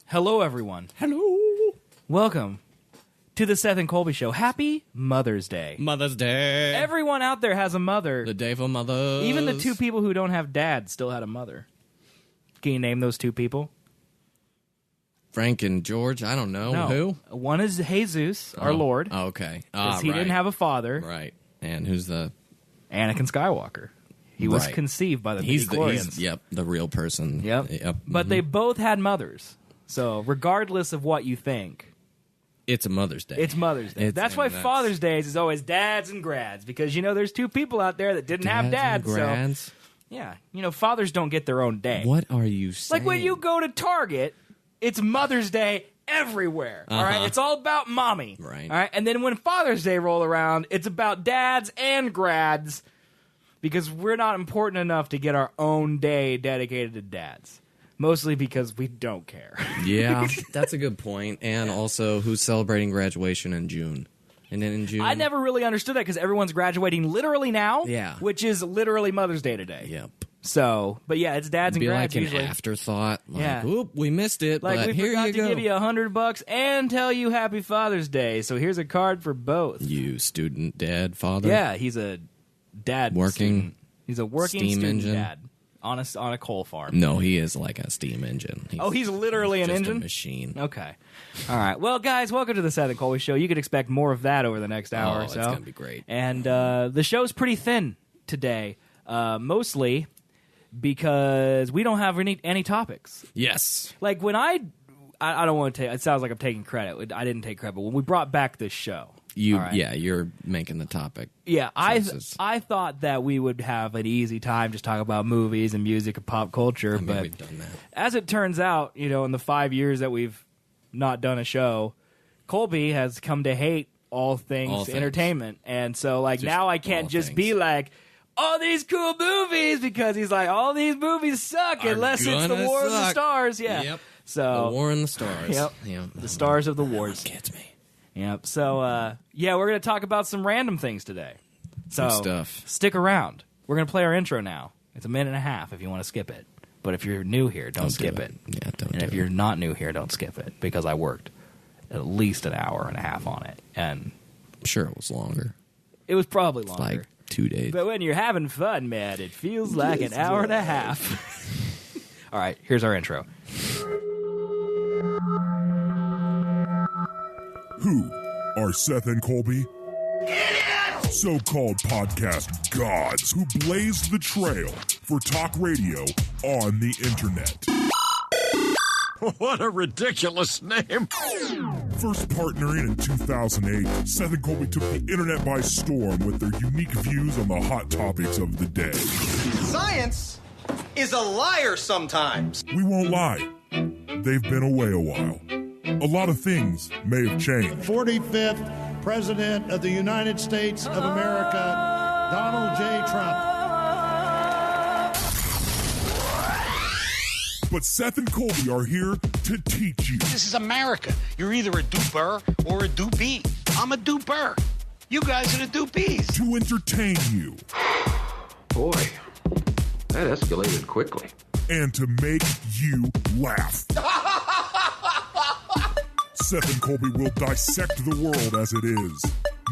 Hello, everyone. Hello. Welcome to the Seth and Colby Show. Happy Mother's Day. Mother's Day. Everyone out there has a mother. The day for mothers. Even the two people who don't have dads still had a mother. Can you name those two people? Frank and George. I don't know. No. Who? One is Jesus, our Lord. Oh, okay. Because he didn't have a father. Right. And who's the... Anakin Skywalker. He was conceived by the midichlorians. Yep, the real person. Yep. But they both had mothers. So regardless of what you think... It's a Mother's Day. It's Mother's Day. That's why Father's Day is always dads and grads. Because, you know, there's two people out there that didn't have dads. And grads? So, yeah. You know, fathers don't get their own day. What are you saying? Like when you go to Target, it's Mother's Day everywhere. All right? It's all about mommy. Right. All right? And then when Father's Day roll around, it's about dads and grads. Because we're not important enough to get our own day dedicated to dads. Mostly because we don't care. Yeah, that's a good point. And also, who's celebrating graduation in June? And then in June... I never really understood that because everyone's graduating literally now. Yeah. Which is literally Mother's Day today. Yep. So, but yeah, it's dads and grads like usually. An afterthought. Like, yeah. Oop, we missed it, like, but we here forgot you to go. give you $100 and tell you Happy Father's Day. So here's a card for both. You student dad father? Yeah, he's a dad working student. He's a working steam student engine? dad on a coal farm. No, he is like a steam engine. He's literally an just engine? a machine. Okay. All right. Well, guys, welcome to the Seth and Colby Show. You could expect more of that over the next hour or so. It's going to be great. And the show's pretty thin today, mostly because we don't have any topics. Yes. Like when I don't want to take, it sounds like I'm taking credit. I didn't take credit, but when we brought back this show. Yeah, you're making the topic. Yeah, choices. I thought that we would have an easy time just talking about movies and music and pop culture, but we've done that. As it turns out, you know, in the 5 years that we've not done a show, Colby has come to hate all things entertainment, and so like now I can't just be like, all these cool movies, because he's like, all these movies suck unless it's the War of the Stars. Yeah. Yep. So the War in the Stars. Yep. The Stars of the Wars. Gets me. Yep. So, yeah, we're going to talk about some random things today. So, stuff. Stick around. We're going to play our intro now. It's a minute and a half if you want to skip it. But if you're new here, don't skip it. Yeah, don't. And if you're not new here, don't skip it, because I worked at least an hour and a half on it. And I'm sure it was longer. It was probably longer. Like 2 days. But when you're having fun, man, it feels like an hour and a half. All right, here's our intro. Who are Seth and Colby? So-called podcast gods who blazed the trail for talk radio on the internet. What a ridiculous name. First partnering in 2008, Seth and Colby took the internet by storm with their unique views on the hot topics of the day. Science is a liar sometimes. We won't lie. They've been away a while. A lot of things may have changed. 45th President of the United States of America, Donald J. Trump. But Seth and Colby are here to teach you. This is America. You're either a duper or a dupee. I'm a duper. You guys are the dupees. To entertain you. Boy, that escalated quickly. And to make you laugh. Seth and Colby will dissect the world as it is.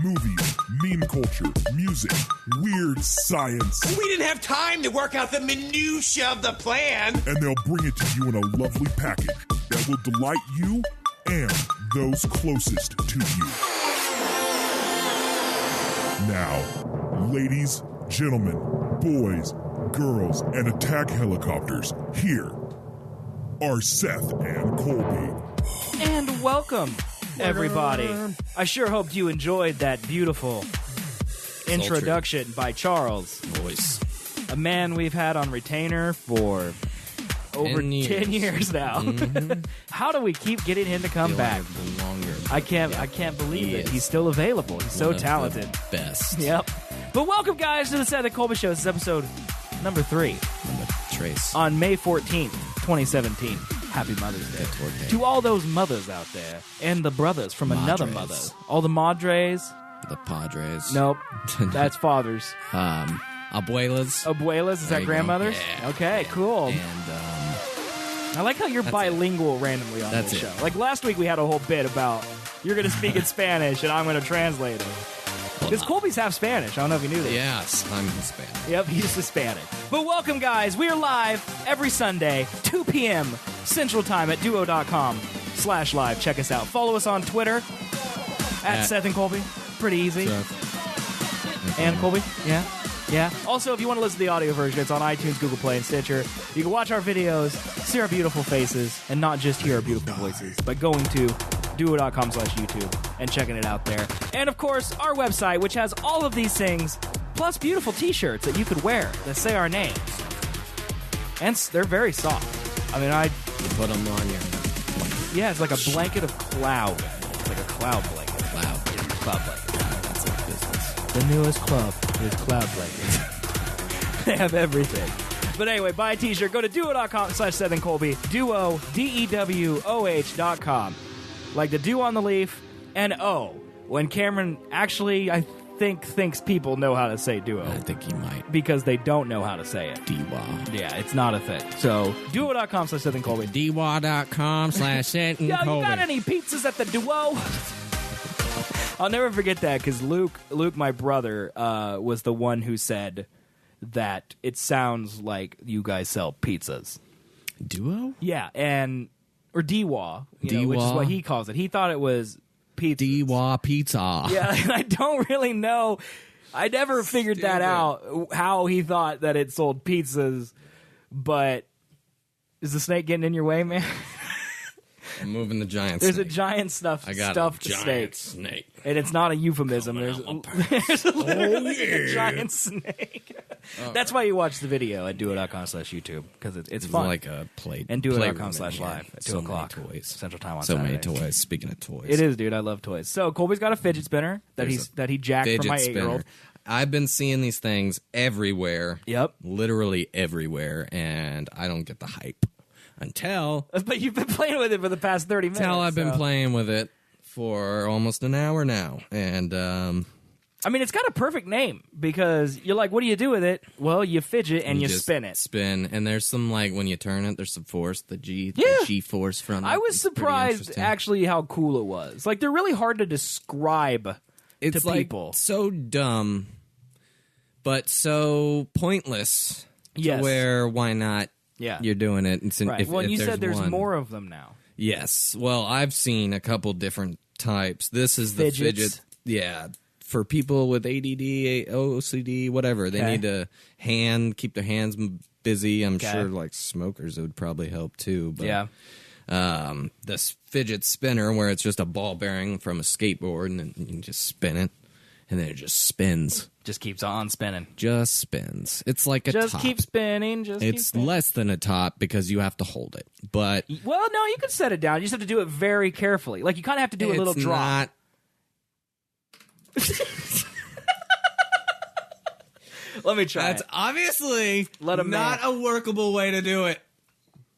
Movies, meme culture, music, weird science. We didn't have time to work out the minutiae of the plan. And they'll bring it to you in a lovely package that will delight you and those closest to you. Now, ladies, gentlemen, boys, girls, and attack helicopters, here are Seth and Colby. And welcome, everybody. I sure hoped you enjoyed that beautiful introduction by Charles. Voice. A man we've had on retainer for over 10 years now. Mm-hmm. How do we keep getting him to come back? Longer. I can't believe it. He's still available. He's so talented. Best. Yep. But welcome, guys, to the Seth and Colby Show. This is episode number 3. Trace. On May 14th, 2017. Happy Mother's Day. To all those mothers out there, and the brothers from another mother. All the madres. The padres. Nope. That's fathers. Abuelas. Abuelas, is that grandmothers? Yeah. Okay, cool. And I like how you're bilingual randomly on this show. Like last week, we had a whole bit about you're going to speak in Spanish and I'm going to translate it. Because Colby's half Spanish. I don't know if you knew that. Yes, I'm Hispanic. Yep, he's Hispanic. But welcome, guys. We are live every Sunday, 2 p.m. Central Time at duo.com/live. Check us out. Follow us on Twitter at Seth and Colby. Pretty easy. And Colby? Yeah. Yeah. Also, if you want to listen to the audio version, it's on iTunes, Google Play, and Stitcher. You can watch our videos, see our beautiful faces, and not just hear our beautiful voices by going to duo.com/YouTube and checking it out there. And, of course, our website, which has all of these things, plus beautiful T-shirts that you could wear that say our names. And they're very soft. I mean, You put them on your... Yeah, it's like a blanket of cloud. It's like a cloud blanket. Cloud blanket. That's like business. The newest club is Cloud Blankets. They have everything. But anyway, buy a t-shirt. Go to duo.com/Seth and Colby. Duo, DEWOH.com. Like the dew on the leaf, and O. When Cameron actually, I think, thinks people know how to say duo. I think he might. Because they don't know how to say it. DWA. Yeah, it's not a thing. So, duo.com/Seth and Colby. DWA.com/Seth and Colby. Yo, you got any pizzas at the duo? I'll never forget that because Luke, my brother, was the one who said that it sounds like you guys sell pizzas. Duo? Yeah, or DWA, which is what he calls it. He thought it was pizza. DWA pizza. Yeah, and I don't really know. I never figured that out, how he thought that it sold pizzas, but is the snake getting in your way, man? I'm moving the giant There's snake. a giant stuffed snake. And it's not a euphemism. There's literally a giant snake. That's why you watch the video at duo.com/YouTube, because it's fun. Like a play. And duo.com/live at 2 so o'clock. Many toys. Central Time on so Saturday. many toys. Speaking of toys. It is, dude. I love toys. So Colby's got a fidget spinner that he jacked from my 8-year-old. I've been seeing these things everywhere. Yep. Literally everywhere, and I don't get the hype. But you've been playing with it for the past 30 minutes. I've been playing with it for almost an hour now. And, I mean, it's got a perfect name because you're like, what do you do with it? Well, you fidget and you spin it. Spin. And there's some, like, when you turn it, there's some force, the G force from it. I was surprised, actually, how cool it was. Like, they're really hard to describe to people. Like so dumb, but so pointless. Yes. To where, why not? Yeah. You're doing it. Right. Well, you said there's more of them now. Yes. Well, I've seen a couple different types. This is the fidget. Yeah. For people with ADD, OCD, whatever. They need to keep their hands busy. I'm sure like smokers, it would probably help too. But, yeah. This fidget spinner where it's just a ball bearing from a skateboard and then you can just spin it. And then it just spins. Just keeps on spinning. Just spins. It's like a top. Just keep spinning. It's less than a top because you have to hold it. But well, no, you can set it down. You just have to do it very carefully. Like you kind of have to do a little drop. Let me try. That's obviously not a workable way to do it.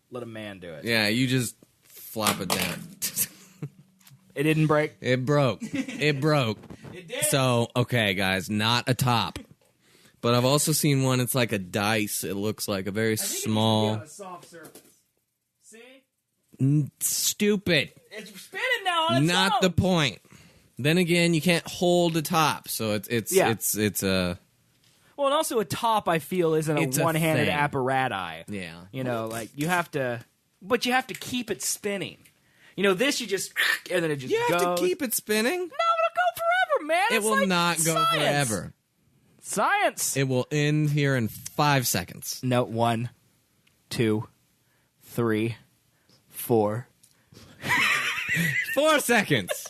Let a man do it. Yeah, you just flop it down. It didn't break. It broke. It broke. It did. So, okay, guys, not a top. But I've also seen one, it's like a dice. It looks like a very small... It on a soft surface. See? Stupid. It's spinning now on its Not own. the point. Then again, you can't hold the top, so it's a... Well, and also a top, I feel, isn't a one-handed thing. apparatus. Yeah. You know, like, you have to... But you have to keep it spinning. You know, this you just... And then it just goes. You have to keep it spinning? No, it'll go forever, man. It will not go science. forever. Science. It will end here in 5 seconds. No, 1, 2, 3, 4. 4 seconds.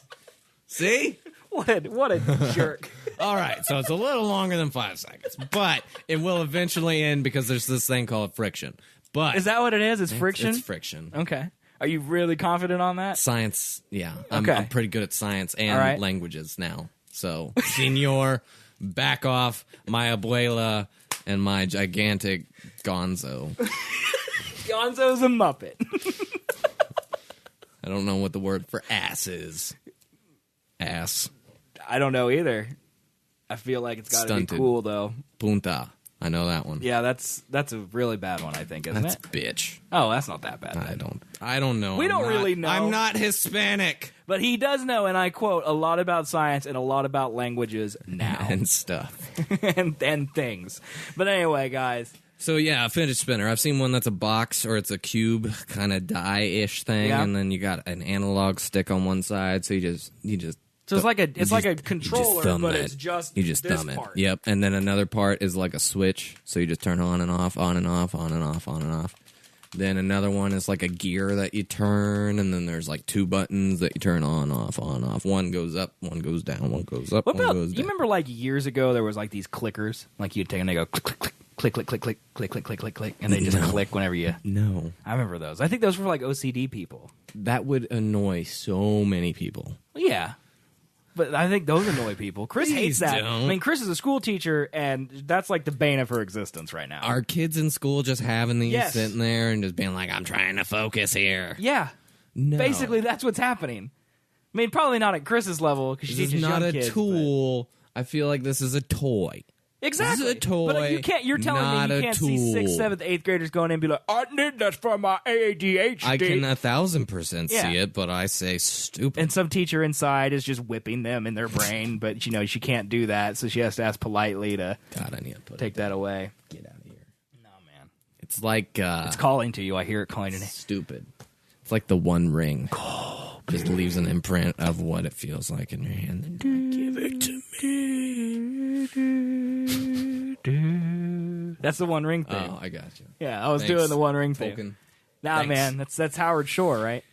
See? What a jerk. All right, so it's a little longer than 5 seconds, but it will eventually end because there's this thing called friction. But is that what it is? It's friction? It's friction. Okay. Are you really confident on that? Science, yeah. Okay. I'm pretty good at science and languages now. So, senor, back off, my abuela, and my gigantic gonzo. Gonzo's a Muppet. I don't know what the word for ass is. Ass. I don't know either. I feel like it's got to be cool, though. Punta. I know that one. Yeah, that's a really bad one, I think, isn't That's it? bitch. Oh, that's not that bad. I don't know. We don't really know. I'm not Hispanic. But he does know, and I quote, a lot about science and a lot about languages now. And stuff. and things. But anyway, guys. So yeah, a fidget spinner. I've seen one that's a box or it's a cube kind of die-ish thing, and then you got an analog stick on one side, so you just so it's like a controller, but it's just you just this thumb it. part. Yep, and then another part is like a switch, so you just turn on and off, on and off, on and off, on and off. Then another one is like a gear that you turn, and then there's like 2 buttons that you turn on, off, on, off. One goes up, one goes down, one goes up, What one about, goes down. you remember like years ago there was like these clickers? Like you'd take and they go click, click, click, click, click, click, click, click, click, click, click, and they just click whenever you... No. I remember those. I think those were for like OCD people. That would annoy so many people. Yeah. But I think those annoy people. Chris hates that. Don't. I mean, Chris is a school teacher, and that's like the bane of her existence right now. Are kids in school just having these Yes. sitting there and just being like, I'm trying to focus here? Yeah. No. Basically, that's what's happening. I mean, probably not at Chris's level, because she This is teaches not young a kids, tool. I feel like this is a toy. Exactly. This is a toy, But you can't. You're telling not me you a can't see tool. 6th, 7th, 8th graders going in and be like, I need this for my ADHD. I can 1,000% Yeah. see it, but I say stupid. And some teacher inside is just whipping them in their brain, but she can't do that, so she has to ask politely to God, I need to put take that away. Get out of here. No, man. It's like It's calling to you. I hear it calling to me. stupid. It's like the One Ring. Just leaves an imprint of what it feels like in your hand. Then give it to me. That's the One Ring thing. Oh, I got you. Yeah, I was Thanks. doing the One Ring thing. Token. Nah, Thanks. man, that's Howard Shore, right?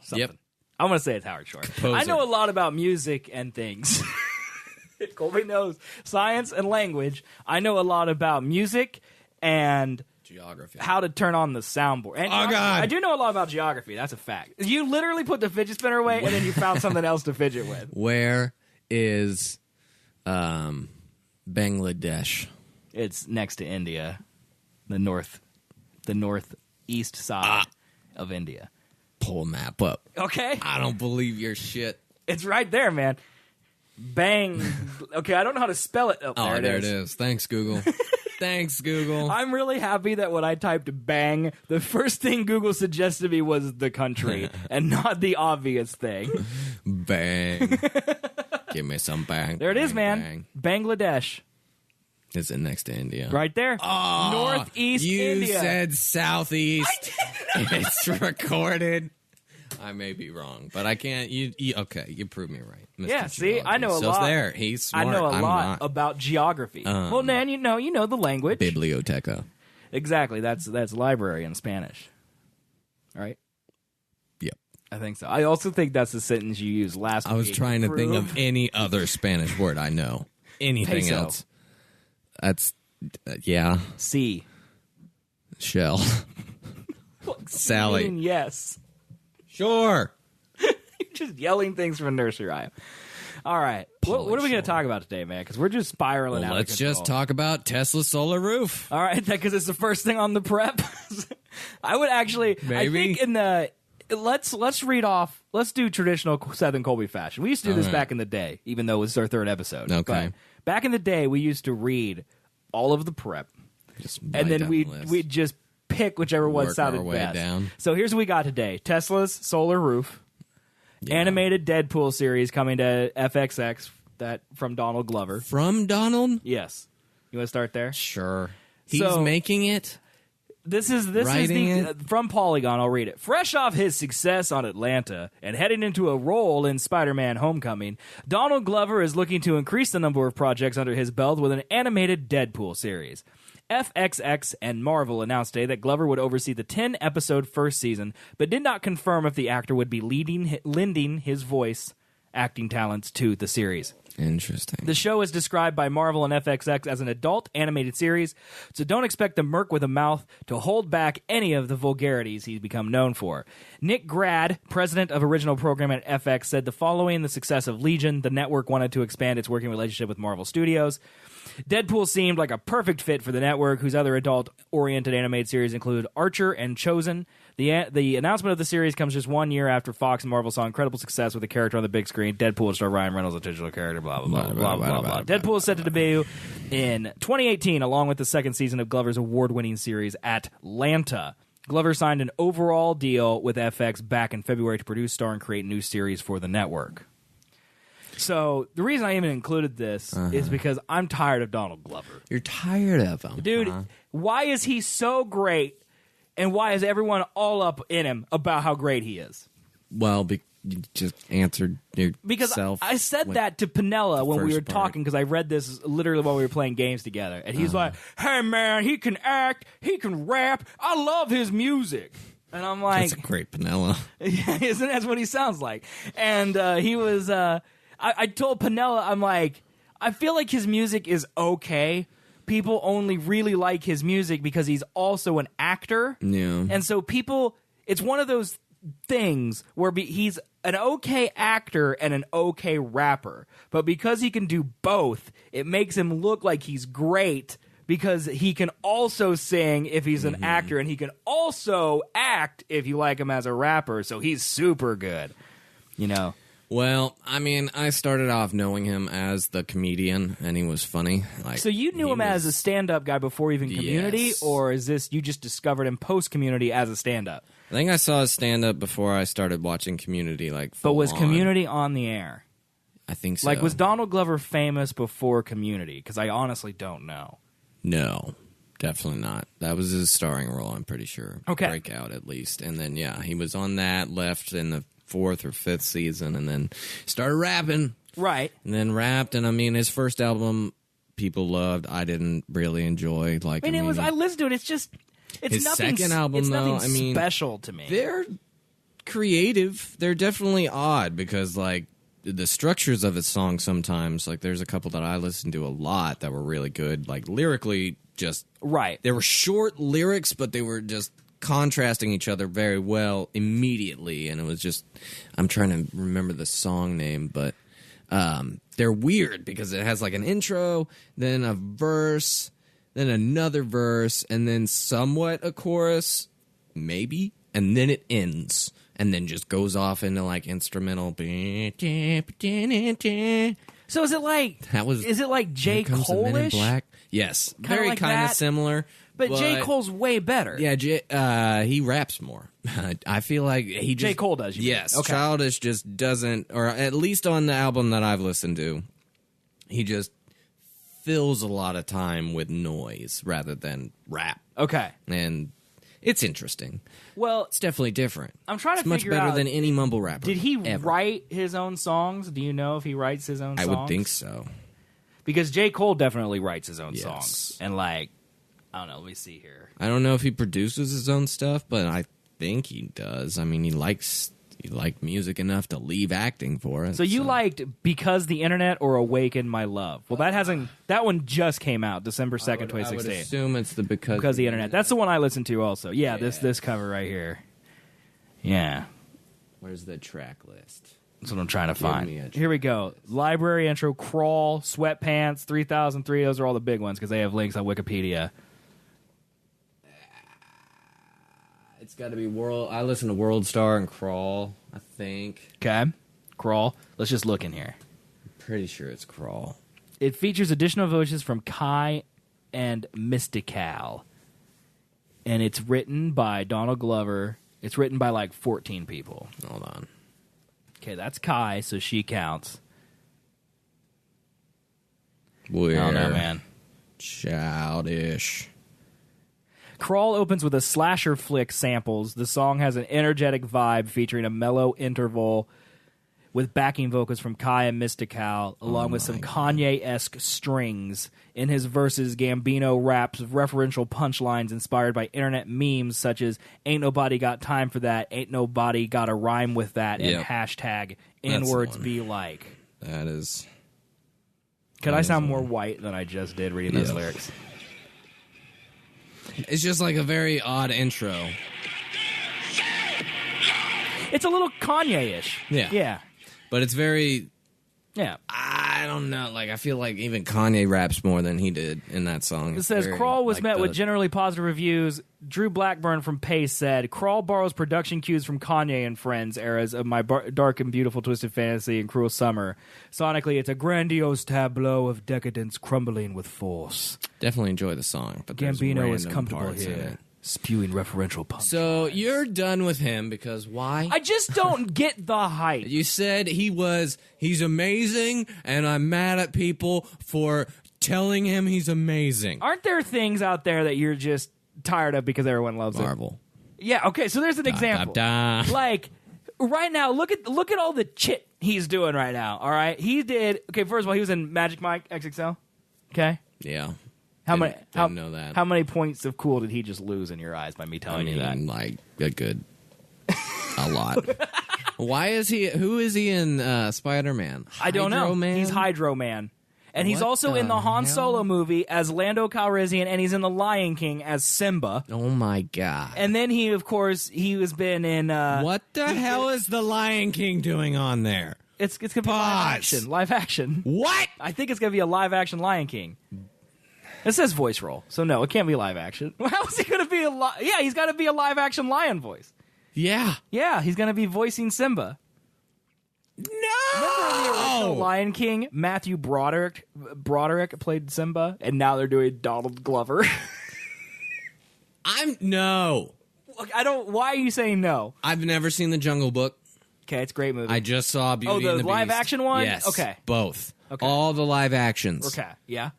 Something. Yep. I'm gonna say it's Howard Shore. Composer. I know a lot about music and things. Colby knows science and language. I know a lot about music and Geography. how to turn on the soundboard. And Oh, God. I do know a lot about geography. That's a fact. You literally put the fidget spinner away, and then you found something else to fidget with. Where is Bangladesh? It's next to India, the northeast side of India. Pull a map up. Okay, I don't believe your shit. it's right there, man. Bang. Okay, I don't know how to spell it. Oh, There it is. Thanks, Google. Thanks, Google. I'm really happy that when I typed bang, the first thing Google suggested me was the country and not the obvious thing. Bang. Give me some bang. There it is, bang, man. Bang. Bangladesh. Is it next to India? Right there. Oh, Northeast you India. said southeast. It's recorded. I may be wrong, but I can't. Okay? You proved me right. Mr. Yeah, see, Geology. I know a So lot. There, he's smart. I know a I'm lot not. about geography. Well, man, you know the language. Biblioteca. Exactly. That's library in Spanish. Right? Yep. I think so. I also think that's the sentence you used last week. I was trying to think of any other Spanish word I know. Anything Peso. else? That's yeah. C. Shell. Sally. Yes. Sure. Just yelling things from a nursery rhyme. All right. What are we going to talk about today, man? Because we're just spiraling out of Let's control. just talk about Tesla's solar roof. All right, because it's the first thing on the prep. I would actually, I think in the let's read off. Let's do traditional Seth and Colby fashion. We used to do this back in the day, even though it was our 3rd episode. Okay. But back in the day, we used to read all of the prep, and then we'd just pick whichever one Work sounded our way best. down. So here's what we got today: Tesla's solar roof. Yeah. Animated Deadpool series coming to FXX from Donald Glover. From Donald? Yes. You want to start there? Sure. He's So- making it. This is Writing it? from Polygon. I'll read it. Fresh off his success on Atlanta and heading into a role in Spider-Man: Homecoming, Donald Glover is looking to increase the number of projects under his belt with an animated Deadpool series. FXX and Marvel announced today that Glover would oversee the 10-episode first season, but did not confirm if the actor would be lending his voice acting talents to the series. Interesting. The show is described by Marvel and FXX as an adult animated series, so don't expect the merc with a mouth to hold back any of the vulgarities he's become known for. Nick Grad, president of original programming at FX, said the following the success of Legion, the network wanted to expand its working relationship with Marvel Studios. Deadpool seemed like a perfect fit for the network, whose other adult-oriented animated series include Archer and Chosen. The announcement of the series comes just 1 year after Fox and Marvel saw incredible success with the character on the big screen. Deadpool would star Ryan Reynolds, a titular character, blah, blah, blah, blah, blah, blah. Deadpool is set to debut in 2018, along with the second season of Glover's award-winning series, Atlanta. Glover signed an overall deal with FX back in February to produce, star, and create new series for the network. So the reason I even included this is because I'm tired of Donald Glover. You're tired of him. Dude, why is he so great? And why is everyone all up in him about how great he is? Well, you just answered yourself. Because I said that to Pinella when we were talking, because I read this literally while we were playing games together. And he's like, hey, man, he can act, he can rap. I love his music. And I'm like... That's a great Pinella. Isn't that what he sounds like? And he was... I told Pinella, I'm like, I feel like his music is okay. People only really like his music because he's also an actor. Yeah. And so people, it's one of those things where he's an okay actor and an okay rapper. But because he can do both, it makes him look like he's great because he can also sing if he's an actor, and he can also act if you like him as a rapper. So he's super good, you know. Well, I mean, I started off knowing him as the comedian, and he was funny. Like, so you knew him as a stand-up guy before even Community, or is this you just discovered him post-Community as a stand-up? I think I saw his stand-up before I started watching Community. But was Community on the air? I think so. Like, was Donald Glover famous before Community? Because I honestly don't know. No, definitely not. That was his starring role, I'm pretty sure. Okay. Breakout, at least. And then, yeah, he was on that, left in the 4th or 5th season, and then started rapping. Right. And then rapped, and I mean, his first album, people loved. I didn't really enjoy. Like, I listened to it. It's just, it's his nothing. Second album, it's though, nothing special to me. They're creative. They're definitely odd because, like, the structures of his songs sometimes, like, there's a couple that I listened to a lot that were really good. Like, lyrically, just right. They were short lyrics, but they were just contrasting each other very well immediately, and it was just, I'm trying to remember the song name, but they're weird because it has like an intro, then a verse, then another verse, and then somewhat a chorus, maybe, and then it ends, and then just goes off into like instrumental. So is it like J. Cole-ish? Black? Yes, Kinda very like kind of that? similar. But J. Cole's way better. Yeah, he raps more. I feel like he just... J. Cole does, you mean? Yes. Okay. Childish just doesn't... Or at least on the album that I've listened to, he just fills a lot of time with noise rather than rap. Okay. And it's interesting. Well... It's definitely different. I'm trying to figure out... It's much better than any mumble rapper. Did he ever. write his own songs? Do you know if he writes his own songs? I would think so. Because J. Cole definitely writes his own Yes. songs. And like... I don't know. Let me see here. I don't know if he produces his own stuff, but I think he does. I mean, he liked music enough to leave acting for it. So you liked Because the Internet or Awaken My Love? Well, that one just came out December 2nd, 2016. I would assume it's the Because the Internet. That's the one I listened to also. Yeah, this cover right here. Yeah. Where's the track list? That's what I'm trying to find. Here we go. Library intro, Crawl, Sweatpants, 3003. Those are all the big ones because they have links on Wikipedia. It's got to be World. I listen to World Star and Crawl, I think. Okay. Crawl. Let's just look in here. I'm pretty sure it's Crawl. It features additional voices from Kai and Mystical. And it's written by Donald Glover. It's written by like 14 people. Hold on. Okay, that's Kai, so she counts. We're I don't know, man. Childish. Crawl opens with a slasher flick samples. The song has an energetic vibe featuring a mellow interval with backing vocals from Kai and Mystical, along with some Kanye-esque strings. In his verses, Gambino raps referential punchlines inspired by internet memes such as "Ain't nobody got time for that," "Ain't nobody got a rhyme with that," and hashtag "N-words be like." That is... Could I sound more white than I just did reading those lyrics? It's just like a very odd intro. It's a little Kanye-ish. Yeah. Yeah. But it's very... Yeah. I don't know. Like, I feel like even Kanye raps more than he did in that song. It says, Crawl was met with generally positive reviews. Drew Blackburn from Pace said, Crawl borrows production cues from Kanye and Friends eras of My Dark and Beautiful Twisted Fantasy and Cruel Summer. Sonically, it's a grandiose tableau of decadence crumbling with force. Definitely enjoy the song. But Gambino is comfortable here, spewing referential punch. So you're done with him because why? I just don't get the hype. You said he's amazing, and I'm mad at people for telling him he's amazing. Aren't there things out there that you're just tired of because everyone loves Marvel. Yeah, okay, so there's an example. Like, right now, look at all the chit he's doing right now, all right? He did, okay, first of all, he was in Magic Mike XXL, okay? Yeah. Didn't know that. How many points of cool did he just lose in your eyes by me telling you that? Like, a lot. Who is he in Spider-Man? I don't know. Man? He's Hydro Man. And he's also in the Han Solo movie as Lando Calrissian, and he's in The Lion King as Simba. Oh, my God. And then he has been in... what the hell is The Lion King doing on there? It's going to be live action. Live action. What? I think it's going to be a live action Lion King. It says voice role, so no, it can't be live action. How is he going to be Yeah, he's got to be a live action lion voice. Yeah. Yeah, he's going to be voicing Simba. No! Remember in the original Lion King, Matthew Broderick played Simba, and now they're doing Donald Glover. No. Look, why are you saying no? I've never seen The Jungle Book. Okay, it's a great movie. I just saw Beauty and the Beast. Oh, the live action one? Yes. Okay. Both. Okay. All the live actions. Okay, yeah.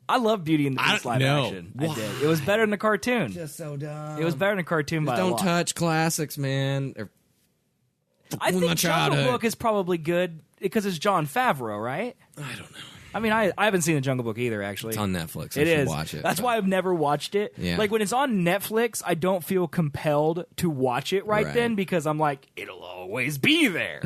I love Beauty and the Beast live action. I did. It was better than the cartoon. Just so dumb. It was better than the cartoon by a lot. Don't touch classics, man. I think Jungle Book is probably good because it's Jon Favreau, right? I don't know. I mean, I haven't seen the Jungle Book either, actually. It's on Netflix. It is. Watch it. That's why I've never watched it. Yeah. Like, when it's on Netflix, I don't feel compelled to watch it right then because I'm like, it'll always be there.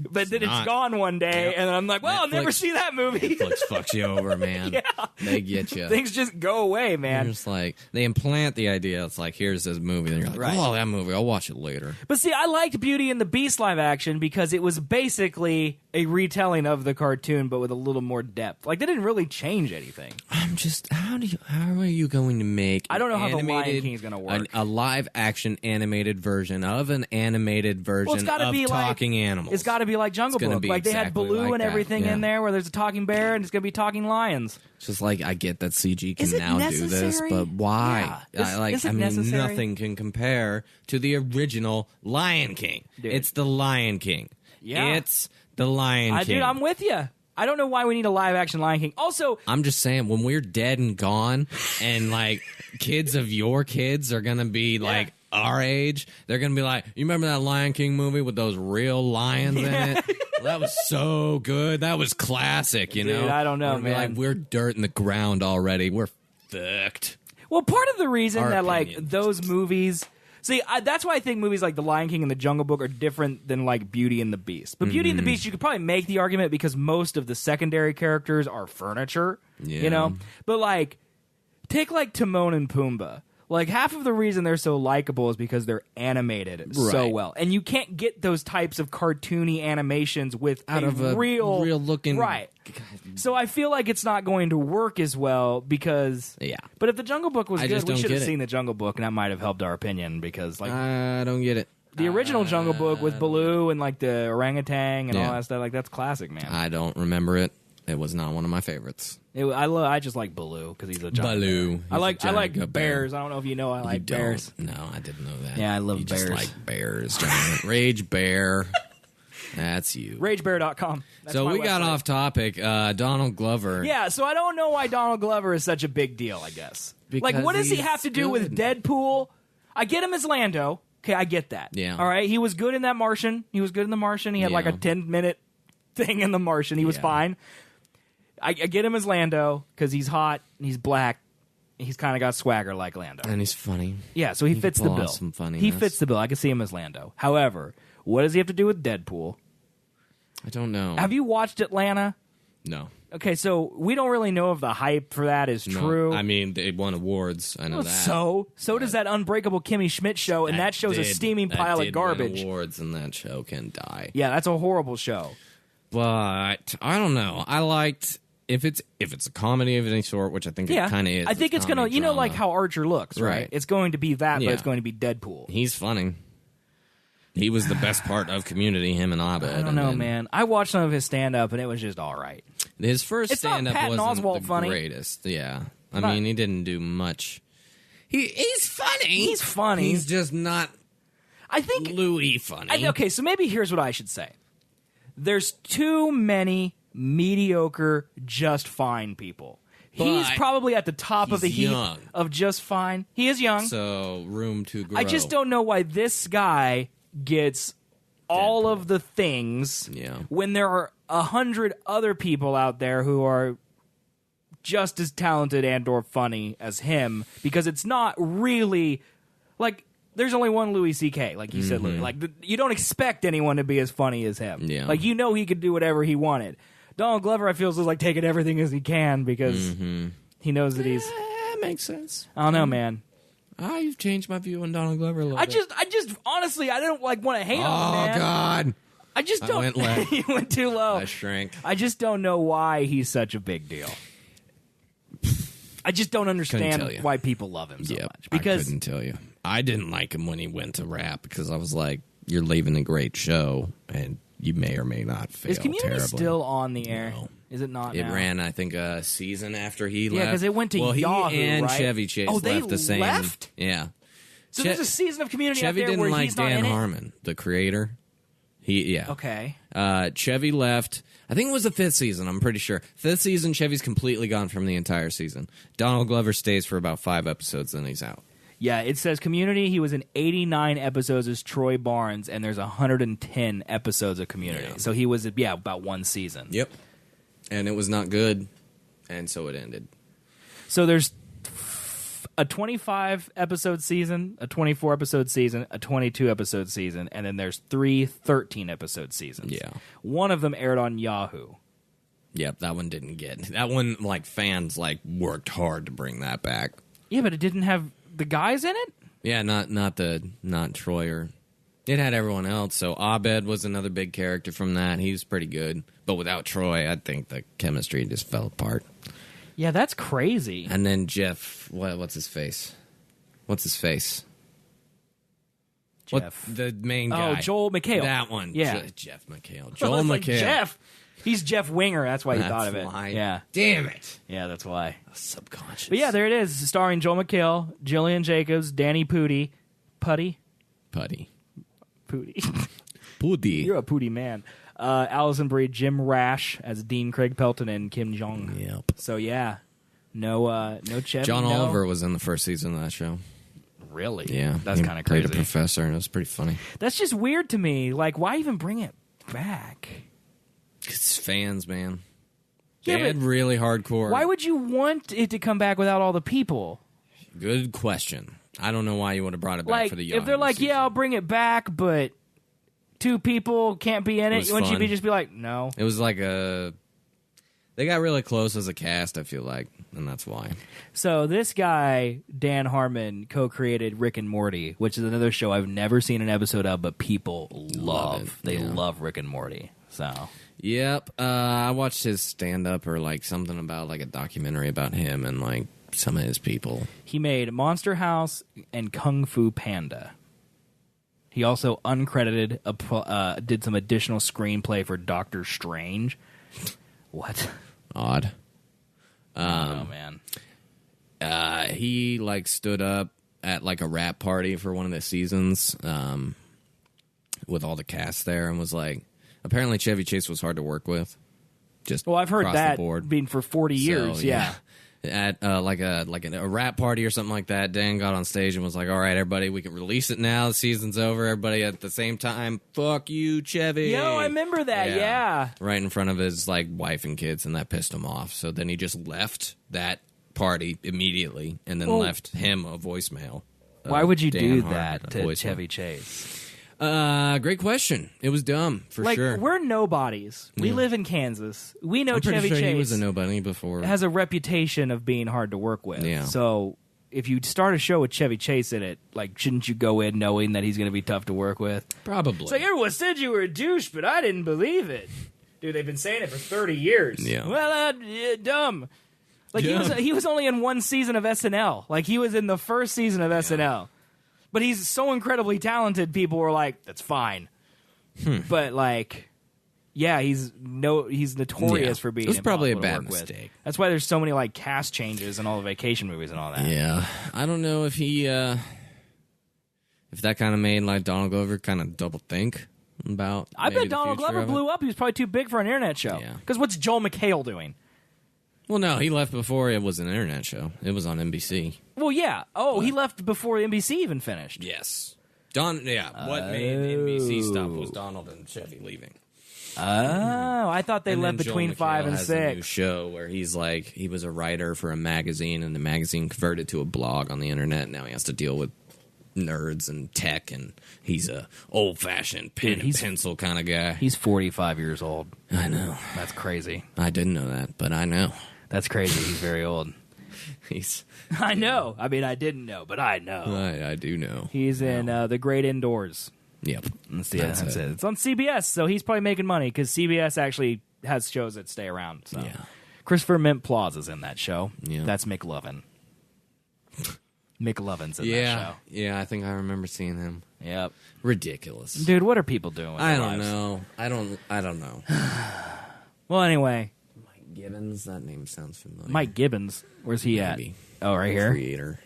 But then it's gone one day, and I'm like, well, I'll never see that movie. Netflix fucks you over, man. Yeah. They get you. Things just go away, man. You're just like, they implant the idea. It's like, here's this movie. And you're like, oh, that movie. I'll watch it later. But see, I liked Beauty and the Beast live action because it was basically a retelling of the cartoon, but with a little more depth. Like, they didn't really change anything. I'm just, how are you going to make I don't know how the Lion King is going to work. A live action animated version of an animated version of talking animals. It's got to be like Jungle Book. Like, they had Baloo and everything in there where there's a talking bear and it's going to be talking lions. Just like, I get that CG can now do this, but why? Yeah. I mean, nothing can compare to the original Lion King. Dude. It's the Lion King. Yeah. It's the Lion King. Dude, I'm with you. I don't know why we need a live action Lion King. Also, I'm just saying, when we're dead and gone, and like kids of your kids are gonna be like our age, they're gonna be like, you remember that Lion King movie with those real lions in it? That was so good. That was classic, you know? I don't know, man. Like, we're dirt in the ground already. We're fucked. Well, part of the reason that like those movies. See, that's why I think movies like The Lion King and The Jungle Book are different than, like, Beauty and the Beast. But Beauty and the Beast, you could probably make the argument because most of the secondary characters are furniture, you know? But, like, take, like, Timon and Pumbaa. Like, half of the reason they're so likable is because they're animated so well. And you can't get those types of cartoony animations with a real looking... Right. So I feel like it's not going to work as well because... Yeah. But if The Jungle Book was good, we should have seen it. The Jungle Book, and that might have helped our opinion because, like... I don't get it. The original Jungle Book with Baloo and, like, the orangutan and all that stuff, like, that's classic, man. I don't remember it. It was not one of my favorites. I just like Baloo because he's a giant Baloo. I like bears. I don't know if you know I like bears. No, I didn't know that. Yeah, I love bears. Just like bears. Giant. Rage Bear. That's you. RageBear.com. So we got off topic. Donald Glover. Yeah, so I don't know why Donald Glover is such a big deal, I guess. Because like, what does he have to do with Deadpool? I get him as Lando. Okay, I get that. Yeah. All right, he was good in that Martian. He was good in The Martian. He had like a 10-minute thing in The Martian. He was fine. I get him as Lando because he's hot and he's black. He's kind of got swagger like Lando. And he's funny. Yeah, so he fits the bill. Some funniness. He fits the bill. I can see him as Lando. However, what does he have to do with Deadpool? I don't know. Have you watched Atlanta? No. Okay, so we don't really know if the hype for that is true. I mean, they won awards. I know that. So does that Unbreakable Kimmy Schmidt show, and that show's a steaming pile of garbage. Win awards, and that show can die. Yeah, that's a horrible show. But I don't know. I liked if it's a comedy of any sort, which I think it kind of is. I think it's gonna, you know, like how Archer looks, right? It's going to be that, but it's going to be Deadpool. He's funny. He was the best part of Community, him and Abed. I don't know, man. I watched some of his stand-up, and it was just all right. His first stand-up wasn't the funny. greatest. Yeah. I mean, he didn't do much. He's funny. He's funny. He's just not, I think, Louis funny. Okay, so maybe here's what I should say. There's too many mediocre, just fine people. He's probably at the top of the heap of just fine. He is young. So, room to grow. I just don't know why this guy gets all of the things when there are 100 other people out there who are just as talented and or funny as him, because it's not really like there's only one Louis C.K. like you said, Louis. Like you don't expect anyone to be as funny as him. Like you know he could do whatever he wanted. Donald Glover, I feel, is like taking everything as he can because he knows that he's. That makes sense. I don't know, man. You've changed my view on Donald Glover a little bit. I just honestly, I don't like want to hate on him, man. Oh God! I just don't. Went low. He went too low. I shrank. I just don't know why he's such a big deal. I just don't understand why people love him so much. Because I couldn't tell you. I didn't like him when he went to rap because I was like, "You're leaving a great show, and you may or may not fail." Is Community terribly. Still on the air? No. Is it not? It now? ran, I think, a season after he left. Yeah, because it went to Yahoo, he and right? Chevy Chase left the same. Left? Yeah. So there's a season of Community Chevy out there didn't where like he's not Dan in it? Harmon, the creator. Okay. Chevy left. I think it was the 5th season. I'm pretty sure 5th season. Chevy's completely gone from the entire season. Donald Glover stays for about 5 episodes, then he's out. Yeah, it says Community. He was in 89 episodes as Troy Barnes, and there's 110 episodes of Community. Yeah. So he was about one season. Yep. And it was not good, and so it ended. So there's a 25-episode season, a 24-episode season, a 22-episode season, and then there's 3 13-episode seasons. Yeah. One of them aired on Yahoo. Yep, that one didn't get. That one, like, fans, like, worked hard to bring that back. Yeah, but it didn't have the guys in it? Yeah, not Troy or... It had everyone else, so Abed was another big character from that. He was pretty good. But without Troy, I think the chemistry just fell apart. Yeah, that's crazy. And then Jeff, what's his face? What's his face? Jeff. The main guy. Oh, Joel McHale. That one. Yeah. Jeff McHale. Joel McHale. Like Jeff. He's Jeff Winger. That's why you thought of it. Why. Yeah. Damn it. Yeah, that's why. Subconscious. But yeah, there it is. Starring Joel McHale, Jillian Jacobs, Danny Pudi. Putty. Putty. You're a Pudi man. Allison Brie, Jim Rash as Dean Craig Pelton, and Kim Jong. Yep. So yeah, no Chevy. John Oliver was in the first season of that show. Really? Yeah. That's kind of crazy. Played a professor, and it was pretty funny. That's just weird to me. Like, why even bring it back? It's fans, man. Yeah, they had really hardcore. Why would you want it to come back without all the people? Good question. I don't know why you would have brought it back for the Yahoo if they're like, season. yeah, I'll bring it back, but 2 people can't be in it, wouldn't you just be like, no? It was like they got really close as a cast, I feel like, and that's why. So this guy, Dan Harmon, co-created Rick and Morty, which is another show I've never seen an episode of, but people love. They love Rick and Morty. So yep, I watched his stand-up or like something about like a documentary about him and like some of his people. He made Monster House and Kung Fu Panda. He also uncredited did some additional screenplay for Doctor Strange. What? Odd. Oh man. He like stood up at like a rap party for one of the seasons with all the cast there and was like, apparently Chevy Chase was hard to work with. Well, I've heard that board. being for 40 years. Yeah. At like a rap party or something like that, Dan got on stage and was like, all right, everybody, we can release it now. The season's over. Everybody at the same time, fuck you, Chevy. Yo, I remember that, yeah. Right in front of his like wife and kids, and that pissed him off. So then he just left that party immediately and then left him a voicemail. Why would you do that to Chevy Chase? Great question. It was dumb, for sure. Like, we're nobodies. We live in Kansas. We know Chevy Chase. He was a nobody before. Has a reputation of being hard to work with. Yeah. So if you start a show with Chevy Chase in it, like, shouldn't you go in knowing that he's going to be tough to work with? Probably. So everyone said you were a douche, but I didn't believe it. Dude, they've been saying it for 30 years. Yeah. Well, dumb. Like, he was only in one season of SNL. Like, he was in the first season of SNL. But he's so incredibly talented, people were like, that's fine. But, like, yeah, he's notorious for being It was probably a impossible bad to work with. mistake. That's why there's so many, like, cast changes in all the vacation movies and all that. Yeah. I don't know if he, if that kind of made, like, Donald Glover kind of double think about I bet Donald Glover blew up. He was probably too big for an internet show. Yeah. Because what's Joel McHale doing? Well, no, he left before it was an internet show. It was on NBC. Well, yeah. Oh, he left before NBC even finished. Yes. What made NBC stop was Donald and Chevy leaving. Oh, I thought they left between 5 and 6. A new show where he was a writer for a magazine, and the magazine converted to a blog on the internet. And now he has to deal with nerds and tech, and he's a old-fashioned pen and pencil kind of guy. He's 45 years old. I know. That's crazy. I didn't know that, but I know. That's crazy. He's very old. I know. I mean, I didn't know, but I know. I do know. He's in The Great Indoors. Yep. That's it. It's on CBS, so he's probably making money because CBS actually has shows that stay around. So. Yeah. Christopher Mintz-Plaza's in that show. Yeah. That's McLovin. McLovin's in that show. Yeah, I think I remember seeing him. Yep. Ridiculous. Dude, what are people doing with their lives? Know. I don't know. Well, anyway. Mike Gibbons, that name sounds familiar. Mike Gibbons. Where's he Maybe. at? Oh, right here? Creator.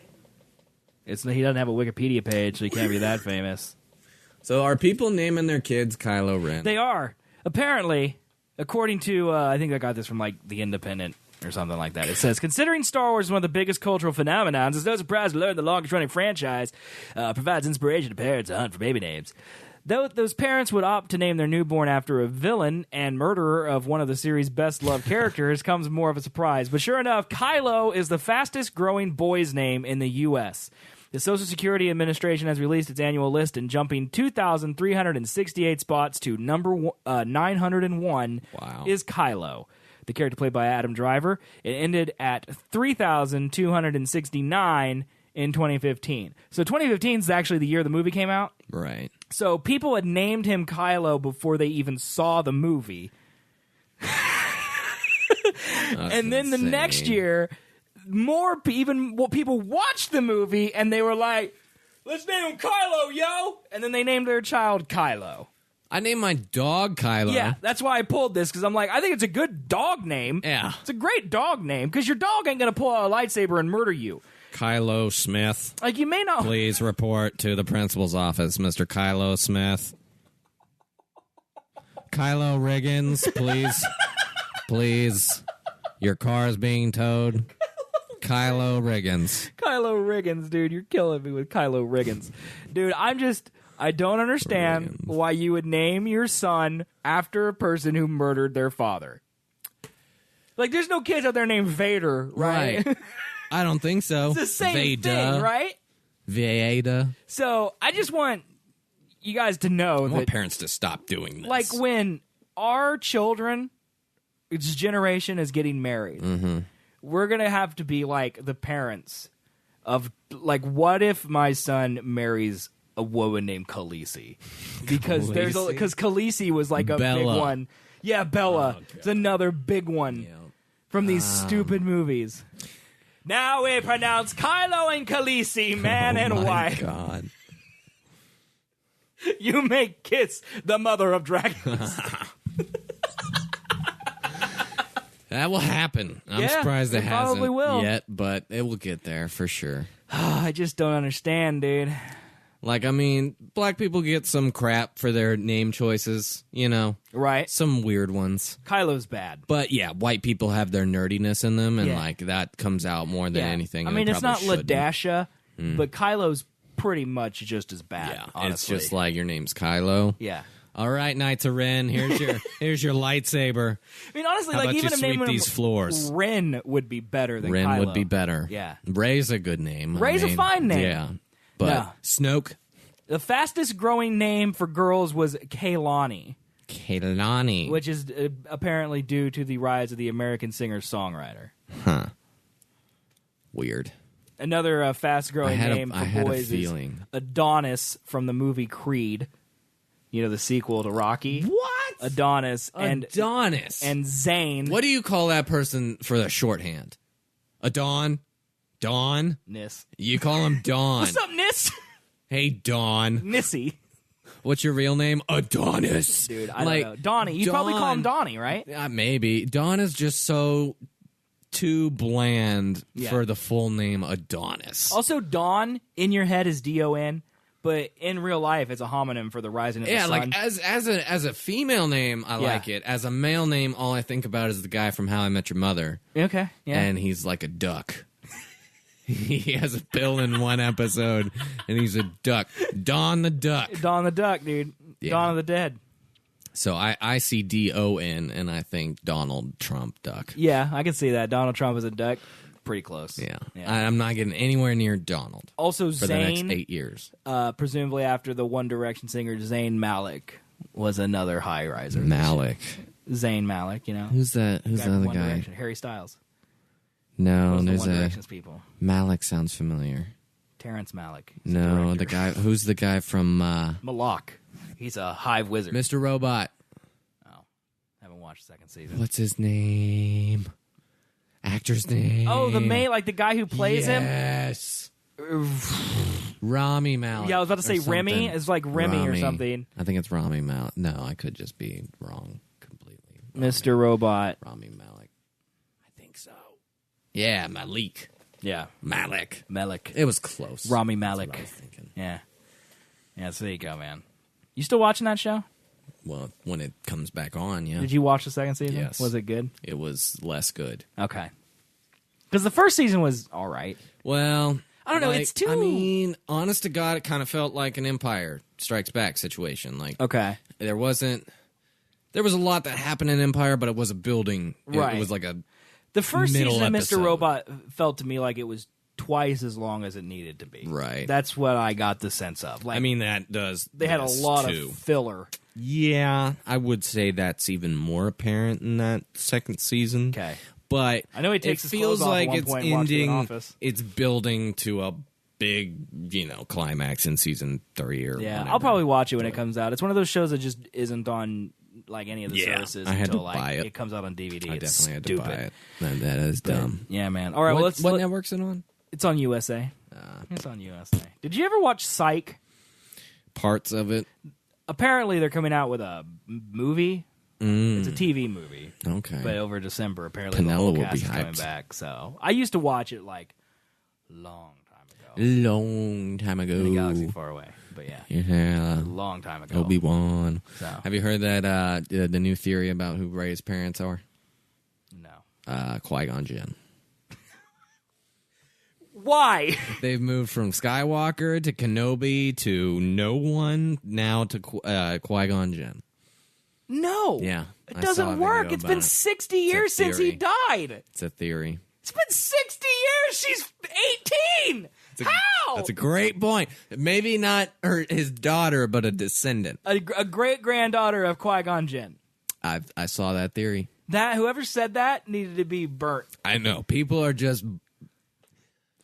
He doesn't have a Wikipedia page, so he can't be that famous. So are people naming their kids Kylo Ren? They are. Apparently, according to, I think I got this from, like, The Independent or something like that. It says, considering Star Wars is one of the biggest cultural phenomenons, it's no surprise to learn the longest-running franchise provides inspiration to parents to hunt for baby names. Though those parents would opt to name their newborn after a villain and murderer of one of the series' best-loved characters comes more of a surprise. But sure enough, Kylo is the fastest-growing boy's name in the U.S. The Social Security Administration has released its annual list, and jumping 2,368 spots to number 901 is Kylo, the character played by Adam Driver. It ended at 3,269 in 2015. So 2015 is actually the year the movie came out. Right. So people had named him Kylo before they even saw the movie. And then the next year, people watched the movie and they were like, let's name him Kylo, yo! And then they named their child Kylo. I named my dog Kylo. Yeah, that's why I pulled this, because I'm like, I think it's a good dog name. Yeah. It's a great dog name, because your dog ain't going to pull out a lightsaber and murder you. Kylo Smith. Like, you may not... Please report to the principal's office, Mr. Kylo Smith. Kylo Riggins, please. Please. Your car is being towed. Kylo Riggins. Kylo Riggins, dude. You're killing me with Kylo Riggins. Dude, I don't understand why you would name your son after a person who murdered their father. Like, there's no kids out there named Vader, right? I don't think so. It's the same thing, right? Vader. So, I just want you guys to know I want parents to stop doing this. Like, when our children's generation is getting married, we're going to have to be like the parents of, like, what if my son marries a woman named Khaleesi? Because Khaleesi was like a big one. Yeah, Bella. It's another big one from these stupid movies. Now we pronounce Kylo and Khaleesi man and wife. Oh, my God. You may kiss the mother of dragons. That will happen. I'm surprised it hasn't yet, but it will get there for sure. I just don't understand, dude. Like, I mean, black people get some crap for their name choices, you know? Right. Some weird ones. Kylo's bad. But, yeah, white people have their nerdiness in them, and, like, that comes out more than anything. I mean, it's not LaDasha, but Kylo's pretty much just as bad, honestly. It's just like your name's Kylo. Yeah. All right, Knights of Ren, here's your lightsaber. I mean, honestly, How like, about even you a name sweep these floors? Ren would be better than Ren Kylo. would be better. Yeah. Rey's a good name. Rey's a fine name. Yeah. But Snoke. The fastest growing name for girls was Kaylani. Kaylani. Which is apparently due to the rise of the American singer-songwriter. Huh. Weird. Another fast-growing name for boys is Adonis from the movie Creed. You know, the sequel to Rocky. What? and Zane. What do you call that person for the shorthand? Dawn? Nis. You call him Dawn. What's up, Nis? Hey, Dawn. Nissy. What's your real name? Adonis. Dude, I don't know. Donnie. You'd probably call him Donnie, right? Maybe. Dawn is just so too bland for the full name Adonis. Also, Dawn in your head is D-O-N, but in real life it's a homonym for the rising of the sun. Like as a female name, I like it. As a male name, all I think about is the guy from How I Met Your Mother. Okay, yeah. And he's like a duck. He has a bill in one episode, and he's a duck. Dawn the Duck. Dawn the Duck, dude. Yeah. Dawn of the Dead. So I see D-O-N, and I think Donald Trump Duck. Yeah, I can see that. Donald Trump is a duck. Pretty close. Yeah. I'm not getting anywhere near Donald. Also, for Zayn, the next 8 years. Presumably after the One Direction singer, Zayn Malik was another high riser. Malik. Zayn Malik, you know. Who's that? Who's the other guy? Direction. Harry Styles. No, there's One Direction's people. Malik sounds familiar. Terrence Malick. No, the guy. Who's the guy from Malak? He's a hive wizard. Mr. Robot. Oh, haven't watched the second season. What's his name? Actor's name. Oh, the the guy who plays him. Yes. Rami Malek. Yeah, I was about to say Remy. It's like Remy or something. I think it's Rami Malek. No, I could just be wrong completely. Mr. Robot. Rami Malek. So. Yeah, Malik. Yeah. Malik. It was close. Rami Malek. That's what I was thinking. Yeah. Yeah, so there you go, man. You still watching that show? Well, when it comes back on, yeah. Did you watch the second season? Yes. Was it good? It was less good. Okay. Because the first season was all right. Well, I don't know. It's too. I mean, honest to God, it kind of felt like an Empire Strikes Back situation. Like, okay, there was a lot that happened in Empire, but it was a building. Right. It was like a the first season of episode. Mr. Robot felt to me like it was twice as long as it needed to be. Right. That's what I got the sense of. Like, I mean, that does. They had a lot of filler. Yeah, I would say that's even more apparent in that second season. Okay. But I know he takes it his feels clothes off like at one it's point and walks to an ending. office. It's building to a big, climax in season 3 or yeah. whatever. I'll probably watch it when it comes out. It's one of those shows that just isn't on like any of the services I had until to buy it comes out on DVD. I It's definitely had stupid. to buy it. That is dumb. Yeah, man. All right, well, what network's it on? It's on USA. It's on USA. Did you ever watch Psych? Parts of it. Apparently, they're coming out with a movie. It's a TV movie. Okay. But over December, apparently, Pinella the whole will cast be is coming hyped. back. So I used to watch it like long time ago. Long time ago. In a galaxy far away. But yeah. Yeah. A long time ago. Obi-Wan. So. Have you heard that the new theory about who Rey's parents are? No. Qui-Gon Jinn. Why? They've moved from Skywalker to Kenobi to no one, now to Qui-Gon Jinn. No. Yeah. It doesn't work. It's been 60 years since he died. It's a theory. It's been 60 years. She's 18. How? That's a great point. Maybe not his daughter, but a descendant. A great-granddaughter of Qui-Gon Jinn. I saw that theory. That whoever said that needed to be burnt. I know. People are just...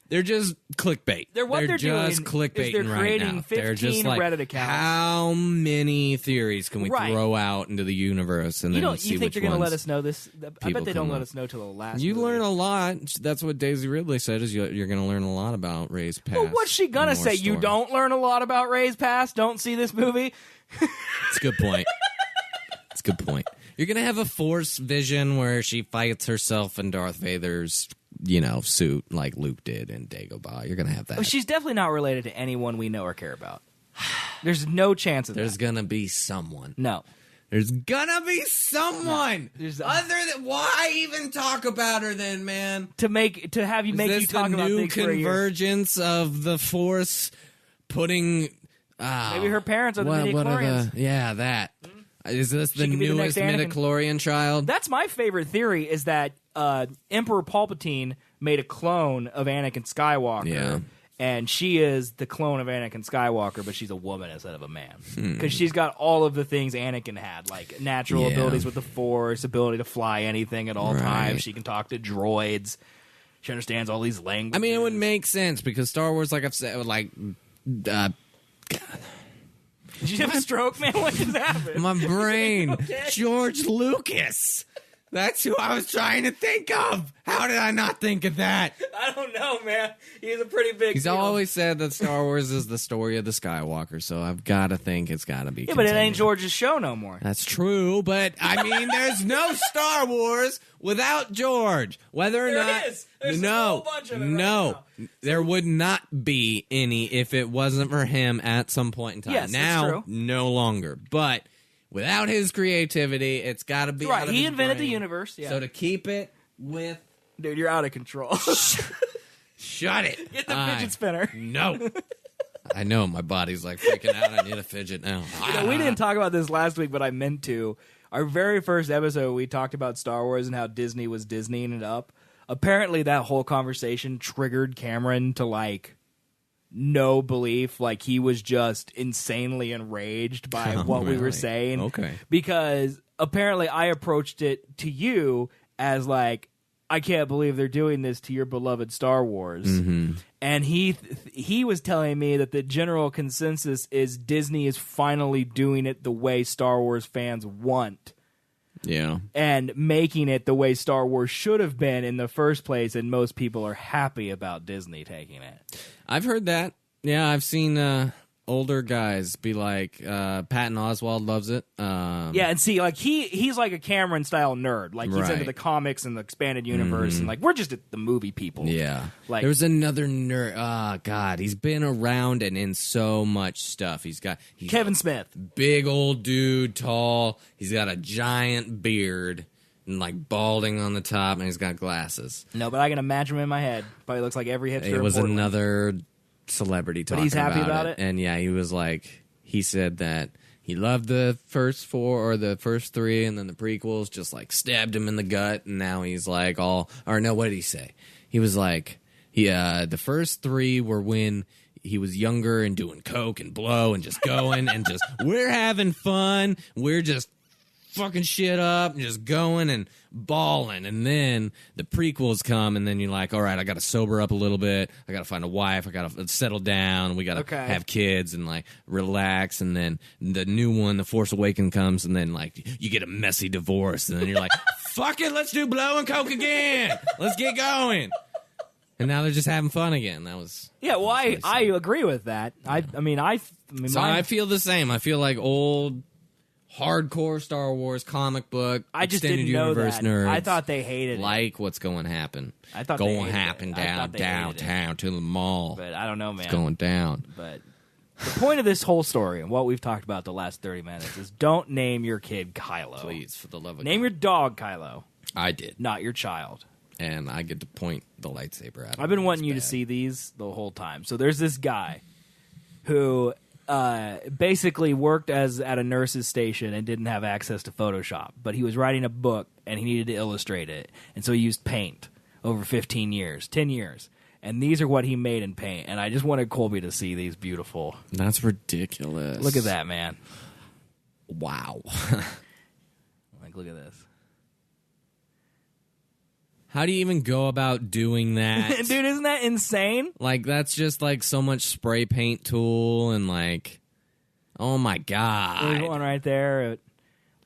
They're just clickbait. They're just doing clickbaiting is they're right creating now. 15 They're just like, Reddit accounts. How many theories can we throw out into the universe and then see you think which they're going to ones let us know this? I bet they don't let us know till the last. You movie. learn a lot. That's what Daisy Ridley said. Is you're going to learn a lot about Rey's past. Well, what's she gonna say? Story. You don't learn a lot about Rey's past. Don't see this movie. It's a good point. It's a good point. You're going to have a Force vision where she fights herself in Darth Vader's suit like Luke did in Dagobah. You're going to have that. Well, she's definitely not related to anyone we know or care about. There's no chance of that. There's going to be someone. No. There's going to be someone. No. Other than, why even talk about her then, man? To make you talk about things for a year. New convergence of the Force putting... maybe her parents are the midichlorians. That. Is this the newest Anakin. midichlorian child? That's my favorite theory, is that Emperor Palpatine made a clone of Anakin Skywalker. Yeah. And she is the clone of Anakin Skywalker, but she's a woman instead of a man. Because she's got all of the things Anakin had, like natural abilities with the Force, ability to fly anything at all times. She can talk to droids. She understands all these languages. I mean, it would make sense because Star Wars, like I've said, Did you have a stroke, man? What just happened? My brain. Okay. George Lucas. That's who I was trying to think of. How did I not think of that? I don't know, man. He's a pretty big. He's always said that Star Wars is the story of the Skywalker, so I've got to think it's got to be. Yeah, but it ain't George's show no more. That's true, but I mean, there's no Star Wars without George. Whether or not There's a whole bunch of it right now. There would not be any if it wasn't for him at some point in time. Yes, now, that's true. no longer, but. Without his creativity, it's got to be right. Out of He his invented brain. the universe. Yeah. So to keep it with... Dude, you're out of control. Shut it. Get the fidget spinner. No. I know. My body's like freaking out. I need a fidget now. We didn't talk about this last week, but I meant to. Our very first episode, we talked about Star Wars and how Disney was Disneying it up. Apparently, that whole conversation triggered Cameron to, like... no belief, like he was just insanely enraged by what we were saying. Okay. Because apparently I approached it to you as like, I can't believe they're doing this to your beloved Star Wars. Mm-hmm. And he was telling me that the general consensus is Disney is finally doing it the way Star Wars fans want. Yeah. And making it the way Star Wars should have been in the first place, and most people are happy about Disney taking it. I've heard that. Yeah, I've seen older guys be like, Patton Oswalt loves it. Yeah, and see, like he's like a Cameron style nerd. Like he's into the comics and the expanded universe, and like we're just the movie people. Yeah, like there was another nerd. Oh God, he's been around and in so much stuff. He's Kevin Smith, big old dude, tall. He's got a giant beard and like balding on the top, and he's got glasses. No, but I can imagine him in my head. Probably looks like every hipster. It was in Portland. Another celebrity talking but he's happy about it. And yeah, he was like, he said that he loved the first 4 or the first 3, and then the prequels just like stabbed him in the gut, and now he's like what did he say? He was like, the first 3 were when he was younger and doing coke and blow and just going and just we're having fun, we're just fucking shit up and just going and balling, and then the prequels come, and then you're like, all right, I gotta sober up a little bit, I gotta find a wife, I gotta settle down, we gotta have kids and like relax, and then the new one, The Force Awakens, comes, and then like you get a messy divorce, and then you're like fuck it, let's do blow and coke again, let's get going. And now they're just having fun again. That was well, I agree with that. Yeah. I feel the same. I feel like old hardcore Star Wars comic book I just extended didn't know universe that. nerds. I thought they hated like what's going to happen. I thought going to happen downtown to the mall. But I don't know, man. It's going down. But the point of this whole story and what we've talked about the last 30 minutes is don't name your kid Kylo. Please, for the love of name God. your dog Kylo. I did. Not your child. And I get to point the lightsaber at him. I've been wanting you to see these the whole time. So there's this guy who basically worked at a nurse's station and didn't have access to Photoshop, but he was writing a book and he needed to illustrate it, and so he used paint over 10 years, and these are what he made in paint, and I just wanted Colby to see these beautiful. That's ridiculous. Look at that, man. Wow. Like, look at this. How do you even go about doing that? Dude, isn't that insane? Like, that's just like so much spray paint tool and like, oh my God. There's one right there,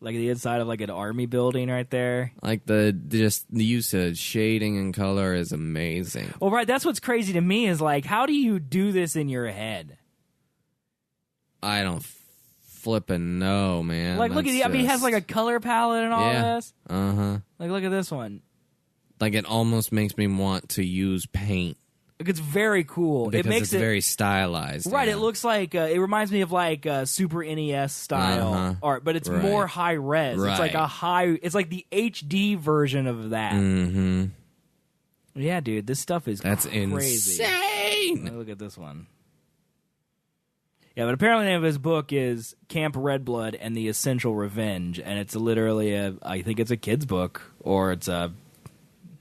like the inside of like an army building right there. Like the use of shading and color is amazing. Well, right, that's what's crazy to me is like, how do you do this in your head? I don't flipping know, man. Like, look at it. I mean, he has like a color palette and all this. Uh-huh. Like, look at this one. Like, it almost makes me want to use paint. Like, it's very cool. Because it's very stylized. Right, yeah. it looks like, it reminds me of like Super NES style art, but it's more high res. Right. It's like the HD version of that. Mm-hmm. Yeah, dude, this stuff is crazy. Insane! Look at this one. Yeah, but apparently the name of his book is Camp Redblood and the Essential Revenge, and it's literally I think it's a kid's book, or it's a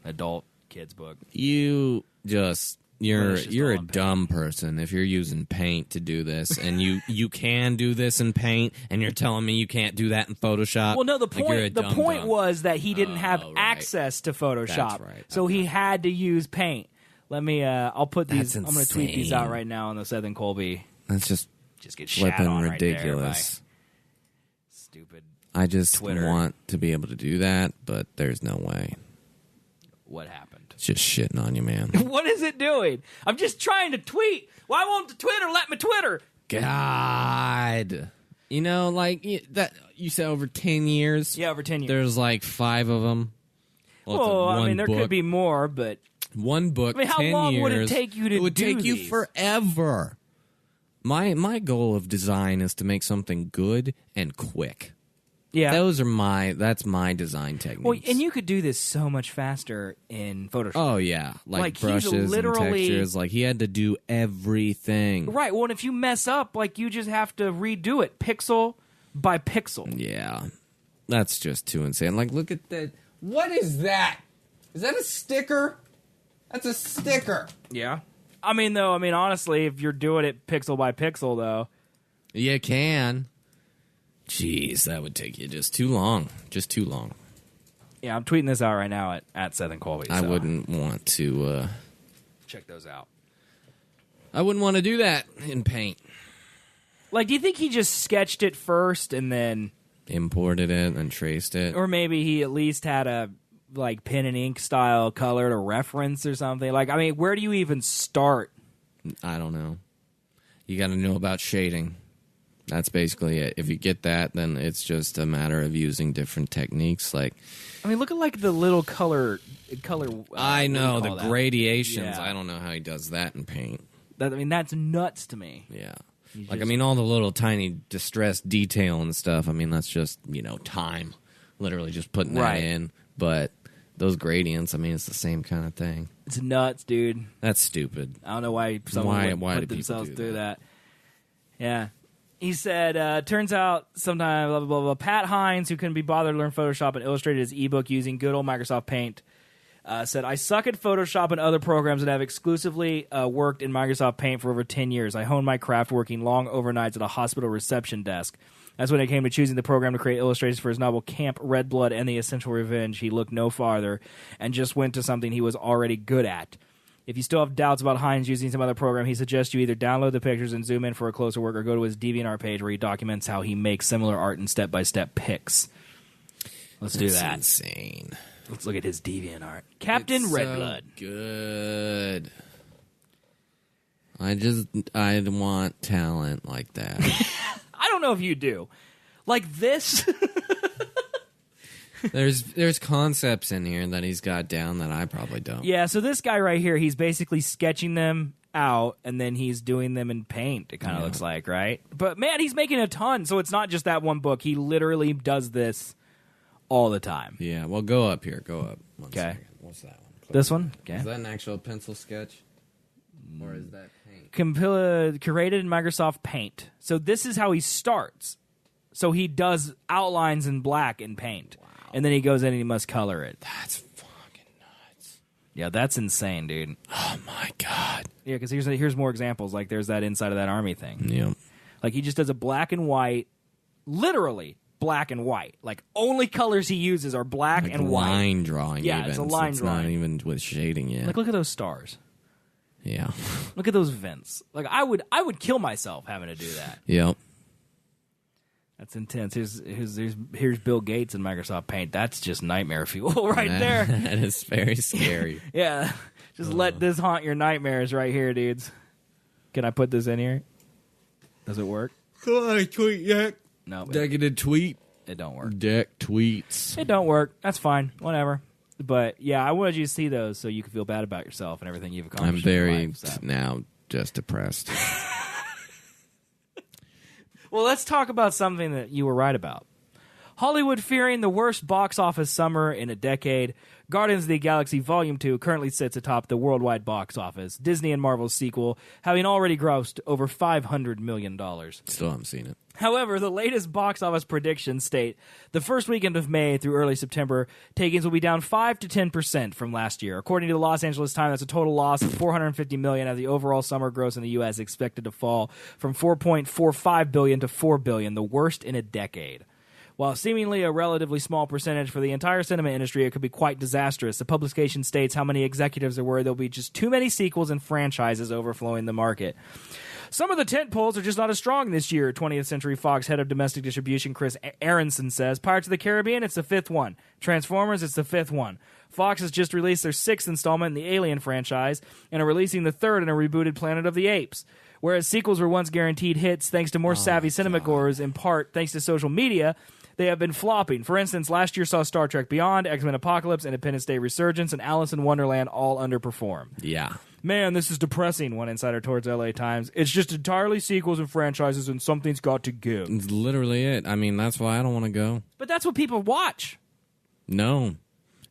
adult kid's book. You're a dumb person if you're using paint to do this, and you can do this in paint, and you're telling me you can't do that in Photoshop. Well, no, the point dumb. was that he didn't have access to Photoshop, That's right. so he had to use paint. Let me. I'll put these. I'm going to tweet these out right now on the Seth and Colby. That's just just get shat on ridiculous. Right there by stupid I just Twitter. want to be able to do that, but there's no way. What happened? It's just shitting on you, man. What is it doing? I'm just trying to tweet. Why won't the Twitter let me Twitter? God. You know, like, that you said over 10 years? Yeah, over 10 years. There's like 5 of them. Well, I mean, there could be more, but... One book, 10 years. How long would it take you to do It would take you these? forever. My goal of design is to make something good and quick. Yeah. That's my design techniques. Well, and you could do this so much faster in Photoshop. Oh, yeah. Like brushes he's literally, and textures. Like, he had to do everything. Right. Well, and if you mess up, like, you just have to redo it pixel by pixel. Yeah. That's just too insane. Like, look at that. What is that? Is that a sticker? That's a sticker. Yeah. I mean, honestly, if you're doing it pixel by pixel, though. You can. Jeez, that would take you just too long. Just too long. Yeah, I'm tweeting this out right now at Seth and Colby. So. I wouldn't want to... check those out. I wouldn't want to do that in Paint. Like, do you think he just sketched it first and then... imported it and traced it? Or maybe he at least had a, like, pen and ink style color to reference or something. Like, I mean, where do you even start? I don't know. You got to know about shading. That's basically it. If you get that, then it's just a matter of using different techniques. Like, I mean, look at like the little color. I know the gradations. Yeah. I don't know how he does that in Paint. That's nuts to me. Yeah, like I mean, all the little tiny distressed detail and stuff. I mean, that's just time, literally just putting that in. But those gradients, I mean, it's the same kind of thing. It's nuts, dude. That's stupid. I don't know why someone would put themselves through that. Yeah. He said, turns out sometime, blah, blah, blah, blah. Pat Hines, who couldn't be bothered to learn Photoshop and illustrated his ebook using good old Microsoft Paint, said, I suck at Photoshop and other programs and have exclusively worked in Microsoft Paint for over 10 years. I honed my craft working long overnights at a hospital reception desk. That's when it came to choosing the program to create illustrations for his novel Camp Red Blood and the Essential Revenge. He looked no farther and just went to something he was already good at. If you still have doubts about Hines using some other program, he suggests you either download the pictures and zoom in for a closer look or go to his DeviantArt page where he documents how he makes similar art in step-by-step pics. Let's do that. Insane. Let's look at his DeviantArt. Captain Redblood. Good. I want talent like that. I don't know if you do. Like this... There's concepts in here that he's got down that I probably don't. Yeah, so this guy right here, he's basically sketching them out, and then he's doing them in Paint, it kind of looks like, right? But, man, he's making a ton, so it's not just that one book. He literally does this all the time. Yeah, well, go up here. Go up. Okay. What's that one? This one? Okay. Is that an actual pencil sketch? Or is that Paint? Curated in Microsoft Paint. So this is how he starts. So he does outlines in black in Paint. Wow. And then he goes in and he must color it. That's fucking nuts. Yeah, that's insane, dude. Oh, my God. Yeah, because here's more examples. Like, there's that inside of that army thing. Yeah. Like, he just does a black and white, literally black and white. Like, only colors he uses are black like and white. Line drawing, yeah, even. It's a line it's drawing. Not even with shading yet. Like, look at those stars. Yeah. Look at those vents. Like, I would kill myself having to do that. Yep. That's intense. Here's Bill Gates in Microsoft Paint. That's just nightmare fuel right there. That is very scary. Yeah. Just let this haunt your nightmares right here, dudes. Can I put this in here? Does it work? Can I tweet yet? No. Decadent tweet? It don't work. Deck tweets. It don't work. That's fine. Whatever. But, yeah, I wanted you to see those so you can feel bad about yourself and everything you've accomplished. I'm very in life, so. now just depressed. Well, let's talk about something that you were right about. Hollywood fearing the worst box office summer in a decade. Guardians of the Galaxy Volume 2 currently sits atop the worldwide box office. Disney and Marvel's sequel having already grossed over $500 million. Still haven't seen it. However, the latest box office predictions state the first weekend of May through early September, takings will be down 5 to 10% from last year. According to the Los Angeles Times, that's a total loss of $450 million as the overall summer gross in the U.S. is expected to fall from $4.45 billion to $4 billion, the worst in a decade. While seemingly a relatively small percentage for the entire cinema industry, it could be quite disastrous. The publication states how many executives are worried there'll be just too many sequels and franchises overflowing the market. Some of the tent poles are just not as strong this year, 20th Century Fox head of domestic distribution Chris Aronson says. Pirates of the Caribbean, it's the 5th one. Transformers, it's the 5th one. Fox has just released their 6th installment in the Alien franchise and are releasing the 3rd in a rebooted Planet of the Apes. Whereas sequels were once guaranteed hits thanks to more savvy cinema goers, in part thanks to social media, they have been flopping. For instance, last year saw Star Trek Beyond, X-Men Apocalypse, Independence Day Resurgence, and Alice in Wonderland all underperform. Yeah. Man, this is depressing, one insider towards LA Times. It's just entirely sequels and franchises, and something's got to give. It's literally it. I mean, that's why I don't want to go. But that's what people watch. No.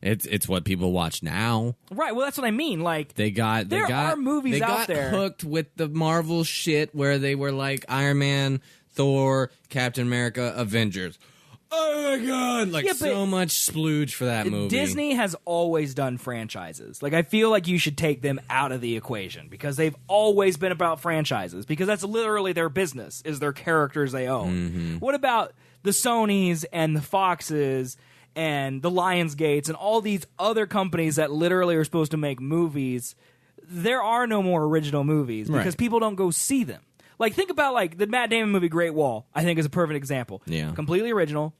It's what people watch now. Right, well, that's what I mean. Like, there are movies out there. They got hooked with the Marvel shit where they were like Iron Man, Thor, Captain America, Avengers. Oh my god! Like, so much splooge for that movie. Disney has always done franchises. Like, I feel like you should take them out of the equation because they've always been about franchises because that's literally their business, is their characters they own. Mm-hmm. What about the Sonys and the Foxes and the Lionsgates and all these other companies that literally are supposed to make movies? There are no more original movies because people don't go see them. Like, think about, like, the Matt Damon movie Great Wall, I think is a perfect example. Yeah. Completely original.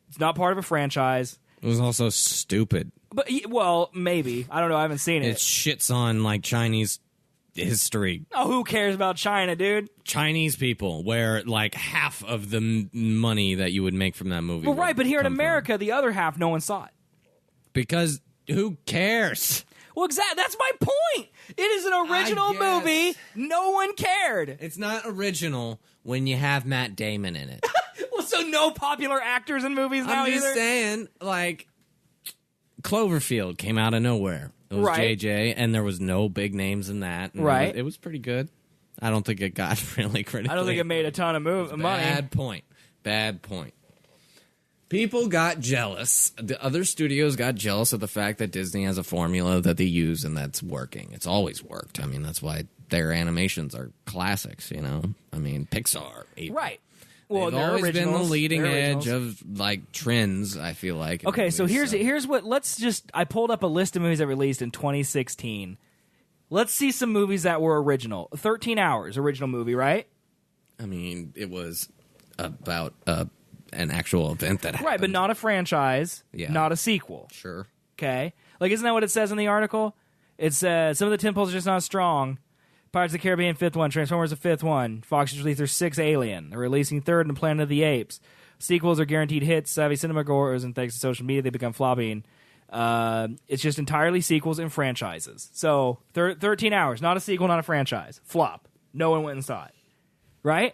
It's not part of a franchise. It was also stupid. But, well, maybe. I don't know. I haven't seen it. It shits on, like, Chinese history. Oh, who cares about China, dude? Chinese people, where, like, half of the money that you would make from that movie. Well, right, but here in America, the other half, no one saw it. Because who cares? Well, exactly. That's my point. It is an original movie. No one cared. It's not original when you have Matt Damon in it. Well, so no popular actors in movies now either? I'm just saying, like, Cloverfield came out of nowhere. It was JJ, and there was no big names in that. Right. It was pretty good. I don't think it got really critically. I don't think it made a ton of money. Bad point. Bad point. People got jealous. The other studios got jealous of the fact that Disney has a formula that they use and that's working. It's always worked. I mean, that's why their animations are classics, you know? I mean, Pixar. Even. Right. Well, they've always been the leading edge of, like, trends, I feel like. Okay, so here's what, I pulled up a list of movies that released in 2016. Let's see some movies that were original. 13 Hours, original movie, right? I mean, it was about an actual event that happened. Right, but not a franchise, not a sequel. Sure. Okay? Like, isn't that what it says in the article? It says, some of the temples are just not strong. Pirates of the Caribbean, 5th one. Transformers, the 5th one. Fox just released their 6th Alien. They're releasing 3rd in Planet of the Apes. Sequels are guaranteed hits. Savvy cinema goers, and thanks to social media, they become flopping. It's just entirely sequels and franchises. So, 13 Hours, not a sequel, not a franchise. Flop. No one went and saw it. Right?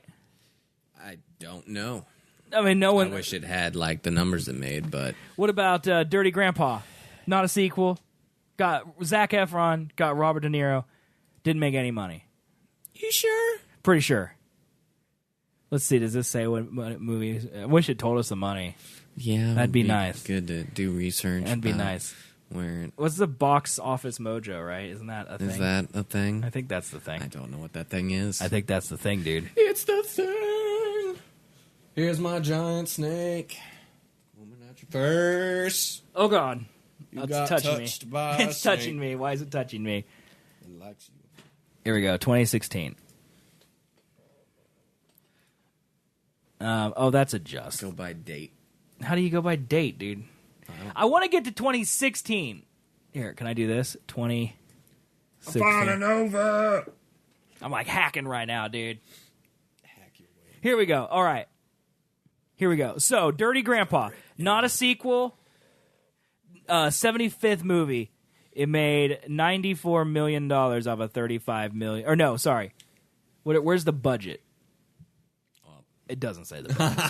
I don't know. I mean, no one... I wish it had, like, the numbers it made, but... What about Dirty Grandpa? Not a sequel. Got Zac Efron, got Robert De Niro. Didn't make any money. You sure? Pretty sure. Let's see. Does this say what movie? I wish it told us the money. Yeah, that'd be nice. Good to do research. That'd be nice. What's the box office mojo? Right? Isn't that a thing? Is that a thing? I think that's the thing. I don't know what that thing is. I think that's the thing, dude. It's the thing. Here's my giant snake. Woman at your purse. Oh God, you that's got touching touched me. By it's touching me. Why is it touching me? It likes you. Here we go, 2016. That's a just. Go by date. How do you go by date, dude? I want to get to 2016. Here, can I do this? 2016. I'm falling over. I'm like hacking right now, dude. Hack your way. Here we go. All right. Here we go. So, Dirty Grandpa, not a sequel. 75th movie. It made $94 million off of $35 million. Or no, sorry. Where's the budget? It doesn't say the budget.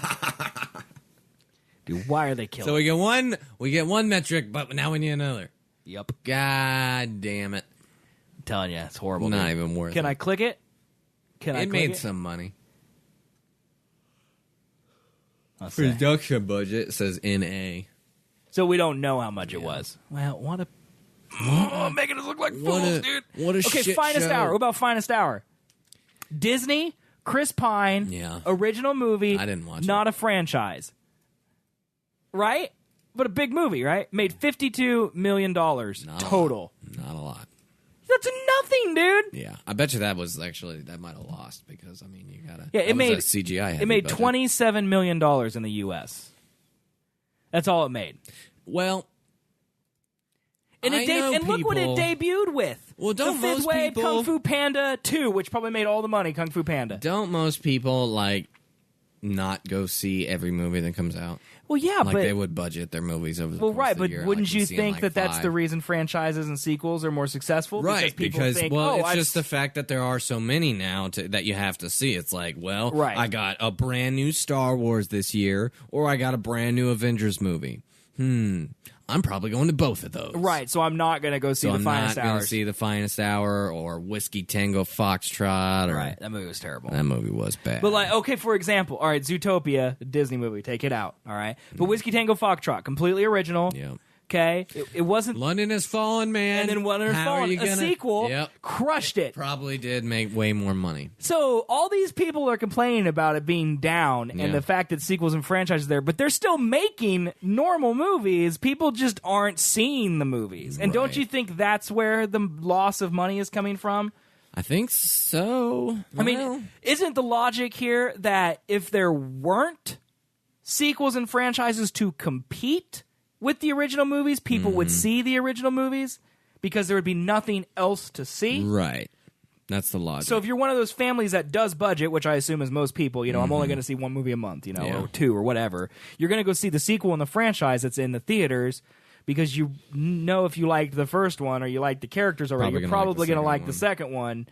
Dude, why are they killing? So we get one metric, but now we need another. Yep. God damn it. I'm telling you, it's horrible. Not even worth it. Can I click it? It made some money. Production budget says NA. So we don't know how much it was. Well, what a... Oh, making us look like fools, dude. What a okay, shit Finest show. Hour. What about Finest Hour? Disney, Chris Pine, original movie. I didn't watch it. Not a franchise. Right? But a big movie, right? Made $52 million total. Not a lot. That's nothing, dude. Yeah, I bet you that might have lost because I mean you gotta. Yeah, it made CGI. It made $27 million in the U.S. That's all it made. Well, and look what it debuted with. Well, don't the most Fifth Wave people Kung Fu Panda 2, which probably made all the money. Kung Fu Panda. Don't most people like not go see every movie that comes out? Well, yeah, like but they would budget their movies over the course right, of the but year. Wouldn't like you think that that's the reason franchises and sequels are more successful? Right, because think, it's just the fact that there are so many now that you have to see. It's like, well, right. I got a brand new Star Wars this year, or I got a brand new Avengers movie. I'm probably going to both of those. Right, so I'm not going to go see The Finest Hour. I'm not going to see The Finest Hour or Whiskey Tango Foxtrot. Right, that movie was terrible. That movie was bad. But like, okay, for example, all right, Zootopia, the Disney movie, take it out, all right? But Whiskey Tango Foxtrot, completely original. Yeah. Okay, it wasn't. London Has Fallen, man. And then London Has Fallen, a sequel, crushed it. Probably did make way more money. So all these people are complaining about it being down and the fact that sequels and franchises there, but they're still making normal movies. People just aren't seeing the movies. And don't you think that's where the loss of money is coming from? I think so. I mean, isn't the logic here that if there weren't sequels and franchises to compete with the original movies, people would see the original movies because there would be nothing else to see? Right. That's the logic. So if you're one of those families that does budget, which I assume is most people, I'm only going to see one movie a month, or two or whatever, you're going to go see the sequel in the franchise that's in the theaters because you know if you liked the first one or you liked the characters already, you're probably going to like the second one.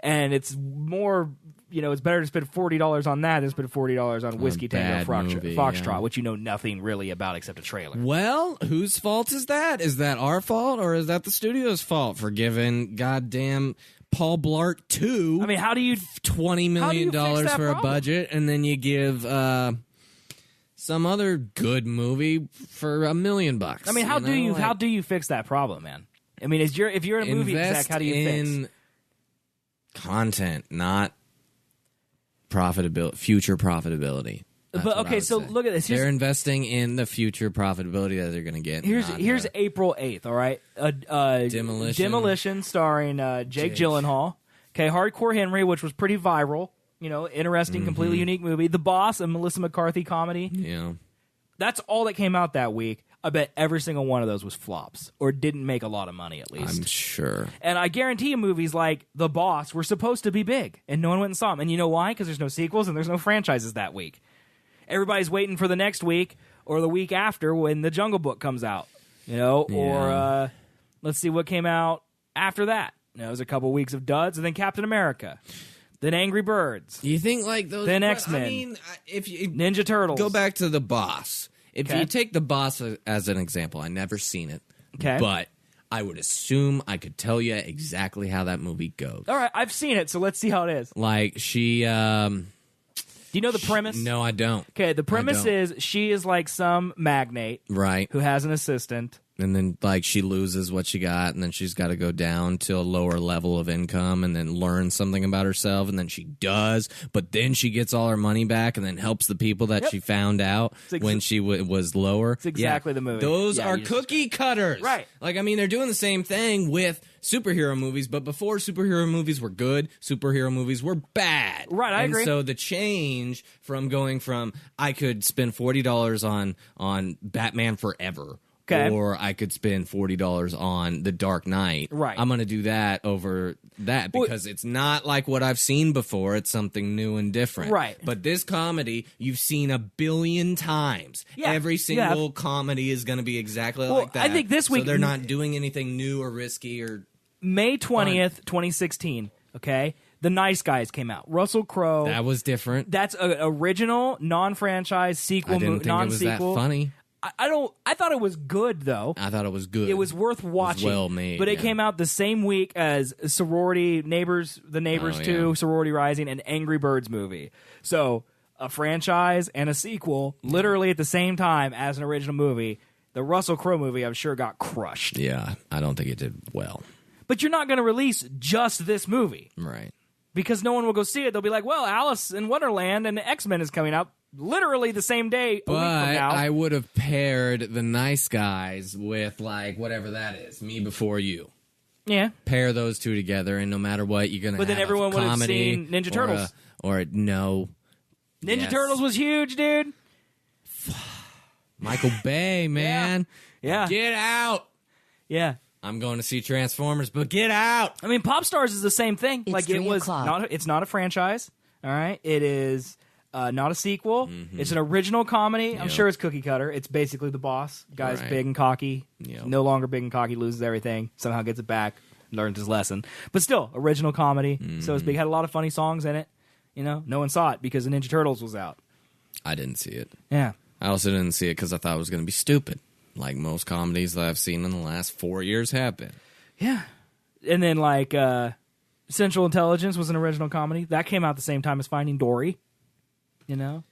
And it's more, it's better to spend $40 on that than spend $40 on Whiskey Tango Foxtrot, which you know nothing really about except a trailer. Well, whose fault is that? Is that our fault or is that the studio's fault for giving goddamn Paul Blart 2 how do you $20 million for a budget and then you give some other good movie for $1 million? How do you fix that problem, man? If you're a movie exec, how do you fix content, not future profitability? But okay, so look at this. They're investing in the future profitability that they're going to get. Here's April 8th, all right? Demolition starring Jake Gyllenhaal. Okay, Hardcore Henry, which was pretty viral. Interesting, completely unique movie. The Boss, a Melissa McCarthy comedy. Yeah. That's all that came out that week. I bet every single one of those was flops or didn't make a lot of money at least. I'm sure. And I guarantee you movies like The Boss were supposed to be big and no one went and saw them. And you know why? Because there's no sequels and there's no franchises that week. Everybody's waiting for the next week or the week after when The Jungle Book comes out, or let's see what came out after that. It was a couple weeks of duds and then Captain America. Then Angry Birds. You think like those? Then X-Men. I mean, if you Ninja Turtles. Go back to The Boss. If you take The Boss as an example, I never seen it. Okay. But I would assume I could tell you exactly how that movie goes. All right, I've seen it, so let's see how it is. Like she do you know the premise? No, I don't. Okay, the premise is she is like some magnate who has an assistant. And then, like, she loses what she got, and then she's got to go down to a lower level of income and then learn something about herself, and then she does, but then she gets all her money back and then helps the people that she found out when she was lower. It's exactly the movie. Those are cookie cutters. Right. Like, I mean, they're doing the same thing with superhero movies, but before superhero movies were good, superhero movies were bad. Right, I agree. So the change from going from I could spend $40 on Batman Forever, or I could spend $40 on The Dark Knight. Right. I'm going to do that over that because it's not like what I've seen before. It's something new and different. Right. But this comedy, you've seen 1 billion times. Yeah. Every single comedy is going to be exactly like that. I think this week... So they're not doing anything new or risky or... May 20th, 2016, okay? The Nice Guys came out. Russell Crowe. That was different. That's an original, non-franchise, sequel, I didn't think it was that funny. I thought it was good though. I thought it was good. It was worth watching. It was well made, but it came out the same week as Sorority Neighbors, The Neighbors 2, Sorority Rising, and Angry Birds movie. So a franchise and a sequel, literally at the same time as an original movie. The Russell Crowe movie, I'm sure, got crushed. Yeah, I don't think it did well. But you're not going to release just this movie, right? Because no one will go see it. They'll be like, "Well, Alice in Wonderland and X-Men is coming out." Literally the same day, a week from now. I would have paired The Nice Guys with, like, whatever that is, Me Before You. pair those two together, and no matter what, you're gonna. But then everyone would have seen Ninja Turtles. No. Ninja Turtles was huge, dude. Michael Bay, man. Yeah. Get out. Yeah. I'm going to see Transformers, but get out. I mean, Pop Stars is the same thing. It's It's not a franchise. All right. It is not a sequel. Mm-hmm. It's an original comedy. Yep. I'm sure it's cookie cutter. It's basically the boss. Guy's big and cocky. Yep. No longer big and cocky, loses everything. Somehow gets it back, learns his lesson. But still, original comedy. Mm-hmm. So it's big. Had a lot of funny songs in it. You know, no one saw it because the Ninja Turtles was out. I didn't see it. Yeah. I also didn't see it because I thought it was going to be stupid, like most comedies that I've seen in the last 4 years have been. Yeah. And then, like, Central Intelligence was an original comedy. That came out the same time as Finding Dory. You know?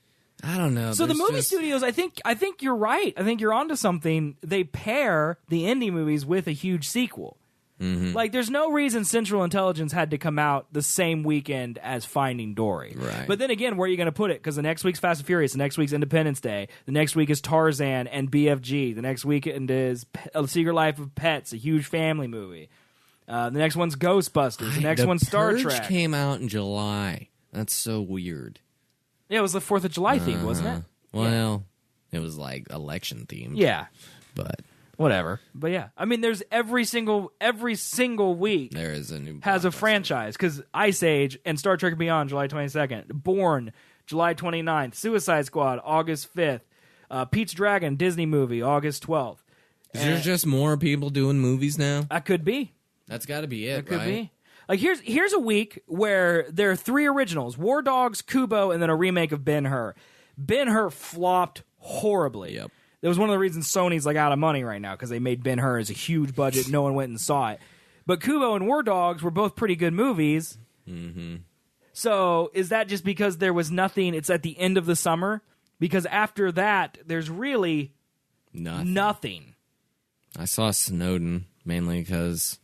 I don't know. So the movie studios, I think you're right. I think you're onto something. They pair the indie movies with a huge sequel. Mm-hmm. Like, there's no reason Central Intelligence had to come out the same weekend as Finding Dory. Right. But then again, where are you going to put it? Because the next week's Fast and Furious, the next week's Independence Day, the next week is Tarzan and BFG, the next weekend is A Secret Life of Pets, a huge family movie. The next one's Ghostbusters. The next one's Star Purge Trek. Came out in July. That's so weird. Yeah, it was the 4th of July theme, wasn't it? Well, it was like election themed. Yeah. But whatever. But yeah, I mean, there's every single week there is a new has a franchise, because Ice Age and Star Trek Beyond, July 22nd, Bourne, July 29th, Suicide Squad, August 5th, Pete's Dragon, Disney movie, August 12th. Is there just more people doing movies now? That could be. That's got to be it, That could be. Like, here's a week where there are 3 originals: War Dogs, Kubo, and then a remake of Ben-Hur. Ben-Hur flopped horribly. Yep. That was one of the reasons Sony's like out of money right now, because they made Ben-Hur as a huge budget. No one went and saw it. But Kubo and War Dogs were both pretty good movies. Mm-hmm. So is that just because there was nothing? It's at the end of the summer? Because after that, there's really nothing. I saw Snowden mainly because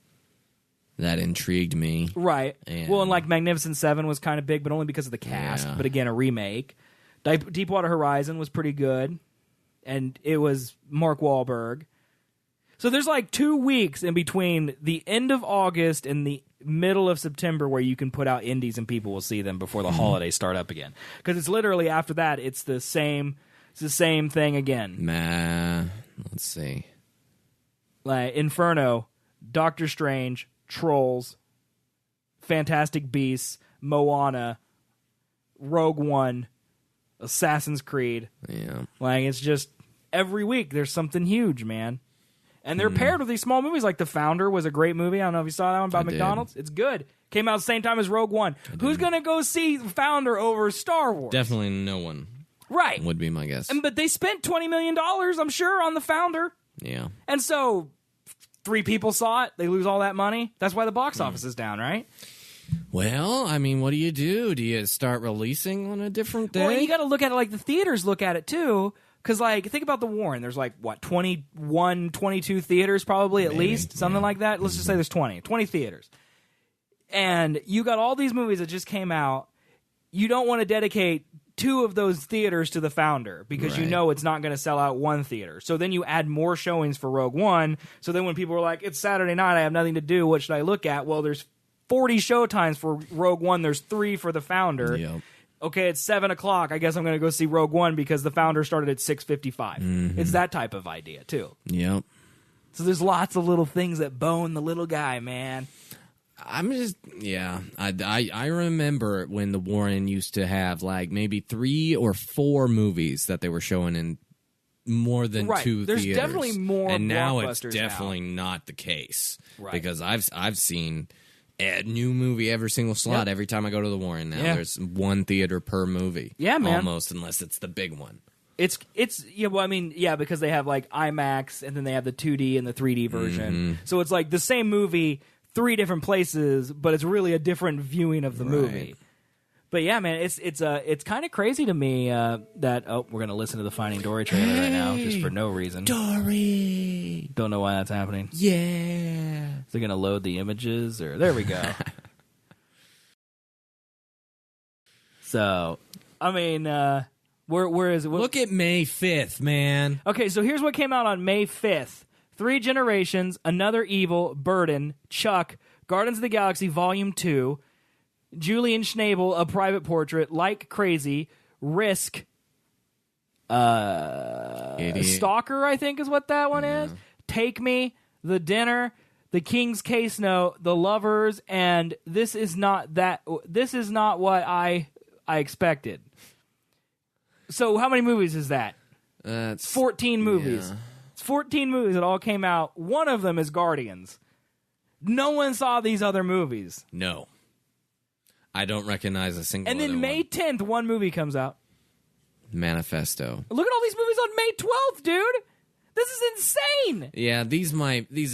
that intrigued me. Right. And like Magnificent Seven was kind of big, but only because of the cast. Yeah. But again, a remake. Deepwater Horizon was pretty good. And it was Mark Wahlberg. So there's like 2 weeks in between the end of August and the middle of September where you can put out indies and people will see them before the holidays start up again. Because it's literally after that, it's the same thing again. Let's see. Like Inferno, Doctor Strange, Trolls, Fantastic Beasts, Moana, Rogue One, Assassin's Creed. Yeah. Like, it's just every week there's something huge, man. And they're paired with these small movies. Like The Founder was a great movie. I don't know if you saw that one about McDonald's. It's good. Came out at the same time as Rogue One. Who's going to go see Founder over Star Wars? Definitely no one. Right. Would be my guess. But they spent $20 million, I'm sure, on The Founder. Yeah. And so 3 people saw it. They lose all that money. That's why the box office is down, right? Well, I mean, what do? Do you start releasing on a different day? Well, you got to look at it like the theaters look at it, too. Because, like, think about the Warren. There's, like, 21, 22 theaters probably at least? Something like that? Let's just say there's 20 theaters. And you got all these movies that just came out. You don't want to dedicate 2 of those theaters to The Founder because you know it's not going to sell out 1 theater. So then you add more showings for Rogue One. So then when people are like, it's Saturday night, I have nothing to do, what should I look at? Well, there's 40 showtimes for Rogue One. There's 3 for The Founder. Yep. Okay, it's 7 o'clock. I guess I'm going to go see Rogue One because The Founder started at 6:55. Mm-hmm. It's that type of idea, too. Yep. So there's lots of little things that bone the little guy, man. I remember when the Warren used to have like maybe 3 or 4 movies that they were showing in more than 2 There's theaters. Definitely more, and now it's blockbusters definitely not the case because Right. I've seen a new movie every single slot. Every time I go to the Warren now, there's 1 theater per movie. Yeah, man. Almost, unless it's the big one. It's because they have like IMAX and then they have the 2D and the 3D version. Mm-hmm. So it's like the same movie, 3 different places, but it's really a different viewing of the movie. But yeah, man, it's kind of crazy to me that we're gonna listen to the Finding Dory trailer right now just for no reason. Dory, don't know why that's happening. Yeah, they're gonna load the images, or there we go. So, I mean, where is it? Look at May 5th, man. Okay, so here's what came out on May 5th Three Generations, Another Evil, Burden, Chuck, Guardians of the Galaxy Volume 2, Julian Schnabel, A Private Portrait, Like Crazy, Risk, Stalker, I think is what that one is. Take Me, The Dinner, The King's Case Note, The Lovers, and This Is Not What I expected. So how many movies is that? That's 14 movies. Yeah. It's 14 movies that all came out. One of them is Guardians. No one saw these other movies. No. I don't recognize a single And then other May one. 10th, one movie comes out. Manifesto. Look at all these movies on May 12th, dude. This is insane. Yeah, these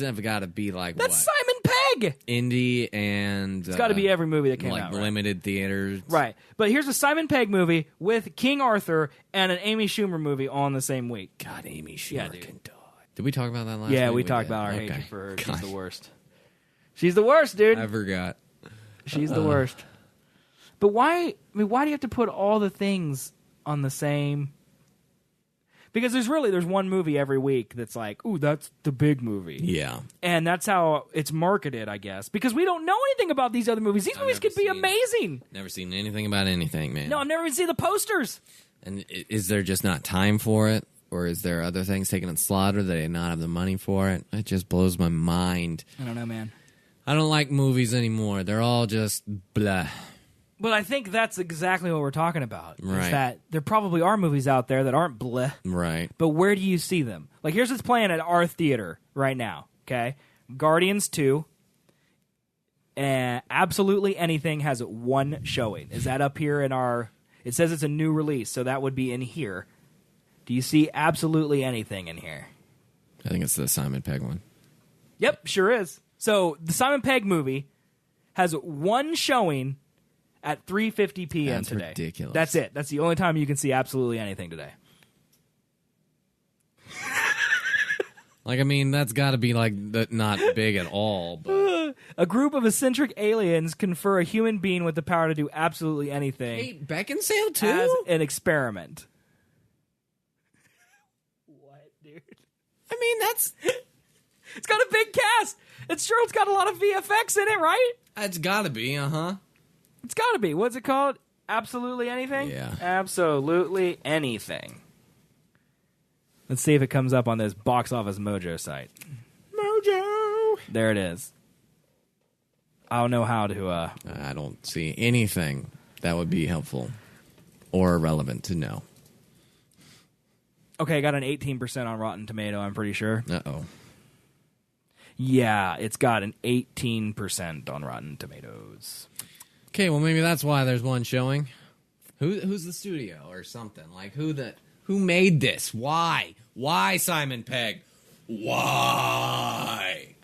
have got to be like That's what? Simon Pegg. Indie and It's got to be every movie that came like out. Right? limited theaters. Right. But here's a Simon Pegg movie with King Arthur and an Amy Schumer movie all in the same week. God, Amy Schumer Yeah, dude. can die. Did we talk about that last Yeah, week? we talked did. about our Okay. hatred for her. God. She's the worst. She's the worst, dude. I forgot. She's the worst. But why? I mean, why do you have to put all the things on the same? Because there's one movie every week that's like, ooh, that's the big movie. Yeah. And that's how it's marketed, I guess. Because we don't know anything about these other movies. These movies could be amazing. Never seen anything about anything, man. No, I've never even seen the posters. And is there just not time for it? Or is there other things taking its slaughter that they not have the money for it? It just blows my mind. I don't know, man. I don't like movies anymore. They're all just blah. But I think that's exactly what we're talking about. Right. Is that there probably are movies out there that aren't bleh. Right. But where do you see them? Like, here's what's playing at our theater right now, okay? Guardians 2. Absolutely Anything has one showing. Is that up here in our... It says it's a new release, so that would be in here. Do you see Absolutely Anything in here? I think it's the Simon Pegg one. Yep, sure is. So, the Simon Pegg movie has one showing at 3:50 p.m. That's today. ridiculous. That's it. That's the only time you can see Absolutely Anything today. Like, I mean, that's got to be, like, not big at all. But A group of eccentric aliens confer a human being with the power to do absolutely anything hey, Beckinsale, too? as an experiment. What, dude? I mean, that's... It's got a big cast. It's got a lot of VFX in it, right? It's got to be, uh-huh. It's got to be. What's it called? Absolutely Anything? Yeah. Absolutely Anything. Let's see if it comes up on this Box Office Mojo site. Mojo! There it is. I don't know how to... I don't see anything that would be helpful or relevant to know. Okay, I got an 18% on Rotten Tomato, I'm pretty sure. Uh-oh. Yeah, it's got an 18% on Rotten Tomatoes. Okay, well, maybe that's why there's one showing. Who's the studio or something? Like, who made this? Why? Why, Simon Pegg? Why?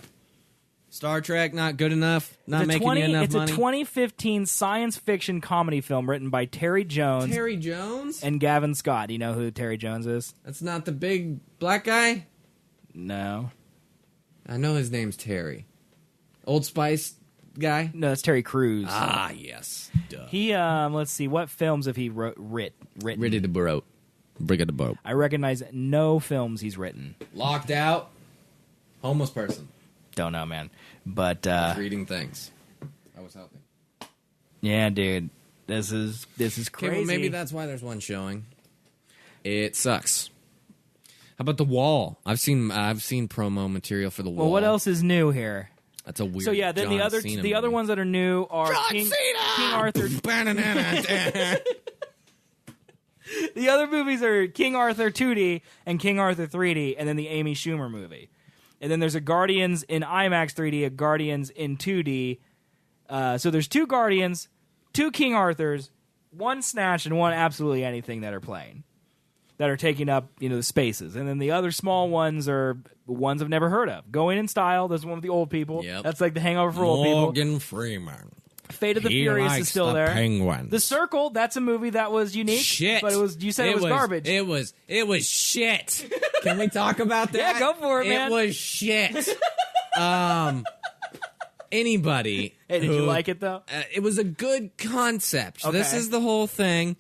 Star Trek not good enough? Not making you enough money? It's a 2015 science fiction comedy film written by Terry Jones. Terry Jones? And Gavin Scott. Do you know who Terry Jones is? That's not the big black guy? No. I know his name's Terry. Old Spice guy? No, that's Terry Crews. Ah, yes. Duh. He, let's see, what films have he written? Ready to Boat. Brigade of Boat. I recognize no films he's written. Locked Out. Homeless person. Don't know, man. But reading things. I was helping. Yeah, dude. This is crazy. Okay, well, maybe that's why there's one showing. It sucks. How about The Wall? I've seen promo material for The Wall. Well, what else is new here? That's a weird. So yeah, then John Cena the other movie. ones that are new are King Arthur. The other movies are King Arthur 2D and King Arthur 3D, and then the Amy Schumer movie. And then there's a Guardians in IMAX 3D, a Guardians in 2D. So there's two Guardians, two King Arthurs, one Snatch, and one Absolutely Anything that are playing, that are taking up the spaces. And then the other small ones are ones I've never heard of. Going in Style, there's one with the old people. Yep. That's like the Hangover for old people. Morgan Freeman. Fate of the Furious is still there. Penguins. The Circle, that's a movie that was unique. Shit. But you said it was garbage. It was shit. Can we talk about that? Yeah, go for it, man. It was shit. Anybody. Hey, did you like it though? It was a good concept. Okay. This is the whole thing.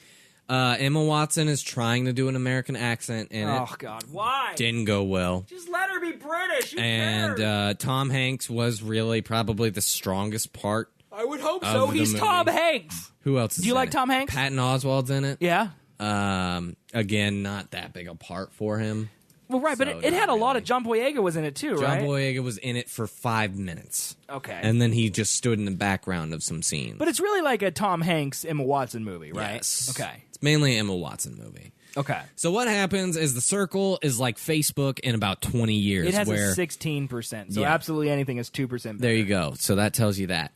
Emma Watson is trying to do an American accent in it. Oh, God. Why? Didn't go well. Just let her be British. Who And cares? Tom Hanks was really probably the strongest part. I would hope so. He's movie. Tom Hanks. Who else is Do you in like it? Tom Hanks? Patton Oswalt's in it. Yeah. Again, not that big a part for him. Well, right, but So, it had a not lot really. of John Boyega was in it too, right? John Boyega was in it for 5 minutes. Okay. And then he just stood in the background of some scenes. But it's really like a Tom Hanks, Emma Watson movie, right? Yes. Okay. It's mainly an Emma Watson movie. Okay. So what happens is The Circle is like Facebook in about 20 years. It has where, a 16%, so Yeah. absolutely anything is 2%. There you go. So that tells you that.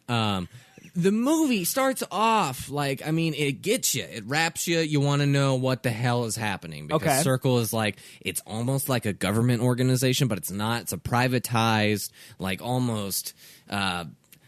The movie starts off like, I mean, it gets you. It wraps you. You want to know what the hell is happening. Because Okay. Circle is like, it's almost like a government organization, but it's not. It's a privatized, like almost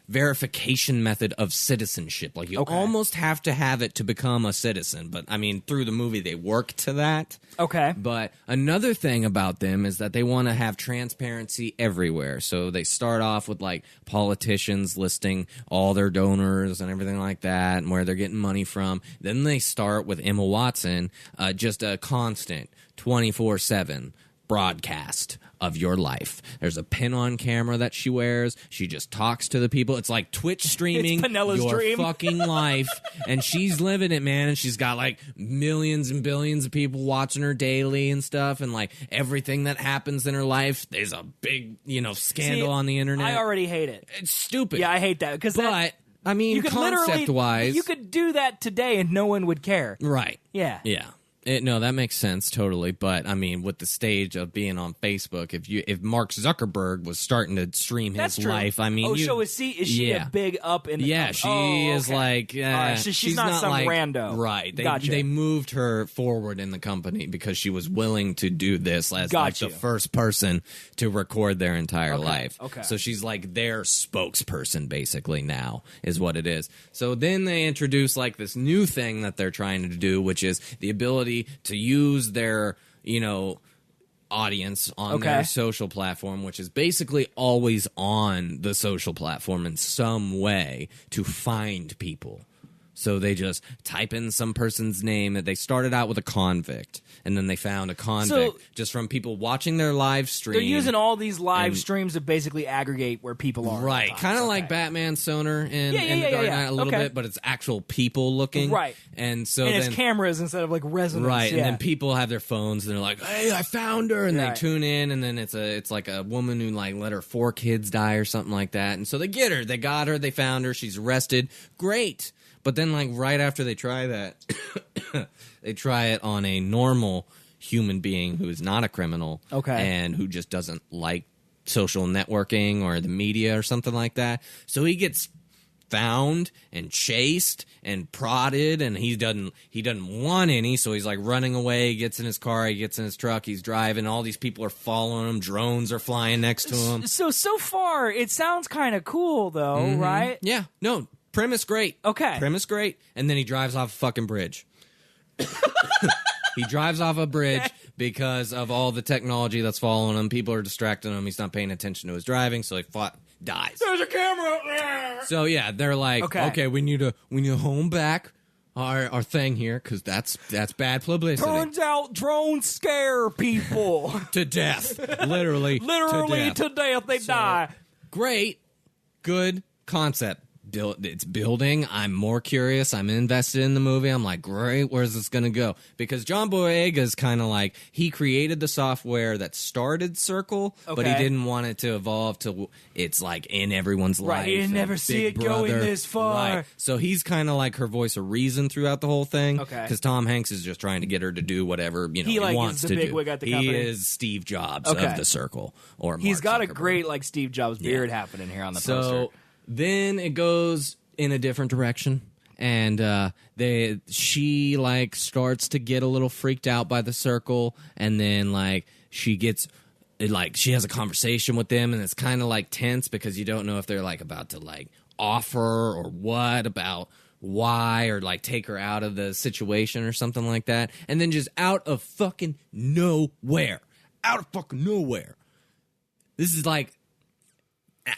verification method of citizenship. Like you almost have to have it to become a citizen. But I mean, through the movie, they work to that. Okay. But another thing about them is that they want to have transparency everywhere. So they start off with like politicians listing all their donors and everything like that and where they're getting money from. Then they start with Emma Watson, just a constant 24/7 broadcast of your life. There's a pin on camera that she wears. She just talks to the people. It's like Twitch streaming It's Penella's your dream. fucking life, and she's living it, man. And she's got like millions and billions of people watching her daily and stuff, and like everything that happens in her life. There's a big, scandal See, on the internet. I already hate it. It's stupid. Yeah, I hate that because but I mean, you could concept-wise, you could do that today and no one would care. right? Yeah. Yeah. No, that makes sense totally. But I mean, with the stage of being on Facebook, if Mark Zuckerberg was starting to stream That's his true. life, I mean, so is she yeah. a big up in the Yeah, she is okay. like. All right, so she's not some like, rando. right? Gotcha. They moved her forward in the company because she was willing to do this as like Got the you. first person to record their entire life. Okay. So she's like their spokesperson basically now is what it is. So then they introduce like this new thing that they're trying to do, which is the ability to use their audience on their social platform, which is basically always on the social platform in some way to find people. So they just type in some person's name. They started out with a convict, and then they found a convict just from people watching their live stream. They're using all these live streams to basically aggregate where people are. Right, kind of like Batman Sonar in The Dark Knight a little bit, but it's actual people looking. Right. And so and then, it's cameras instead of like resonance. right, yeah. and then people have their phones and they're like, "Hey, I found her," and they Right. tune in, and then it's like a woman who like let her 4 kids die or something like that, and so they get her, they got her, they found her, she's arrested, great. But then like right after they try that, they try it on a normal human being who is not a criminal, and who just doesn't like social networking or the media or something like that. So he gets found and chased and prodded, and he doesn't want any, so he's like running away. He gets in his car, he gets in his truck, he's driving, all these people are following him, drones are flying next to him. So far it sounds kind of cool though, right? Yeah, no, premise great. Okay. Premise great, and then he drives off a fucking bridge. He drives off a bridge because of all the technology that's following him. People are distracting him. He's not paying attention to his driving, so he dies. There's a camera up there. So yeah, they're like, okay, we need to home back our thing here because that's bad publicity. Turns out drones scare people to death, literally to death. They die. Great, good concept. It's building. I'm more curious. I'm invested in the movie. I'm like, great, where's this going to go? Because John Boyega is kind of like, he created the software that started Circle, but he didn't want it to evolve to it's like in everyone's life. Right, he didn't never see it going this far. Right. So he's kind of like her voice of reason throughout the whole thing. Okay. Because Tom Hanks is just trying to get her to do whatever he like, wants is the to big do. wig at the He company. is Steve Jobs of the Circle. Or He's Mark got a Zuckerberg. great like Steve Jobs beard happening here on the poster. Then it goes in a different direction, and she like starts to get a little freaked out by the Circle, and then like she has a conversation with them, and it's kind of like tense because you don't know if they're like about to like offer or what about why or like take her out of the situation or something like that, and then just out of fucking nowhere, this is like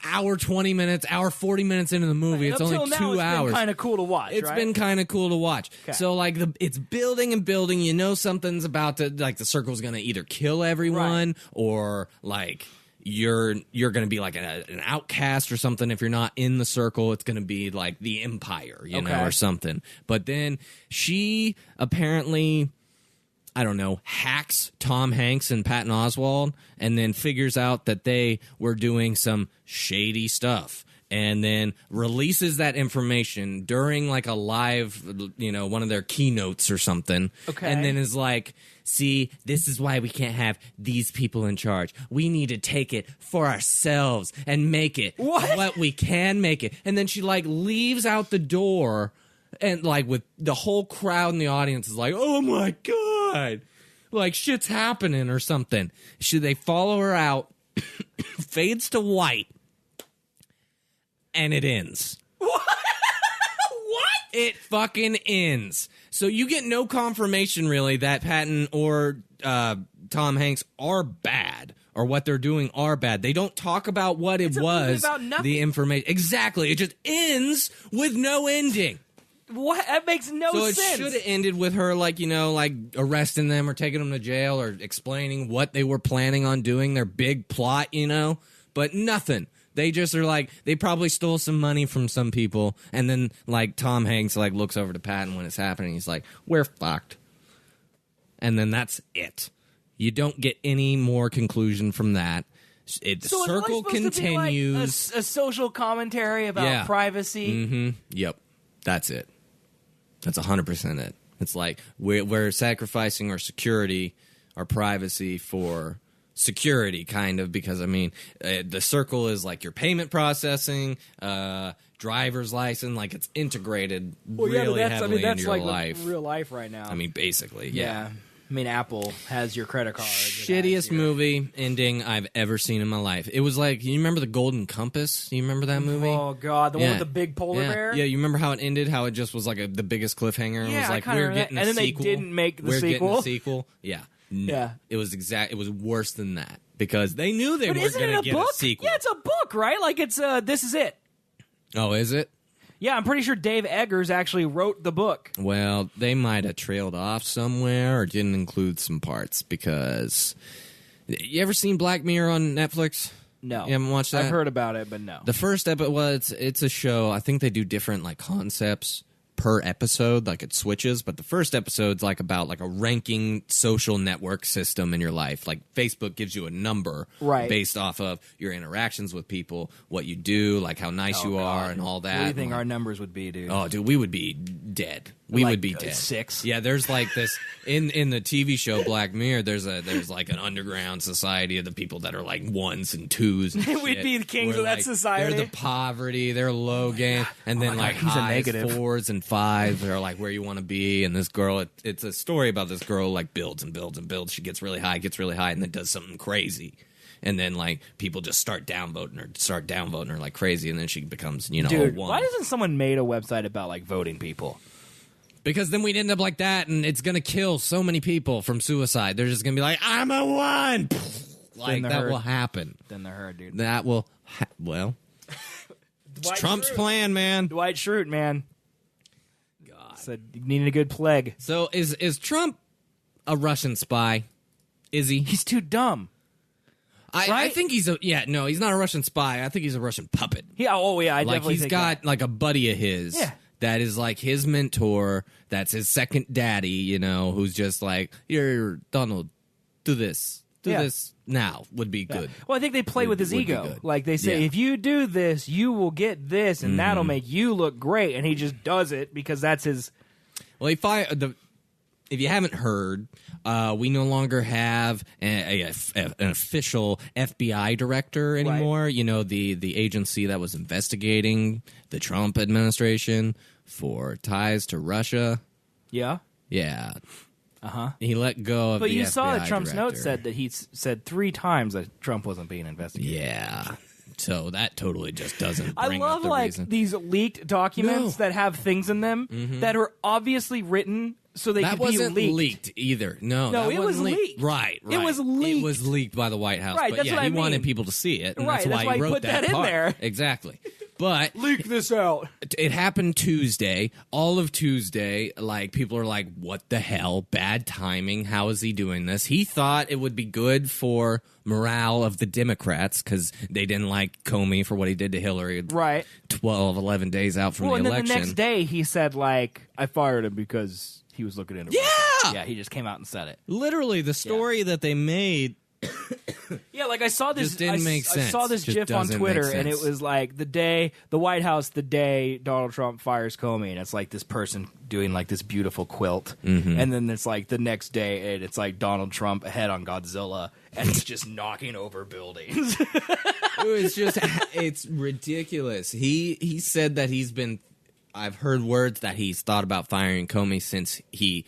hour 20 minutes, hour 40 minutes into the movie. It's only 2 hours. It's been kind of cool to watch. It's been kind of cool to watch. Okay. So like it's building and building. You know something's about to, like, the circle's going to either kill everyone or like you're going to be like an outcast or something. If you're not in the circle, it's going to be like the Empire, you know, or something. But then she apparently, I don't know, hacks Tom Hanks and Patton Oswalt and then figures out that they were doing some shady stuff and then releases that information during like a live, you know, one of their keynotes or something. Okay. And then is like, see, this is why we can't have these people in charge. We need to take it for ourselves and make it what we can make it. And then she like leaves out the door and like with the whole crowd in the audience is like, oh my God, like shit's happening or something. They follow her out, fades to white, and it ends. What? It fucking ends. So you get no confirmation really that Patton or Tom Hanks are bad or what they're doing are bad. They don't talk about what it was. About nothing. The information. Exactly. It just ends with no ending. What? That makes no sense. So it should have ended with her, like, you know, like arresting them or taking them to jail or explaining what they were planning on doing, their big plot, you know, but nothing. They just are like, they probably stole some money from some people. And then like Tom Hanks like looks over to Patton when it's happening. He's like, we're fucked. And then that's it. You don't get any more conclusion from that. The circle continues. To be like a social commentary about privacy. Mm-hmm. Yep. That's it. That's 100% it. It's like we're sacrificing our security, our privacy for security, kind of, because I mean the circle is like your payment processing, driver's license, like it's integrated really heavily into your life. Real life right now. I mean, basically, yeah. I mean, Apple has your credit card. Shittiest movie ending I've ever seen in my life. It was like, you remember The Golden Compass? You remember that movie? Oh, God. The one with the big polar bear? Yeah, you remember how it ended? How it just was like the biggest cliffhanger? Yeah, it was like, we're getting a sequel. And then they didn't make the sequel. We're getting a sequel. Yeah. No. Yeah. It was worse than that because they knew they weren't going to get a sequel. Yeah, it's a book, right? Like it's This Is It. Oh, is it? Yeah, I'm pretty sure Dave Eggers actually wrote the book. Well, they might have trailed off somewhere or didn't include some parts because... You ever seen Black Mirror on Netflix? No. You haven't watched that? I've heard about it, but no. The first episode, well, it's a show. I think they do different like concepts per episode, like it switches, but the first episode's like about like a ranking social network system in your life. Like Facebook gives you a number based off of your interactions with people, what you do, like how nice you are and all that. What do you think our numbers would be, dude? Oh, dude, we would be dead. We would be dead. 6. Yeah, there's like this in the TV show Black Mirror. There's like an underground society of the people that are like 1s and 2s. And We'd be the kings of that society. They're the poverty. They're low game, and then like highs, 4s and 5s. They're like where you want to be. And this girl, it's a story about this girl like builds and builds and builds. She gets really high, and then does something crazy. And then, like, people just start downvoting her like crazy, and then she becomes, you know, dude, a 1. Why hasn't someone made a website about, like, voting people? Because then we'd end up like that, and it's going to kill so many people from suicide. They're just going to be like, I'm a 1! Like, that will happen. Then they're her, dude. That will, well, it's Trump's plan, man. Dwight Schrute, man. God. Said you needed a good plague. So is Trump a Russian spy? Is he? He's too dumb. I think he's he's not a Russian spy. I think he's a Russian puppet. Yeah, I definitely he's think got that. like a buddy of his that is like his mentor, that's his second daddy, you know, who's just like, here, Donald, do this now would be good. Well, I think they play with his ego. Like they say, if you do this, you will get this, and that'll make you look great, and he just does it because that's his... Well, if you haven't heard, we no longer have an official FBI director anymore. Right. You know, the agency that was investigating the Trump administration for ties to Russia. Yeah? Yeah. Uh-huh. He let go of the FBI But you saw that Trump's director. note said that he said 3 times that Trump wasn't being investigated. Yeah. So that totally just doesn't bring I love up the like reason. these leaked documents that have things in them that are obviously written so they that could wasn't be leaked either. No, it was leaked. Right. It was leaked. It was leaked by the White House. Right, but that's yeah, what I he mean. wanted people to see it, and Right, that's why he wrote put that in part. there. Exactly. But leak this out. it happened Tuesday. All of Tuesday, like people are like, "What the hell? Bad timing. How is he doing this?" He thought it would be good for morale of the Democrats because they didn't like Comey for what he did to Hillary. Right. 12, 11 days out from the and election. Then the next day he said, like, I fired him because he was looking into Yeah! Yeah, he just came out and said it. Literally, the story that they made. Yeah, like I saw this. Just didn't make sense. I saw this Just GIF on doesn't Twitter, make and it sense. was like the White House, the day Donald Trump fires Comey, and it's like this person doing like this beautiful quilt, and then it's like the next day, and it's like Donald Trump ahead on Godzilla, and it's just knocking over buildings. It's ridiculous. He said that I've heard words that he's thought about firing Comey since he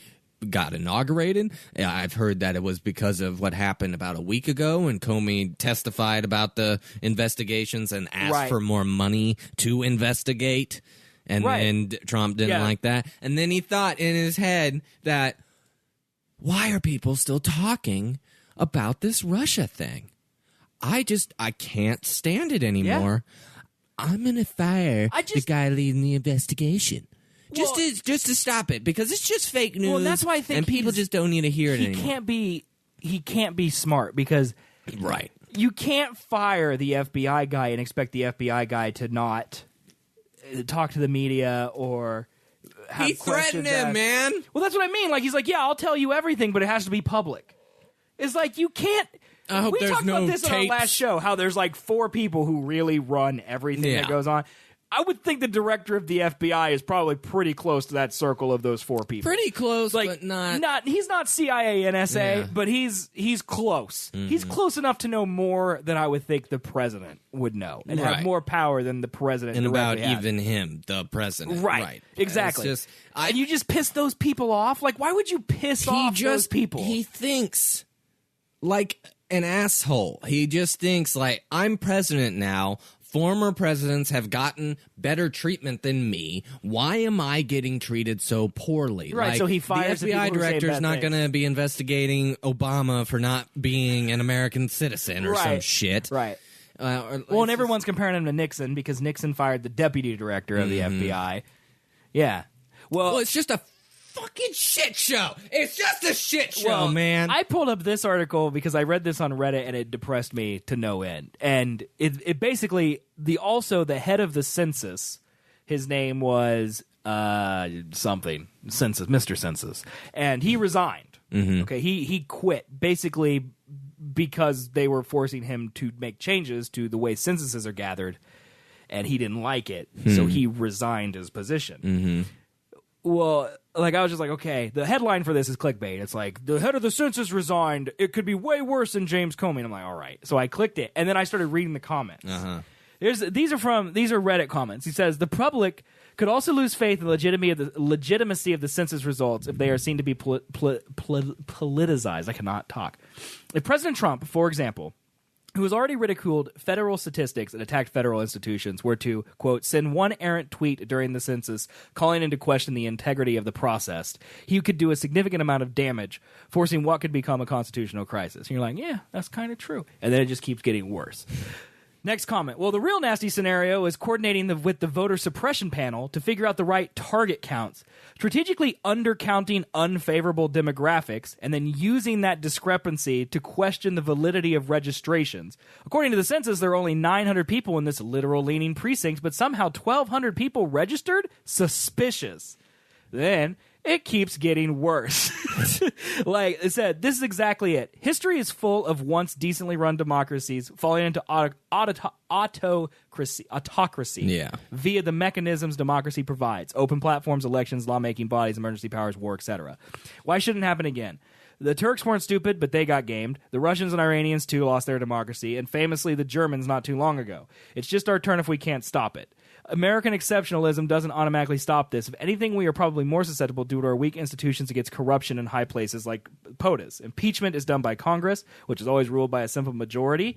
got inaugurated. I've heard that it was because of what happened about a week ago when Comey testified about the investigations and asked for more money to investigate. And then Trump didn't like that. And then he thought in his head that, why are people still talking about this Russia thing? I can't stand it anymore. Yeah. I'm going to fire the guy leading the investigation. Just to stop it, because it's just fake news. Well, that's why I think and people just don't need to hear it anymore. He can't be smart because you can't fire the FBI guy and expect the FBI guy to not talk to the media or have he threatened him, man. Well, that's what I mean. Like he's like, yeah, I'll tell you everything, but it has to be public. It's like you can't. I hope we there's talked no about this tapes. on our last show. How there's like 4 people who really run everything that goes on. I would think the director of the FBI is probably pretty close to that circle of those 4 people. Pretty close, like, but not. He's not CIA, NSA, but he's close. Mm-hmm. He's close enough to know more than I would think the president would know, and have more power than the president. And about has. even him, the president. Right. Exactly. And you just piss those people off. Like, why would you piss off those people? He thinks like an asshole. He just thinks like, I'm president now. Former presidents have gotten better treatment than me. Why am I getting treated so poorly? Right, like, so he fires the FBI director is not going to be investigating Obama for not being an American citizen or some shit. Right. And everyone's comparing him to Nixon because Nixon fired the deputy director of the FBI. Yeah. Well, it's just a fucking shit show. It's just a shit show, man. I pulled up this article because I read this on Reddit and it depressed me to no end. And it basically the head of the census, his name was something Census, Mr. Census, and he resigned. Mm-hmm. Okay, he quit basically because they were forcing him to make changes to the way censuses are gathered, and he didn't like it, so he resigned his position. Mm-hmm. Well, like I was just like, okay, the headline for this is clickbait. It's like, the head of the census resigned. It could be way worse than James Comey. And I'm like, all right. So I clicked it, and then I started reading the comments. Uh-huh. These are Reddit comments. He says, the public could also lose faith in the legitimacy of the census results if they are seen to be politicized. I cannot talk. If President Trump, for example, who has already ridiculed federal statistics and attacked federal institutions, were to, quote, send one errant tweet during the census calling into question the integrity of the process, he could do a significant amount of damage, forcing what could become a constitutional crisis. And you're like, yeah, that's kind of true. And then it just keeps getting worse. Next comment. Well, the real nasty scenario is coordinating with the voter suppression panel to figure out the right target counts, strategically undercounting unfavorable demographics, and then using that discrepancy to question the validity of registrations. According to the census, there are only 900 people in this literal-leaning precinct, but somehow 1,200 people registered? Suspicious. Then it keeps getting worse. Like I said, this is exactly it. History is full of once decently run democracies falling into autocracy via the mechanisms democracy provides: open platforms, elections, lawmaking bodies, emergency powers, war, etc. Why shouldn't it happen again? The Turks weren't stupid, but they got gamed. The Russians and Iranians, too, lost their democracy, and famously the Germans not too long ago. It's just our turn if we can't stop it. American exceptionalism doesn't automatically stop this. If anything, we are probably more susceptible due to our weak institutions against corruption in high places like POTUS. Impeachment is done by Congress, which is always ruled by a simple majority.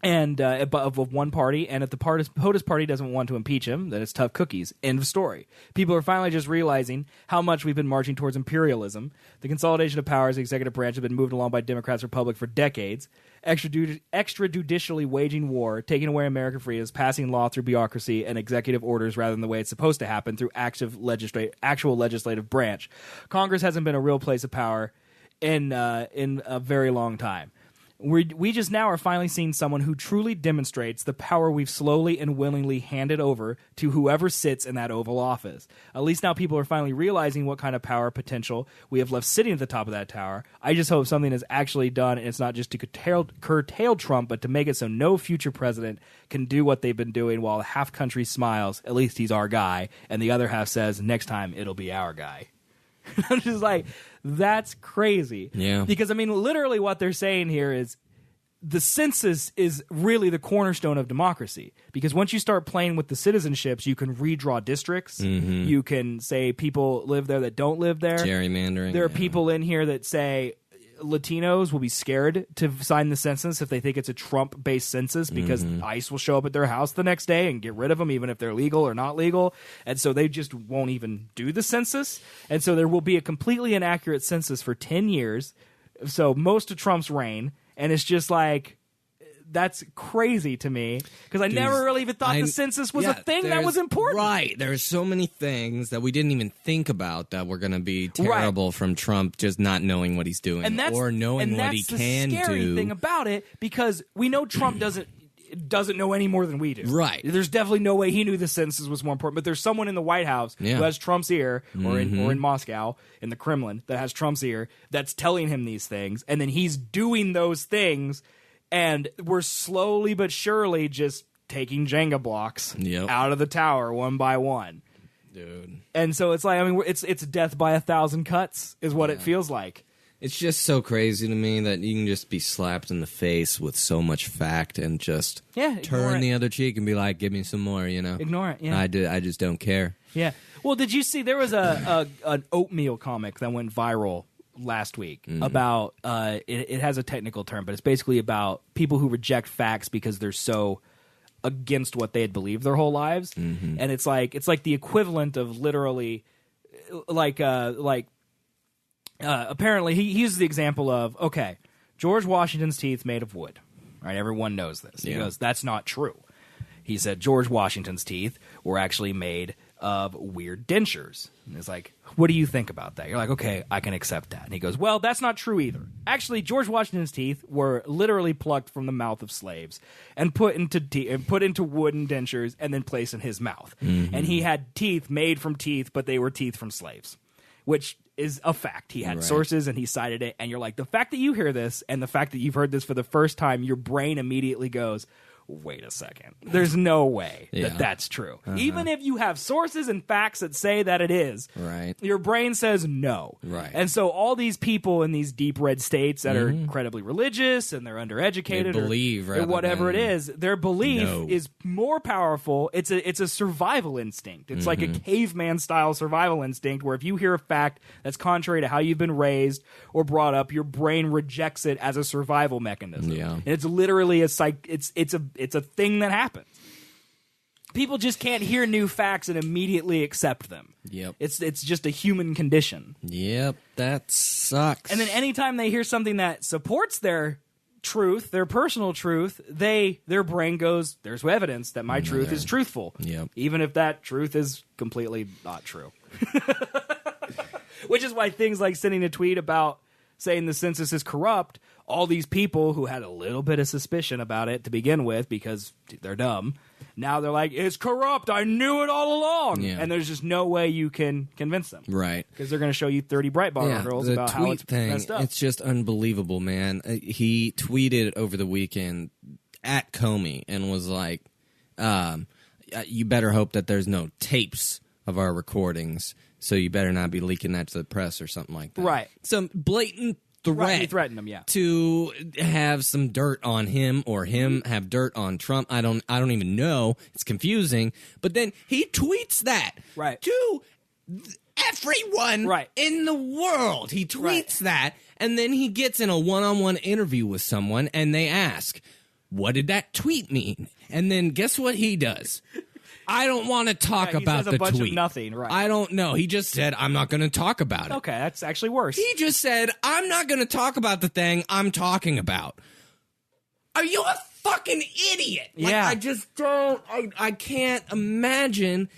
and of one party, and if the POTUS party doesn't want to impeach him, then it's tough cookies. End of story. People are finally just realizing how much we've been marching towards imperialism. The consolidation of powers, the executive branch, have been moved along by Democrats and Republic for decades. Extrajudicially waging war, taking away American freedoms, passing law through bureaucracy and executive orders rather than the way it's supposed to happen through actual legislative branch. Congress hasn't been a real place of power in a very long time. We just now are finally seeing someone who truly demonstrates the power we've slowly and willingly handed over to whoever sits in that Oval Office. At least now people are finally realizing what kind of power potential we have left sitting at the top of that tower. I just hope something is actually done, and it's not just to curtail Trump, but to make it so no future president can do what they've been doing while half country smiles, at least he's our guy, and the other half says, next time it'll be our guy. I'm just like, that's crazy. Yeah. Because, I mean, literally what they're saying here is the census is really the cornerstone of democracy. Because once you start playing with the citizenships, you can redraw districts. Mm-hmm. You can say people live there that don't live there. Gerrymandering. There are people in here that say Latinos will be scared to sign the census if they think it's a Trump-based census because ICE will show up at their house the next day and get rid of them even if they're legal or not legal. And so they just won't even do the census. And so there will be a completely inaccurate census for 10 years. So most of Trump's reign. And it's just like, that's crazy to me because I never really even thought the census was a thing that was important. Right. There's so many things that we didn't even think about that were going to be terrible from Trump just not knowing what he's doing or knowing what he can do. That's the scary thing about it because we know Trump doesn't know any more than we do. Right. There's definitely no way he knew the census was more important, but there's someone in the White House who has Trump's ear or in Moscow, in the Kremlin, that has Trump's ear that's telling him these things, and then he's doing those things. And we're slowly but surely just taking Jenga blocks out of the tower one by one. Dude. And so it's like, I mean, it's death by 1,000 cuts is what it feels like. It's just so crazy to me that you can just be slapped in the face with so much fact and just turn the other cheek and be like, give me some more, you know? Ignore it, yeah. I just don't care. Yeah. Well, did you see, there was an oatmeal comic that went viral last week about it has a technical term, but it's basically about people who reject facts because they're so against what they had believed their whole lives. And it's like the equivalent of literally apparently he uses the example of, okay, George Washington's teeth made of wood. Right, everyone knows this. He goes, that's not true. He said George Washington's teeth were actually made of weird dentures. And it's like, what do you think about that? You're like, okay, I can accept that. And he goes, well, that's not true either. Actually, George Washington's teeth were literally plucked from the mouth of slaves and put into wooden dentures and then placed in his mouth. And he had teeth made from teeth, but they were teeth from slaves, which is a fact. He had sources and he cited it. And you're like, the fact that you hear this and the fact that you've heard this for the first time, your brain immediately goes, wait a second. There's no way that that's true. Even if you have sources and facts that say that it is, your brain says no. And so all these people in these deep red states that are incredibly religious and they're undereducated or whatever it is, their belief is more powerful. It's a survival instinct. It's like a caveman style survival instinct where if you hear a fact that's contrary to how you've been raised or brought up, your brain rejects it as a survival mechanism. And it's literally it's a thing that happens. People just can't hear new facts and immediately accept them. It's just a human condition. That sucks. And then anytime they hear something that supports their truth, their personal truth, their brain goes, there's evidence that my truth is truthful. Even if that truth is completely not true. Which is why things like sending a tweet about saying the census is corrupt, all these people who had a little bit of suspicion about it to begin with because they're dumb, now they're like, it's corrupt, I knew it all along. And there's just no way you can convince them. Because they're going to show you 30 Breitbart articles about how it's messed up. It's just unbelievable, man. He tweeted over the weekend at Comey and was like, you better hope that there's no tapes of our recordings, so you better not be leaking that to the press or something like that. Some blatant threat. He threatened him, to have some dirt on him or him have dirt on Trump. I don't even know. It's confusing. But then he tweets that to everyone in the world. He tweets that, and then he gets in a one-on-one interview with someone, and they ask, what did that tweet mean? And then guess what he does? I don't want to talk about the tweet. He says a bunch of nothing, right? I don't know. He just said, I'm not going to talk about it. Okay, that's actually worse. He just said, I'm not going to talk about the thing I'm talking about. Are you a fucking idiot? Yeah. I just don't. I can't imagine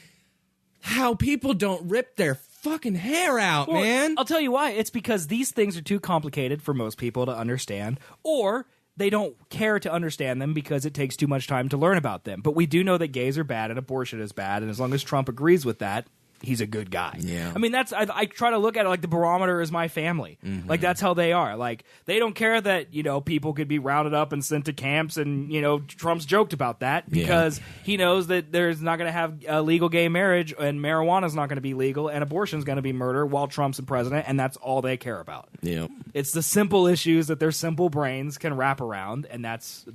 how people don't rip their fucking hair out, man. I'll tell you why. It's because these things are too complicated for most people to understand, or they don't care to understand them because it takes too much time to learn about them. But we do know that gays are bad and abortion is bad, and as long as Trump agrees with that, he's a good guy. Yeah. I mean, I try to look at it like the barometer is my family. Mm-hmm. Like, that's how they are. Like, they don't care that, people could be rounded up and sent to camps, and, Trump's joked about that because he knows that there's not going to have a legal gay marriage, and marijuana's not going to be legal, and abortion's going to be murder while Trump's the president, and that's all they care about. Yep. It's the simple issues that their simple brains can wrap around, and that's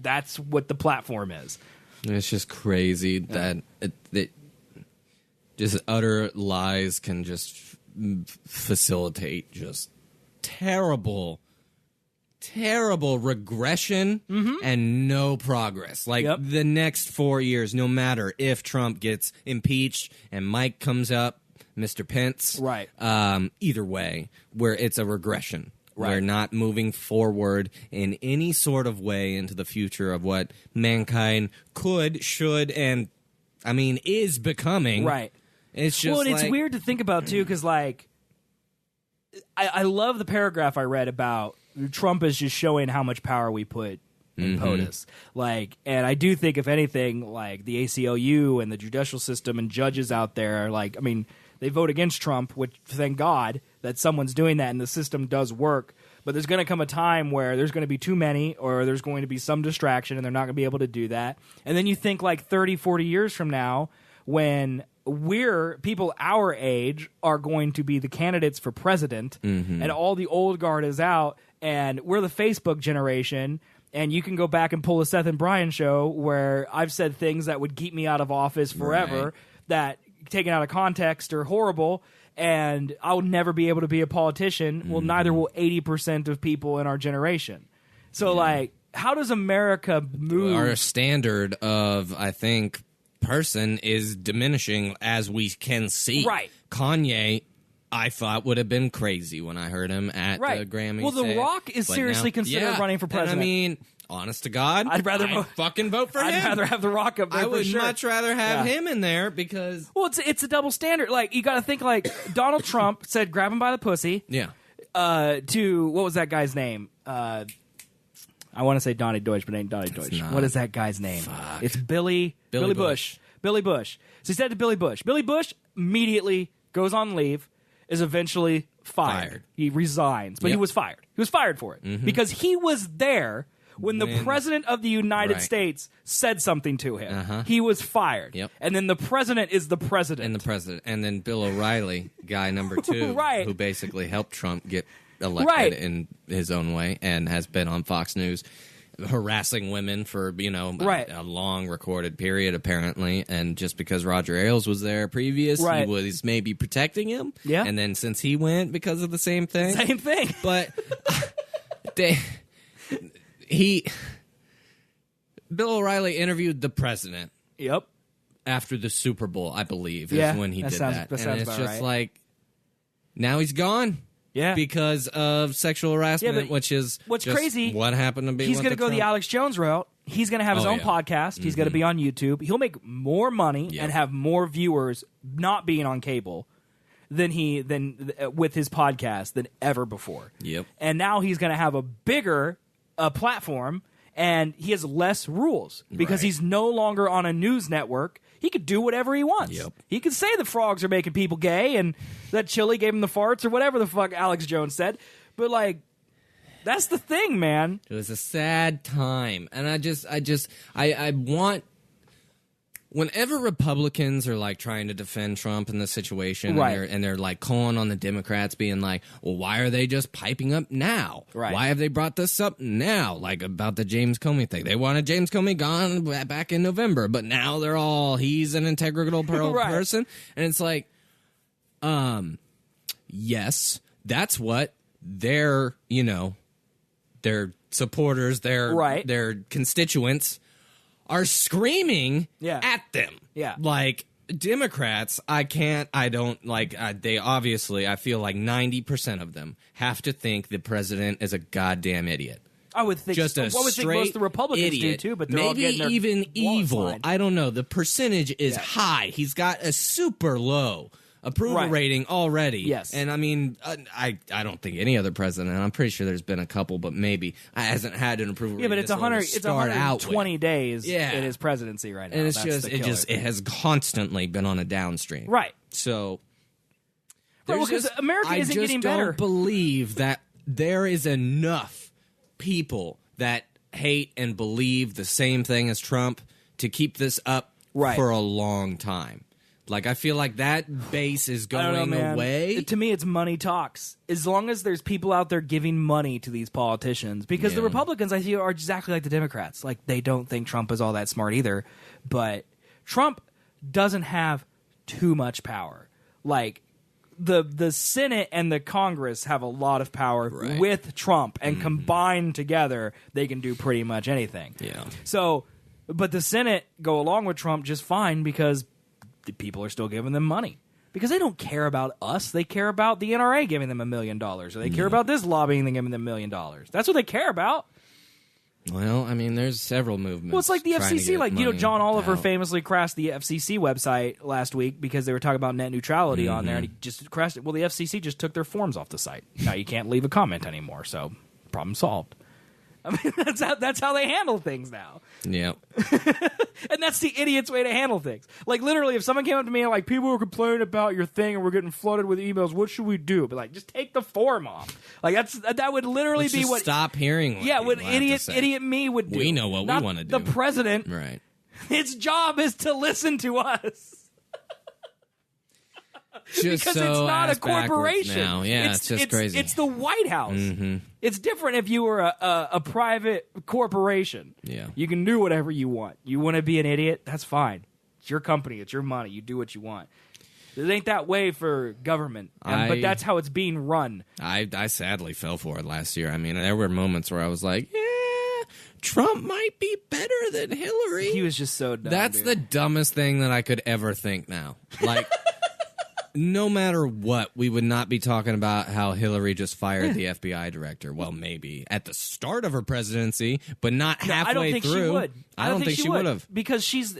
what the platform is. It's just crazy that just utter lies can just facilitate just terrible regression and no progress. Like the next 4 years, no matter if Trump gets impeached and Mike comes up, Mr. Pence, right? Either way, where it's a regression. Right. We're not moving forward in any sort of way into the future of what mankind could, should, and is becoming. Right. It's just it's weird to think about, too, because, I love the paragraph I read about Trump is just showing how much power we put in POTUS. And I do think, if anything, the ACLU and the judicial system and judges out there, they vote against Trump, which, thank God, that someone's doing that and the system does work. But there's going to come a time where there's going to be too many, or there's going to be some distraction, and they're not going to be able to do that. And then you think 30, 40 years from now, when people our age are going to be the candidates for president, and all the old guard is out, and we're the Facebook generation, and you can go back and pull a Seth and Brian show where I've said things that would keep me out of office forever, that taken out of context are horrible, and I'll never be able to be a politician. Well, neither will 80% of people in our generation. So, how does America move? Our standard of, I think, person is diminishing, as we can see. Right. Kanye, I thought, would have been crazy when I heard him at the Grammys. Well, The Rock is seriously considered running for president. And honest to God, I'd fucking vote for him. I'd rather have The Rock up there. I would for sure. much rather have him in there because. Well, it's a double standard. You got to think Donald Trump said, "Grab him by the pussy." Yeah. To what was that guy's name? I want to say Donnie Deutsch, but it ain't Donnie Deutsch. What is that guy's name? Fuck. It's Billy Bush. Billy Bush. So he said to Billy Bush. Billy Bush immediately goes on leave, is eventually fired. He resigns, but he was fired. He was fired for it because he was there when the president of the United States said something to him. He was fired. Yep. And then the president is the president. And then Bill O'Reilly, guy number 2, who basically helped Trump get elected in his own way and has been on Fox News harassing women for, a long recorded period, apparently. And just because Roger Ailes was there previous, he was maybe protecting him. Yeah. And then since he went because of the same thing. Same thing. But Bill O'Reilly interviewed the president. Yep. After the Super Bowl, I believe, is when he did that. And it's just now he's gone. Yeah. Because of sexual harassment, which is what's crazy. What happened to be he's going to go Trump. the Alex Jones route. He's going to have his own podcast. He's going to be on YouTube. He'll make more money and have more viewers not being on cable than with his podcast than ever before. Yep. And now he's going to have a bigger platform, and he has less rules because he's no longer on a news network. He could do whatever he wants. Yep. He could say the frogs are making people gay and that Chili gave him the farts or whatever the fuck Alex Jones said. But that's the thing, man. It was a sad time. And I want, whenever Republicans are trying to defend Trump in this situation, and they're calling on the Democrats, being well, why are they just piping up now? Right. Why have they brought this up now? About the James Comey thing. They wanted James Comey gone back in November, but now they're he's an integral person. And it's yes, that's what their supporters, their constituents, are screaming at them. Yeah. Like, Democrats, I feel like 90% of them have to think the president is a goddamn idiot. I would think just a most of the Republicans idiot. do too, but they're maybe all getting their even evil. line. I don't know. The percentage is high. He's got a super low approval rating already. Yes, and I mean, I don't think any other president. I'm pretty sure there's been a couple, but maybe hasn't had an approval. Yeah, rating. But it's 120 days in his presidency right now, and it has constantly been on a downstream. Right. So, because America isn't getting better. I don't believe that there is enough people that hate and believe the same thing as Trump to keep this up for a long time. Like, I feel like that base is going away. To me, it's money talks. As long as there's people out there giving money to these politicians. Because the Republicans, I feel, are exactly like the Democrats. Like, they don't think Trump is all that smart either. But Trump doesn't have too much power. Like, the Senate and the Congress have a lot of power with Trump, and combined together, they can do pretty much anything. Yeah. So, but the Senate go along with Trump just fine because the people are still giving them money. Because they don't care about us. They care about the NRA giving them $1 million. Or they care about this lobbying thing giving them $1 million. That's what they care about. Well, I mean, there's several movements. Well, it's like the FCC. Like, John Oliver famously crashed the FCC website last week because they were talking about net neutrality on there, and he just crashed it. Well, the FCC just took their forms off the site. Now you can't leave a comment anymore, so problem solved. I mean, that's how they handle things now. Yep. And that's the idiot's way to handle things. Like, literally, if someone came up to me and like, people were complaining about your thing and we're getting flooded with emails, what should we do? But like, just take the form off. Like, that would literally be what. Stop hearing. What idiot me would do. We know what we want to do. The president, right? His job is to listen to us. Just because so it's not a corporation. Now. Yeah, it's just crazy. It's the White House. Mm-hmm. It's different if you were a private corporation. Yeah. You can do whatever you want. You want to be an idiot? That's fine. It's your company. It's your money. You do what you want. It ain't that way for government, but that's how it's being run. I sadly fell for it last year. I mean, there were moments where I was like, yeah, Trump might be better than Hillary. He was just so dumb. That's the dumbest thing that I could ever think now. Like, no matter what, we would not be talking about how Hillary just fired the FBI director. Well, maybe at the start of her presidency, but not halfway through. I don't think she would. I don't think she would have. Because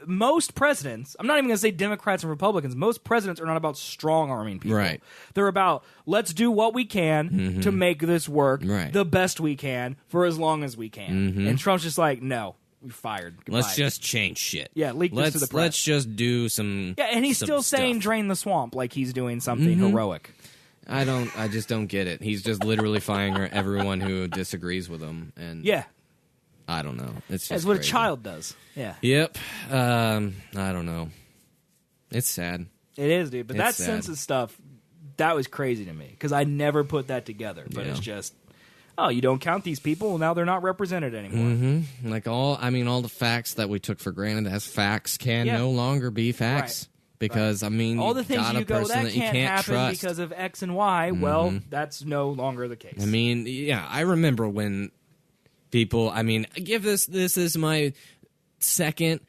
most presidents, I'm not even going to say Democrats and Republicans, most presidents are not about strong-arming people. Right. They're about, let's do what we can to make this work the best we can for as long as we can. And Trump's just like, no. You're fired. Goodbye. Let's just change shit. Yeah, leak this to the press. Let's just do some. Yeah, and he's still saying drain the swamp like he's doing something heroic. I just don't get it. He's just literally firing everyone who disagrees with him, and I don't know. It's just that's what crazy. A child does. Yeah. Yep. I don't know. It's sad. It is, dude. But that census stuff, that was crazy to me because I never put that together. But it's just. Oh, you don't count these people? Well, now they're not represented anymore. Like all the facts that we took for granted as facts can no longer be facts. Right. Because, I mean, all the things you go, that can't happen trust. because of X and Y. Well, that's no longer the case. I mean, yeah, I remember when people, I mean, this is my second,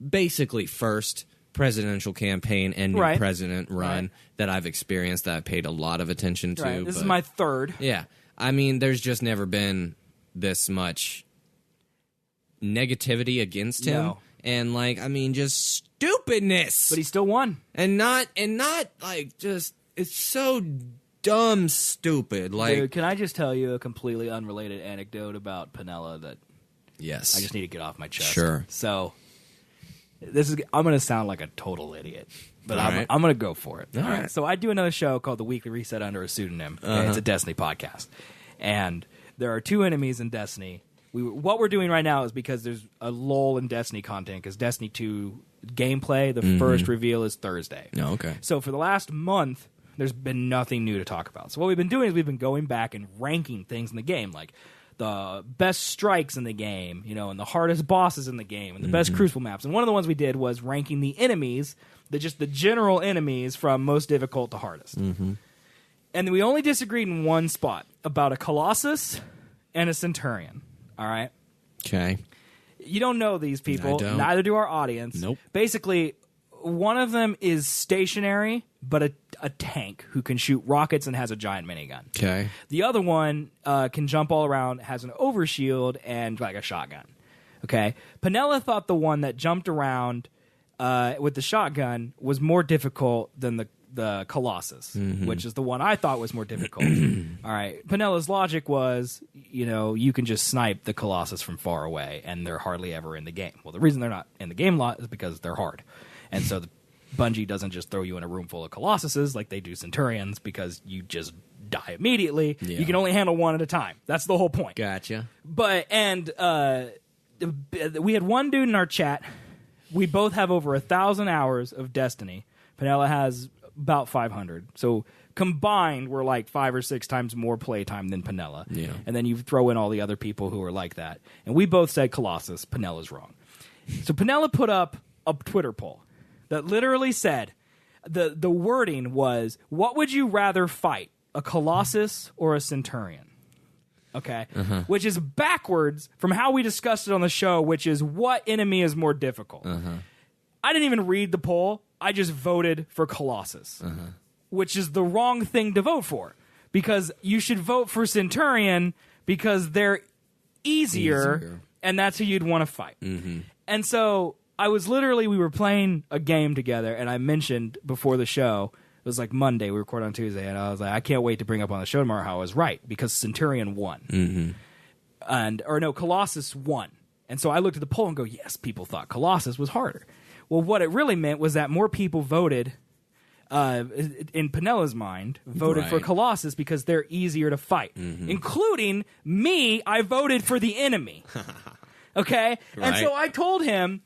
basically first presidential campaign and new president run that I've experienced that I paid a lot of attention to. Right. This is my third. Yeah. I mean, there's just never been this much negativity against him. No. And, like, I mean, just stupidness. But he still won. And not like, just, it's so dumb stupid. Like, dude, can I just tell you a completely unrelated anecdote about Pinella that yes, I just need to get off my chest? Sure. So, I'm going to sound like a total idiot. But I'm going to go for it. All right. So I do another show called The Weekly Reset under a pseudonym. It's a Destiny podcast. And there are two enemies in Destiny. What we're doing right now is because there's a lull in Destiny content because Destiny 2 gameplay, the first reveal is Thursday. Oh, okay. So for the last month, there's been nothing new to talk about. So what we've been doing is we've been going back and ranking things in the game, like the best strikes in the game, and the hardest bosses in the game, and the best crucible maps. And one of the ones we did was ranking the enemies, just the general enemies from most difficult to hardest. And we only disagreed in one spot about a Colossus and a centurion. All right? Okay. You don't know these people. I don't. Neither do our audience. Nope. Basically, one of them is stationary, but a tank who can shoot rockets and has a giant minigun. Okay. The other one can jump all around, has an overshield, and like a shotgun. Okay. Penella thought the one that jumped around with the shotgun was more difficult than the Colossus, which is the one I thought was more difficult. All right. Penella's logic was, you can just snipe the Colossus from far away, and they're hardly ever in the game. Well, the reason they're not in the game lot is because they're hard. And so Bungie doesn't just throw you in a room full of Colossuses like they do Centurions, because you just die immediately. Yeah. You can only handle one at a time. That's the whole point. Gotcha. But, we had one dude in our chat. We both have over 1,000 hours of Destiny. Penella has about 500. So combined, we're like 5 or 6 times more playtime than Penella. Yeah. And then you throw in all the other people who are like that. And we both said Colossus. Penella's wrong. So Penella put up a Twitter poll that literally said, the wording was, what would you rather fight, a Colossus or a Centurion? Okay. Which is backwards from how we discussed it on the show, which is what enemy is more difficult. I didn't even read the poll. I just voted for Colossus, which is the wrong thing to vote for, because you should vote for Centurion because they're easier. And that's who you'd want to fight. And so we were playing a game together, and I mentioned before the show, it was like Monday, we record on Tuesday, and I was like, I can't wait to bring up on the show tomorrow how I was right, because Centurion won. Colossus won. And so I looked at the poll and go, yes, people thought Colossus was harder. Well, what it really meant was that more people voted, in Penella's mind, voted for Colossus because they're easier to fight, including me. I voted for the enemy. Okay? Right. And so I told him,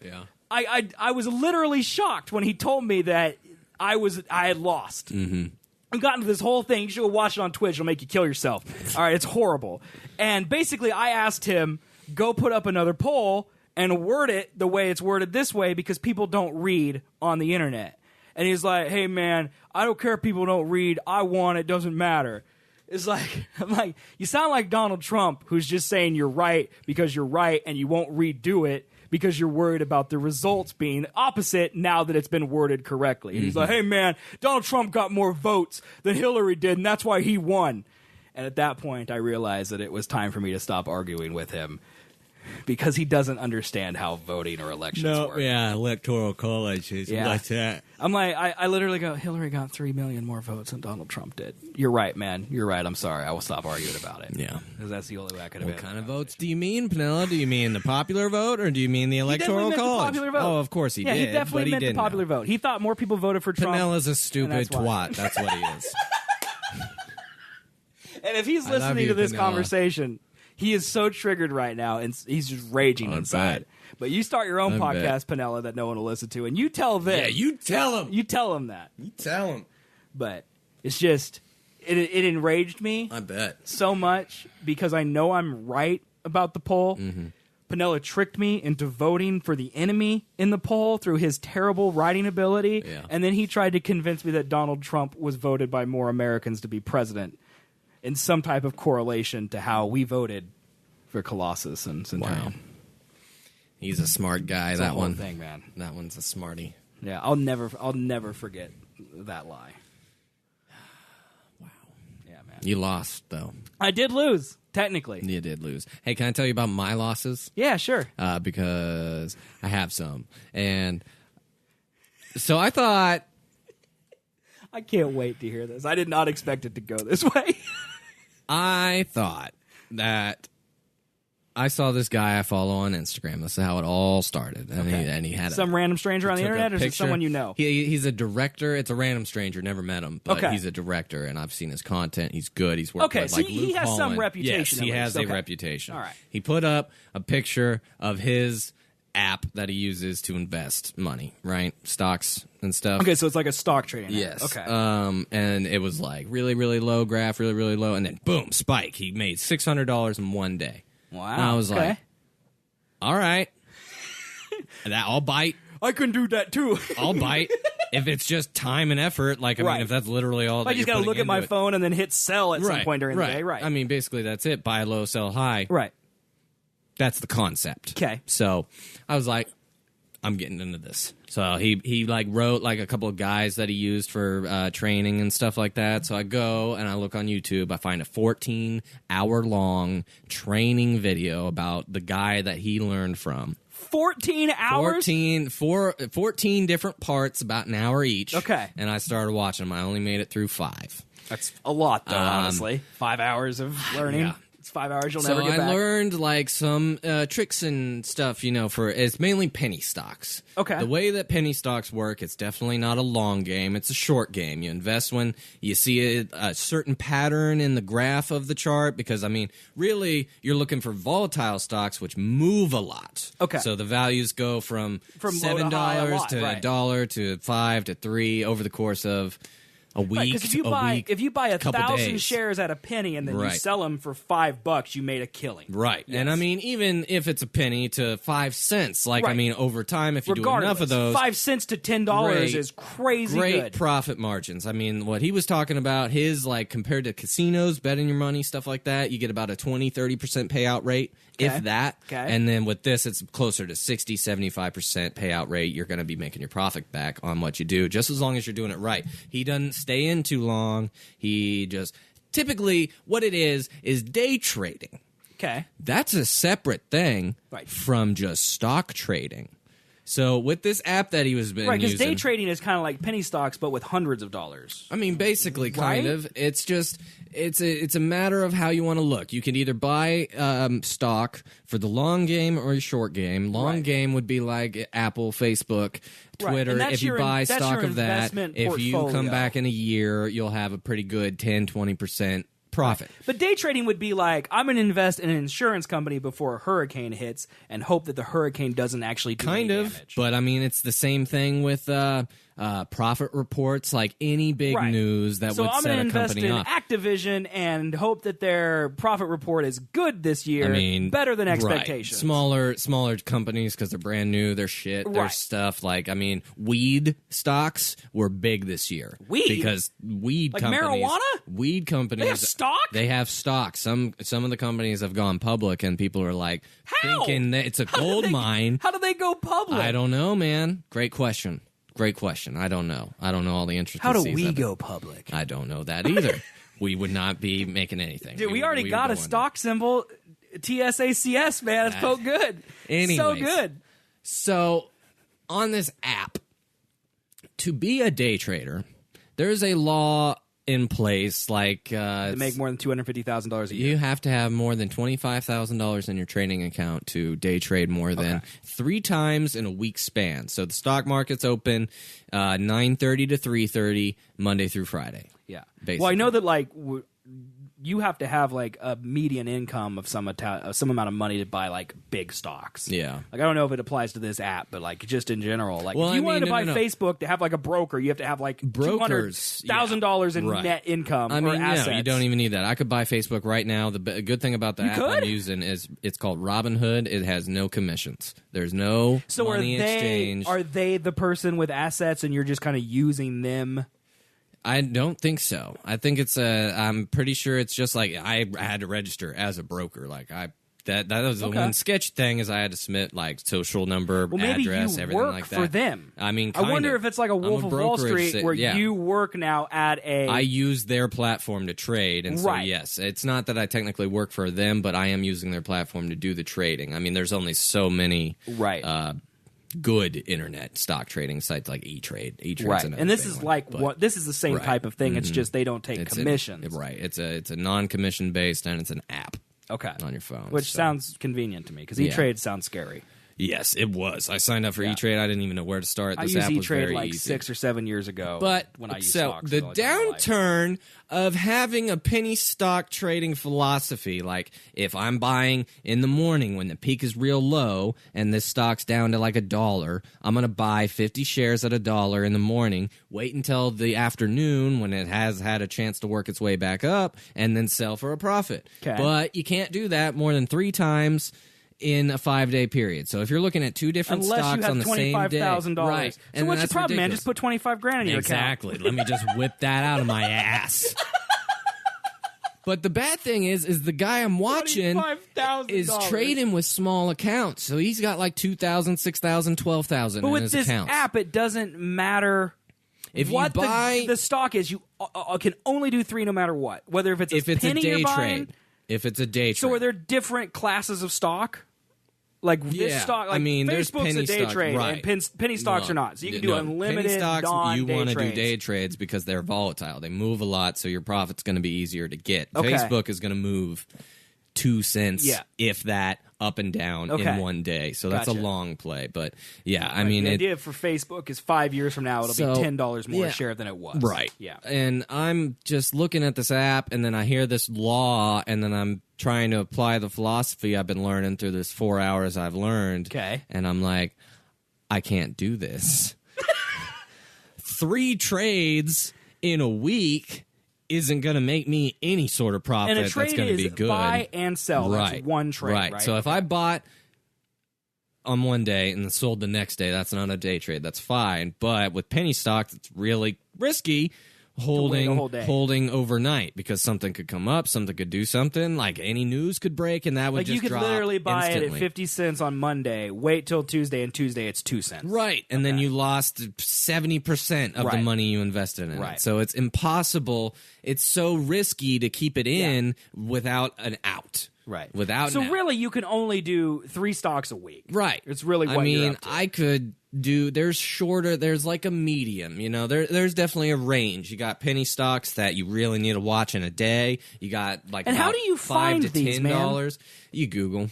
I was literally shocked when he told me that I had lost. I got into this whole thing. You should go watch it on Twitch. It'll make you kill yourself. All right, it's horrible. And basically, I asked him, go put up another poll and word it the way it's worded this way, because people don't read on the internet. And he's like, hey, man, I don't care if people don't read. I won. It doesn't matter. It's like, I'm like, you sound like Donald Trump, who's just saying you're right because you're right, and you won't redo it because you're worried about the results being opposite now that it's been worded correctly. And he's like, hey, man, Donald Trump got more votes than Hillary did, and that's why he won. And at that point, I realized that it was time for me to stop arguing with him, because he doesn't understand how voting or elections work. Yeah, electoral college is like that. I'm like, I literally go, Hillary got 3 million more votes than Donald Trump did. You're right, man. You're right. I'm sorry. I will stop arguing about it. Yeah. Because that's the only way I could have. What kind of votes do you mean, Penella? Do you mean the popular vote, or do you mean the electoral college? The popular vote. Oh, of course he did. He definitely meant the popular vote. He thought more people voted for Trump. Penella's a stupid twat. That's what he is. And if he's listening to this conversation, he is so triggered right now, and he's just raging inside. But you start your own podcast, Penella, that no one will listen to, and you tell them. Yeah, you tell him. You tell him that. You tell him. But it's just, it enraged me. I bet. So much, because I know I'm right about the poll. Penella tricked me into voting for the enemy in the poll through his terrible writing ability. Yeah. And then he tried to convince me that Donald Trump was voted by more Americans to be president, in some type of correlation to how we voted for Colossus and Centurion. Wow. He's a smart guy. It's that one thing, man. That one's a smarty. Yeah, I'll never forget that lie. Wow. Yeah, man. You lost, though. I did lose, technically. You did lose. Hey, can I tell you about my losses? Yeah, sure. Because I have some. And so I thought... I can't wait to hear this. I did not expect it to go this way. I thought that I saw this guy I follow on Instagram. This is how it all started. And he had some random stranger on the internet, or is it someone you know? He's a director. It's a random stranger. Never met him, but he's a director, and I've seen his content. He's good. He's worked with like Luke he has Holland. some reputation. Yes, he has a reputation. All right. He put up a picture of his app that he uses to invest money, right? Stocks and stuff. Okay, so it's like a stock trading app. Yes. Okay. And it was like really, really low graph, really, really low, and then boom, spike. He made $600 in one day. Wow. And I was like, all right. I'll bite. I can do that too. I'll bite. If it's just time and effort, like, I mean, if that's literally all that I just got to look at my phone and then hit sell at some point during the day. Right. I mean, basically, that's it. Buy low, sell high. Right. That's the concept. Okay. So I was like, I'm getting into this. So he like wrote like a couple of guys that he used for training and stuff like that. So I go and I look on YouTube. I find a 14-hour-long training video about the guy that he learned from. 14 hours? 14 different parts, about an hour each. Okay. And I started watching them. I only made it through 5. That's a lot, though, honestly. 5 hours of learning. Yeah. It's 5 hours you'll never get back. So I learned like some tricks and stuff, it's mainly penny stocks. Okay. The way that penny stocks work, it's definitely not a long game. It's a short game. You invest when you see a certain pattern in the graph of the chart because, I mean, really, you're looking for volatile stocks which move a lot. Okay. So the values go from $7 to $1 to $5 to $3 over the course of a week, if you buy 1,000 shares at a penny and then you sell them for $5, you made a killing. Right. Yes. And I mean, even if it's a penny to 5 cents, like, I mean, over time, if you do enough of those, 5 cents to $10 is crazy great good. Profit margins. I mean, what he was talking about, his, like, compared to casinos, betting your money, stuff like that, you get about a 20-30% payout rate, if that. Okay. And then with this, it's closer to 60-75% payout rate. You're going to be making your profit back on what you do, just as long as you're doing it right. He doesn't stay in too long. He just typically what it is day trading. Okay. That's a separate thing from just stock trading. So with this app that he was been using, because day using, trading is kind of like penny stocks, but with hundreds of dollars. I mean, basically, kind of. It's just it's a matter of how you want to look. You can either buy stock for the long game or short game. Long game would be like Apple, Facebook, Twitter. If you buy stock of that, if you come back in a year, you'll have a pretty good 10-20% profit. But day trading would be like, I'm going to invest in an insurance company before a hurricane hits and hope that the hurricane doesn't actually do any damage. But I mean, it's the same thing with profit reports, like any big news that would set a company up. So I'm going to invest in Activision and hope that their profit report is good this year, better than expectations. Smaller companies, because they're brand new, they're shit, their stuff. Like, I mean, weed stocks were big this year. Weed? Because weed like companies... marijuana? Weed companies... They have stock? They have stock. Some of the companies have gone public, and people are like, thinking that it's a gold mine. How do they go public? I don't know, man. Great question. I don't know. I don't know all the intricacies. How do we go public? I don't know that either. We would not be making anything. Dude, we already got a stock symbol. TSACS, man. It's so good. Anyways, so good. So, on this app, to be a day trader, there's a law in place, like to make more than $250,000 a year. You have to have more than $25,000 in your trading account to day trade more than 3 times in a week span. So the stock market's open 9:30 to 3:30 Monday through Friday. Yeah. Basically. Well, I know that like you have to have like a median income of some amount of money to buy like big stocks. Yeah. Like I don't know if it applies to this app, but like just in general, like if you wanted to buy Facebook to have like a broker, you have to have like $200,000 in net income or assets. You don't even need that. I could buy Facebook right now. The good thing about the app I'm using is it's called Robinhood. It has no commissions. There's no money exchange. Are they the person with assets and you're just kind of using them? I don't think so. I think it's I'm pretty sure it's just like I had to register as a broker. Like that was the one sketch thing is I had to submit like social number, address, everything like that. For them. I mean, I wonder if it's like a Wolf of Wall Street where you work now at a. I use their platform to trade, and so yes, it's not that I technically work for them, but I am using their platform to do the trading. I mean, there's only so many good internet stock trading sites like E-Trade. Right, and this is this is the same type of thing. It's just they don't take commissions. It's a non-commission based, and it's an app. On your phone, which sounds convenient to me because E-Trade sounds scary. Yes, it was. I signed up for E-Trade. I didn't even know where to start. This app was very easy. I used E-Trade like 6 or 7 years ago. But when I used stocks, the downturn of having a penny stock trading philosophy, like if I'm buying in the morning when the peak is real low and this stock's down to like $1, I'm going to buy 50 shares at $1 in the morning, wait until the afternoon when it has had a chance to work its way back up, and then sell for a profit. Okay. But you can't do that more than 3 times in a 5-day period. So if you're looking at two different stocks on the same day, right? So what's your problem, man? Just put $25,000 in your account. Exactly. Let me just whip that out of my ass. But the bad thing is the guy I'm watching is trading with small accounts. So he's got like 2,000, 6,000, 12,000 in his accounts. But with this app, it doesn't matter if what you buy the stock is. You can only do 3 no matter what. Whether if it's a day trade. If it's a day trade. So are there different classes of stock? Like this stock, like there's Facebook's penny a day stock, trade, right. and penny stocks are not. So you can do unlimited penny stocks. You want to do day trades because they're volatile. They move a lot, so your profit's going to be easier to get. Okay. Facebook is going to move 2 cents, if that, up and down in one day. So that's a long play. But yeah, I mean, the idea for Facebook is 5 years from now it'll be $10 more a share than it was. Right. Yeah. And I'm just looking at this app, and then I hear this law, and then I'm trying to apply the philosophy I've been learning through this 4 hours I've learned. Okay. And I'm like, I can't do this. 3 trades in a week isn't going to make me any sort of profit that's going to be good. Buy and sell. Right. That's one trade, right? So if I bought on one day and then sold the next day, that's not a day trade. That's fine. But with penny stocks, it's really risky holding overnight because something could come up, something could do something, like any news could break, and that would just drop you could literally buy instantly. it at 50 cents on Monday, wait till Tuesday, and Tuesday it's 2 cents. Right, and then you lost 70% of the money you invested in it. So it's impossible. It's so risky to keep it in without an out. Right. So really, you can only do 3 stocks a week. Right. It's really what you're up to. I could do, there's like a medium, there's definitely a range. You got penny stocks that you really need to watch in a day. You got like and how do you find $5 to these, $10? Man? You Google,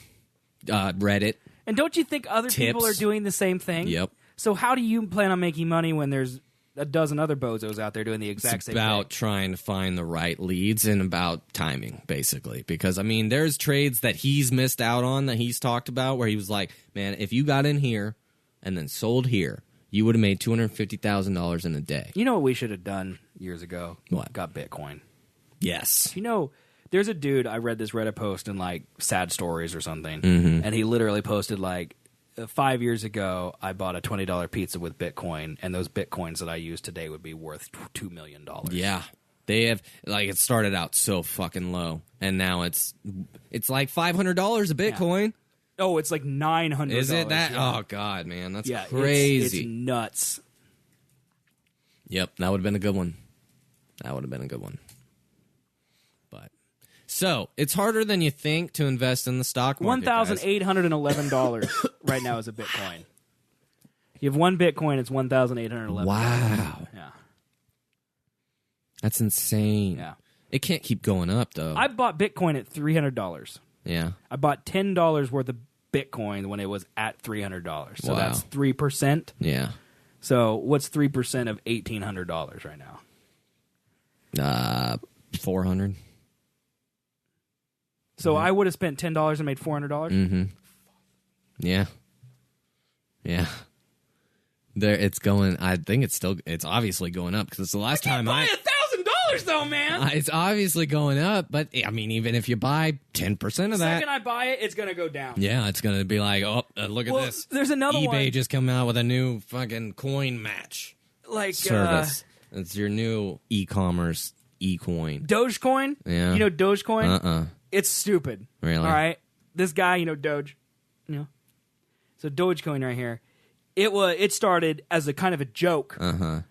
Reddit. And don't you think other people are doing the same thing? Yep. So how do you plan on making money when there's a dozen other bozos out there doing the exact same thing? It's about trying to find the right leads and about timing, basically. Because, there's trades that he's missed out on that he's talked about where he was like, man, if you got in here and then sold here, you would have made $250,000 in a day. You know what we should have done years ago? What? Got Bitcoin. Yes. There's a dude, I read this Reddit post in like Sad Stories or something, and he literally posted like, 5 years ago, I bought a $20 pizza with Bitcoin, and those Bitcoins that I use today would be worth $2 million. Yeah. They have, it started out so fucking low, and now it's like $500 a Bitcoin. Yeah. Oh, it's like $900. Is it that? Yeah. Oh, God, man. That's crazy. It's nuts. Yep, that would have been a good one. So, it's harder than you think to invest in the stock market. $1,811 right now is a Bitcoin. You have one Bitcoin, it's $1,811. Wow. Yeah. That's insane. Yeah. It can't keep going up, though. I bought Bitcoin at $300. Yeah. I bought $10 worth of Bitcoin when it was at $300. So that's 3%. Yeah. So what's 3% of $1,800 right now? 400. So I would have spent $10 and made $400. Mm-hmm. Yeah. Yeah. It's going. I think it's obviously going up because it's the last time I. $1,000 though, man. It's obviously going up, but even if you buy 10% of that, the second I buy it, it's gonna go down. Yeah, it's gonna be like, look at this. There's another eBay one. eBay just came out with a new fucking coin match service. It's your new e-commerce e-coin. Dogecoin. Yeah. You know Dogecoin? It's stupid. Really? All right. This guy, Doge. So Dogecoin right here. It started as a kind of a joke,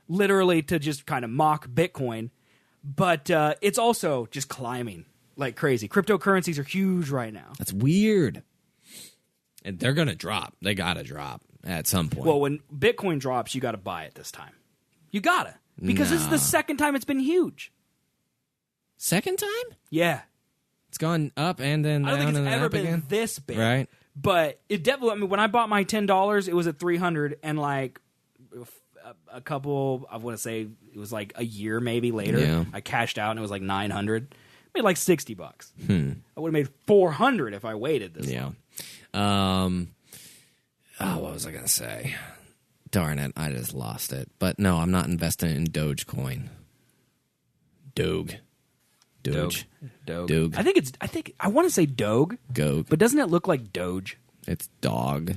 literally to just kind of mock Bitcoin, but it's also just climbing like crazy. Cryptocurrencies are huge right now. That's weird. And they're going to drop. They got to drop at some point. Well, when Bitcoin drops, you got to buy it this time. You got to. Because this is the second time it's been huge. Second time? Yeah. It's gone up and then down and then up again? I don't think it's ever been this big. Right. But it definitely, when I bought my $10, it was at $300, and like a couple, I want to say it was like a year maybe later, I cashed out and it was like $900. Made like $60. I would have made $400 if I waited this long. What was I going to say? Darn it, I just lost it. But no, I'm not investing in Dogecoin. Doge. I think I want to say Doge. Gogue. But doesn't it look like Doge? It's dog.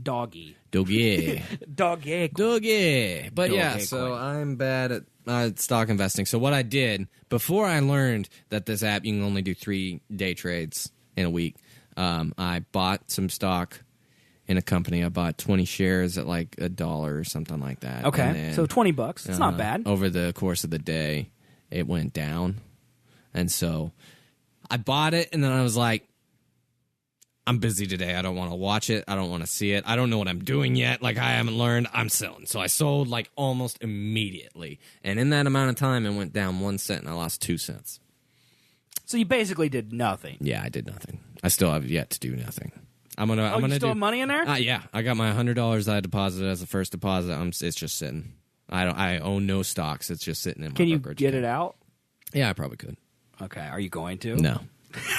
Doggy. Doggy. Doggy. Doggy. But yeah, Doggy so coin. I'm bad at stock investing. So what I did, before I learned that this app, you can only do 3 day trades in a week, I bought some stock in a company. I bought 20 shares at like $1 or something like that. Okay, then, so $20. It's not bad. Over the course of the day, it went down. And so I bought it, and then I was like, I'm busy today. I don't want to watch it. I don't want to see it. I don't know what I'm doing yet. Like, I haven't learned. I'm selling. So I sold like almost immediately. And in that amount of time, it went down 1 cent, and I lost 2 cents. So you basically did nothing. Yeah, I did nothing. I still have yet to do nothing. I'm gonna you still do have money in there? Yeah, I got my $100 I deposited as the first deposit. It's just sitting. I own no stocks. It's just sitting in my Can you brokerage get account. it out? Yeah, I probably could. Okay, are you going to? No.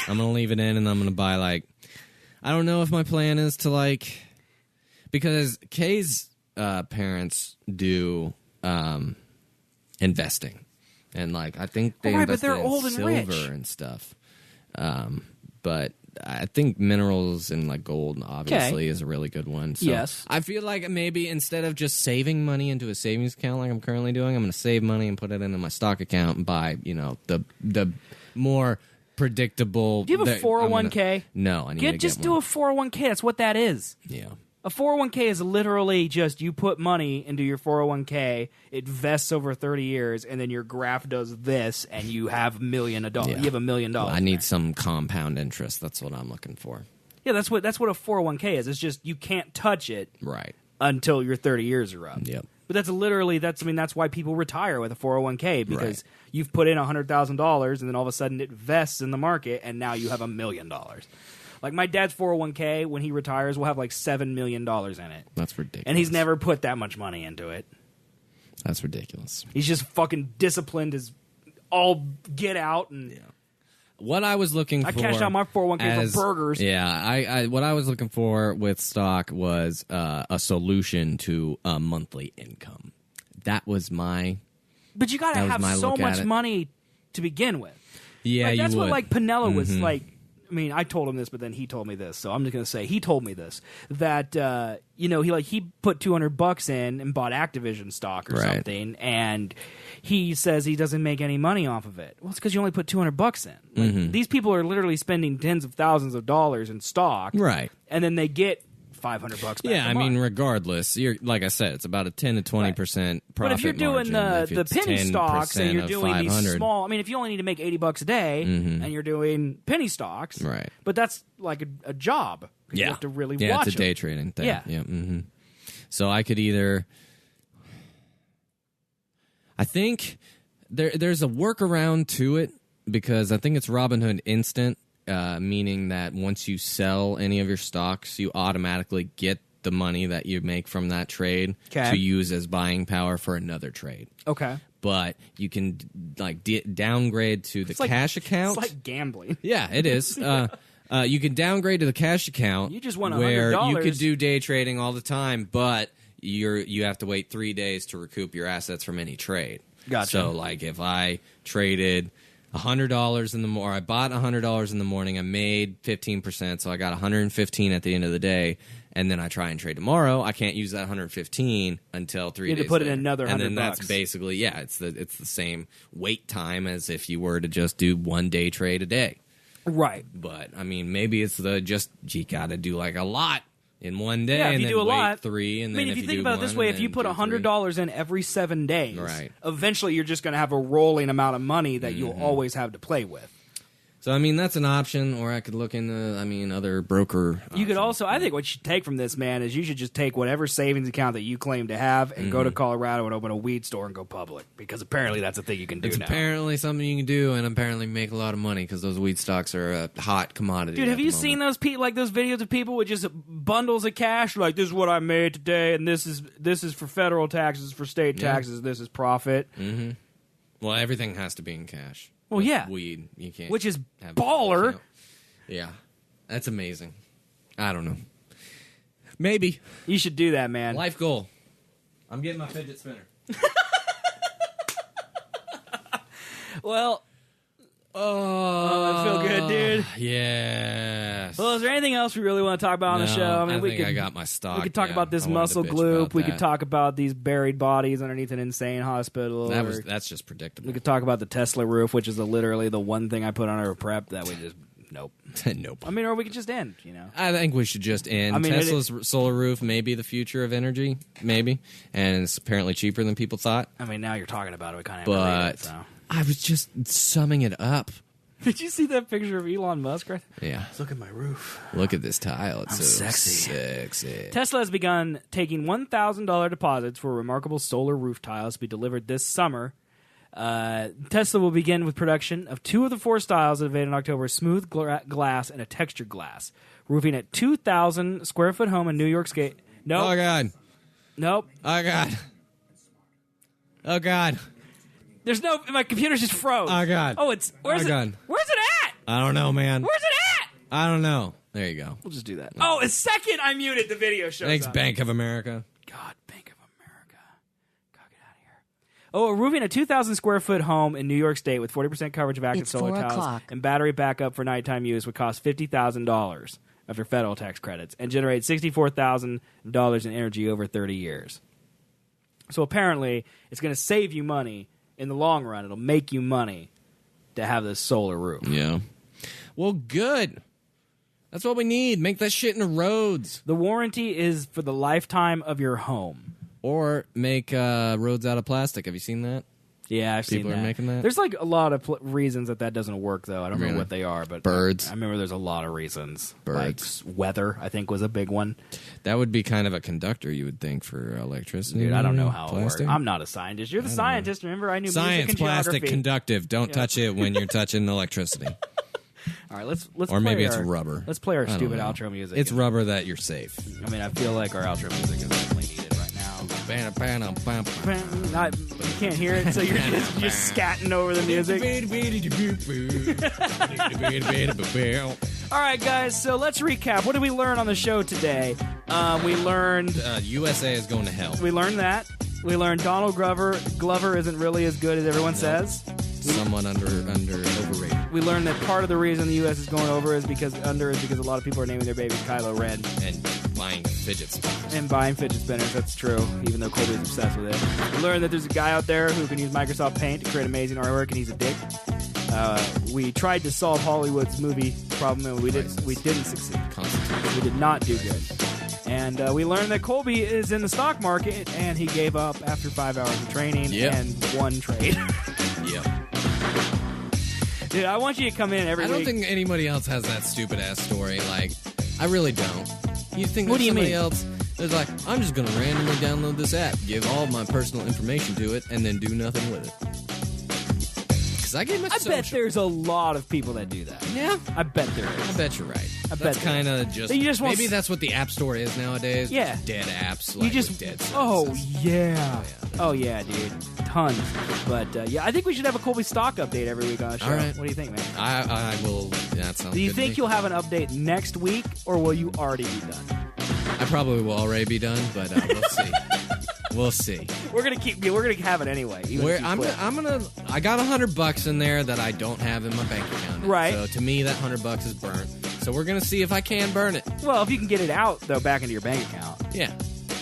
I'm going to leave it in, and I'm going to buy, like, I don't know if my plan is to, like, because Kay's parents do investing. And, like, I think they invest they're in old and silver rich. and stuff. But I think minerals and, like, gold, obviously, is a really good one. So yes. I feel like maybe instead of just saving money into a savings account like I'm currently doing, I'm going to save money and put it into my stock account and buy, the more predictable. Do you have a 401k? No, I need to just get do one. a 401k. That's what that is. Yeah. A 401k is literally just you put money into your 401k, it vests over 30 years, and then your graph does this, and you have $1 million. Yeah. You have $1 million. I need some compound interest. That's what I'm looking for. Yeah, that's what a 401k is. It's just you can't touch it Right. until your 30 years are up. Yep. But that's why people retire with a 401k, because Right. you've put in $100,000 and then all of a sudden it vests in the market and now you have $1 million. Like my dad's 401k, when he retires, will have like $7 million in it. That's ridiculous. And he's never put that much money into it. That's ridiculous. He's just fucking disciplined as all get out. And What I was looking for, I cashed out my 401k for burgers. Yeah, I what I was looking for with stock was a solution to a monthly income. That was my. But you got to have so much money to begin with. Yeah, like, that's you what would. like Pinella was like. I mean, I told him this, but then he told me this, so I'm just gonna say he told me this, that he put $200 in and bought Activision stock or something, and he says he doesn't make any money off of it. Well, it's because you only put $200 in. Like, these people are literally spending tens of thousands of dollars in stock, Right. And then they get $500 back. Yeah, a I mean, month. regardless, you're like I said, it's about a 10 to 20% profit. But if you're doing margin. the penny stocks and you're of doing these 500, small, I mean, if you only need to make $80 a day and you're doing penny stocks, Right. But that's like a job. You have to really watch it's a day it. trading thing. Yeah. Mm-hmm. So I could either. I think there's a workaround to it because I think it's Robinhood Instant. Meaning that once you sell any of your stocks, you automatically get the money that you make from that trade to use as buying power for another trade. Okay. But you can like downgrade to the cash account. It's like gambling. Yeah, it is. You can downgrade to the cash account. You just won where $100. you could do day trading all the time, but you have to wait 3 days to recoup your assets from any trade. Gotcha. So like if I traded $100 in the morning, I bought $100 in the morning, I made 15%, so I got $115 at the end of the day, and then I try and trade tomorrow, I can't use that $115 until 3 days. You have to put later. in another $100. And then that's basically it's the same wait time as if you were to just do 1 day trade a day. Right. But I mean, maybe it's you got to do like a lot in 1 day, Yeah, if and you then do a wait lot, 3, and then if you think do about it this one, way, and if you then put do $100 in every 7 days, Right. eventually you're just going to have a rolling amount of money that you'll always have to play with. So, I mean, that's an option, or I could look into, other broker You could also, I think what you should take from this, man, is you should just take whatever savings account that you claim to have and go to Colorado and open a weed store and go public. Because apparently that's a thing you can do It's now. apparently something you can do, and apparently make a lot of money, because those weed stocks are a hot commodity. Dude, have you seen those those videos of people with just bundles of cash? Like, this is what I made today, and this is for federal taxes, for state taxes, this is profit. Mm-hmm. Well, everything has to be in cash. Well, yeah. Weed, you can't. Which is have baller. Yeah. That's amazing. I don't know. Maybe. You should do that, man. Life goal. I'm getting my fidget spinner. Well, Oh, I feel good, dude. Yes. Well, is there anything else we really want to talk about on the show? I think I got my stock. We could talk about this muscle gloop. We could talk about these buried bodies underneath an insane hospital. That's just predictable. We could talk about the Tesla roof, which is literally the one thing I put on our prep that we just... Nope. Nope. I mean, or we could just end, I think we should just end. I mean, Tesla's solar roof may be the future of energy, maybe, and it's apparently cheaper than people thought. I mean, now you're talking about it, we kind of have to read it, so. I was just summing it up. Did you see that picture of Elon Musk? Right? Yeah. Look at my roof. Look at this tile. It's so sexy. Tesla has begun taking $1,000 deposits for remarkable solar roof tiles to be delivered this summer. Tesla will begin with production of 2 of the 4 styles available in October: smooth glass and a textured glass. Roofing at 2,000 square foot home in New York State. Nope. Oh God. Nope. Oh God. Oh God. There's no. My computer's just froze. Oh God. Oh, it's where's it? God. Where's it at? I don't know, man. Where's it at? I don't know. There you go. We'll just do that. Oh, a second I muted the video show. Thanks, Bank of America. God, Bank of America. God, get out of here. Oh, roofing a 2,000 square foot home in New York State with 40% coverage of active solar tiles and battery backup for nighttime use would cost $50,000 after federal tax credits and generate $64,000 in energy over 30 years. So apparently, it's going to save you money in the long run. It'll make you money to have this solar roof. Yeah. Well, good. That's what we need. Make that shit in the roads. The warranty is for the lifetime of your home. Or make roads out of plastic. Have you seen that? Yeah, I've seen that. People are making that? There's like a lot of reasons that doesn't work, though. I don't remember what they are, but birds. I remember there's a lot of reasons. Birds. Like weather, I think, was a big one. That would be kind of a conductor, you would think, for electricity. Dude, I don't know how plastic? it works. I'm not a scientist. You're the scientist. Remember, I knew science, music and plastic, geography. conductive. Don't touch it when you're touching electricity. All right, let's. Or maybe it's rubber. Let's play our stupid outro music. It's rubber that you're safe. I mean, I feel like our outro music is definitely needed right now. You can't hear it, so you're just scatting over the music. All right, guys, so let's recap. What did we learn on the show today? We learned... USA is going to hell. We learned that. We learned Donald Glover isn't really as good as everyone says. Somewhat overrated. We learned that part of the reason the U.S. is going over is because a lot of people are naming their babies Kylo Ren. And buying fidget spinners. That's true, even though Colby's obsessed with it. We learned that there's a guy out there who can use Microsoft Paint to create amazing artwork, and he's a dick. We tried to solve Hollywood's movie problem, and we didn't succeed. We did not do good. And we learned that Colby is in the stock market, and he gave up after 5 hours of training and one trade. Yep. Dude, I want you to come in every week. I don't think anybody else has that stupid-ass story. Like, I really don't. You think what do you somebody mean? else is like, I'm just going to randomly download this app, give all my personal information to it, and then do nothing with it. Because I gave my social. I bet there's a lot of people that do that. Yeah? I bet there is. I bet you're right. That's kind of just maybe that's what the App Store is nowadays. Yeah. Just dead apps. Like You just... with dead services. Oh, yeah. Oh, yeah, dude. Tons. But, yeah, I think we should have a Colby stock update every week on the show. All right. What do you think, man? I will. Yeah, that sounds Do you good think to me. you'll have an update next week, or will you already be done? I probably will already be done, but we'll see. We'll see. We're gonna have it anyway. I got $100 in there that I don't have in my bank account. Right. So to me, that $100 is burnt. So we're gonna see if I can burn it. Well, if you can get it out though, back into your bank account. Yeah.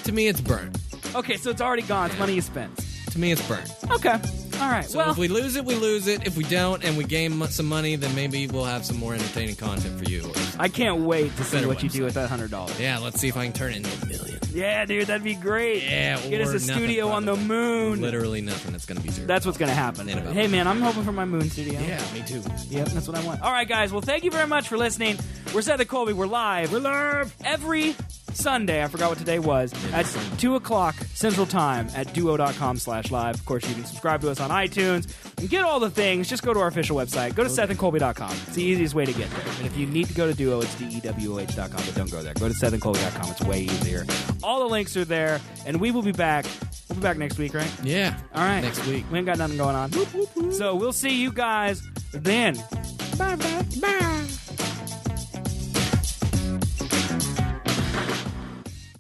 To me, it's burnt. Okay, so it's already gone. It's money you spent. To me, it's burnt. Okay. All right. So if we lose it, we lose it. If we don't and we gain some money, then maybe we'll have some more entertaining content for you. I can't wait to see Better what you do website. with that $100. Yeah, let's see if I can turn it into $1 million. Yeah, dude, that'd be great. Yeah, get us a studio on the moon. Literally nothing. It's gonna be zero. That's what's gonna happen. Hey, man, I'm hoping for my moon studio. Yeah, me too. Yep, that's what I want. All right, guys. Well, thank you very much for listening. We're Seth and Colby. We're live. We're live every Sunday. I forgot what today was. At 2 o'clock Central Time at duo.com/live. Of course, you can subscribe to us on iTunes and get all the things. Just go to our official website. Go to SethandColby.com. It's the easiest way to get there. And if you need to go to Duo, it's DEWOH.com, but don't go there. Go to SethandColby.com. It's way easier. All the links are there, and we will be back. We'll be back next week, right? Yeah. All right. Next week. We ain't got nothing going on. So we'll see you guys then. Bye.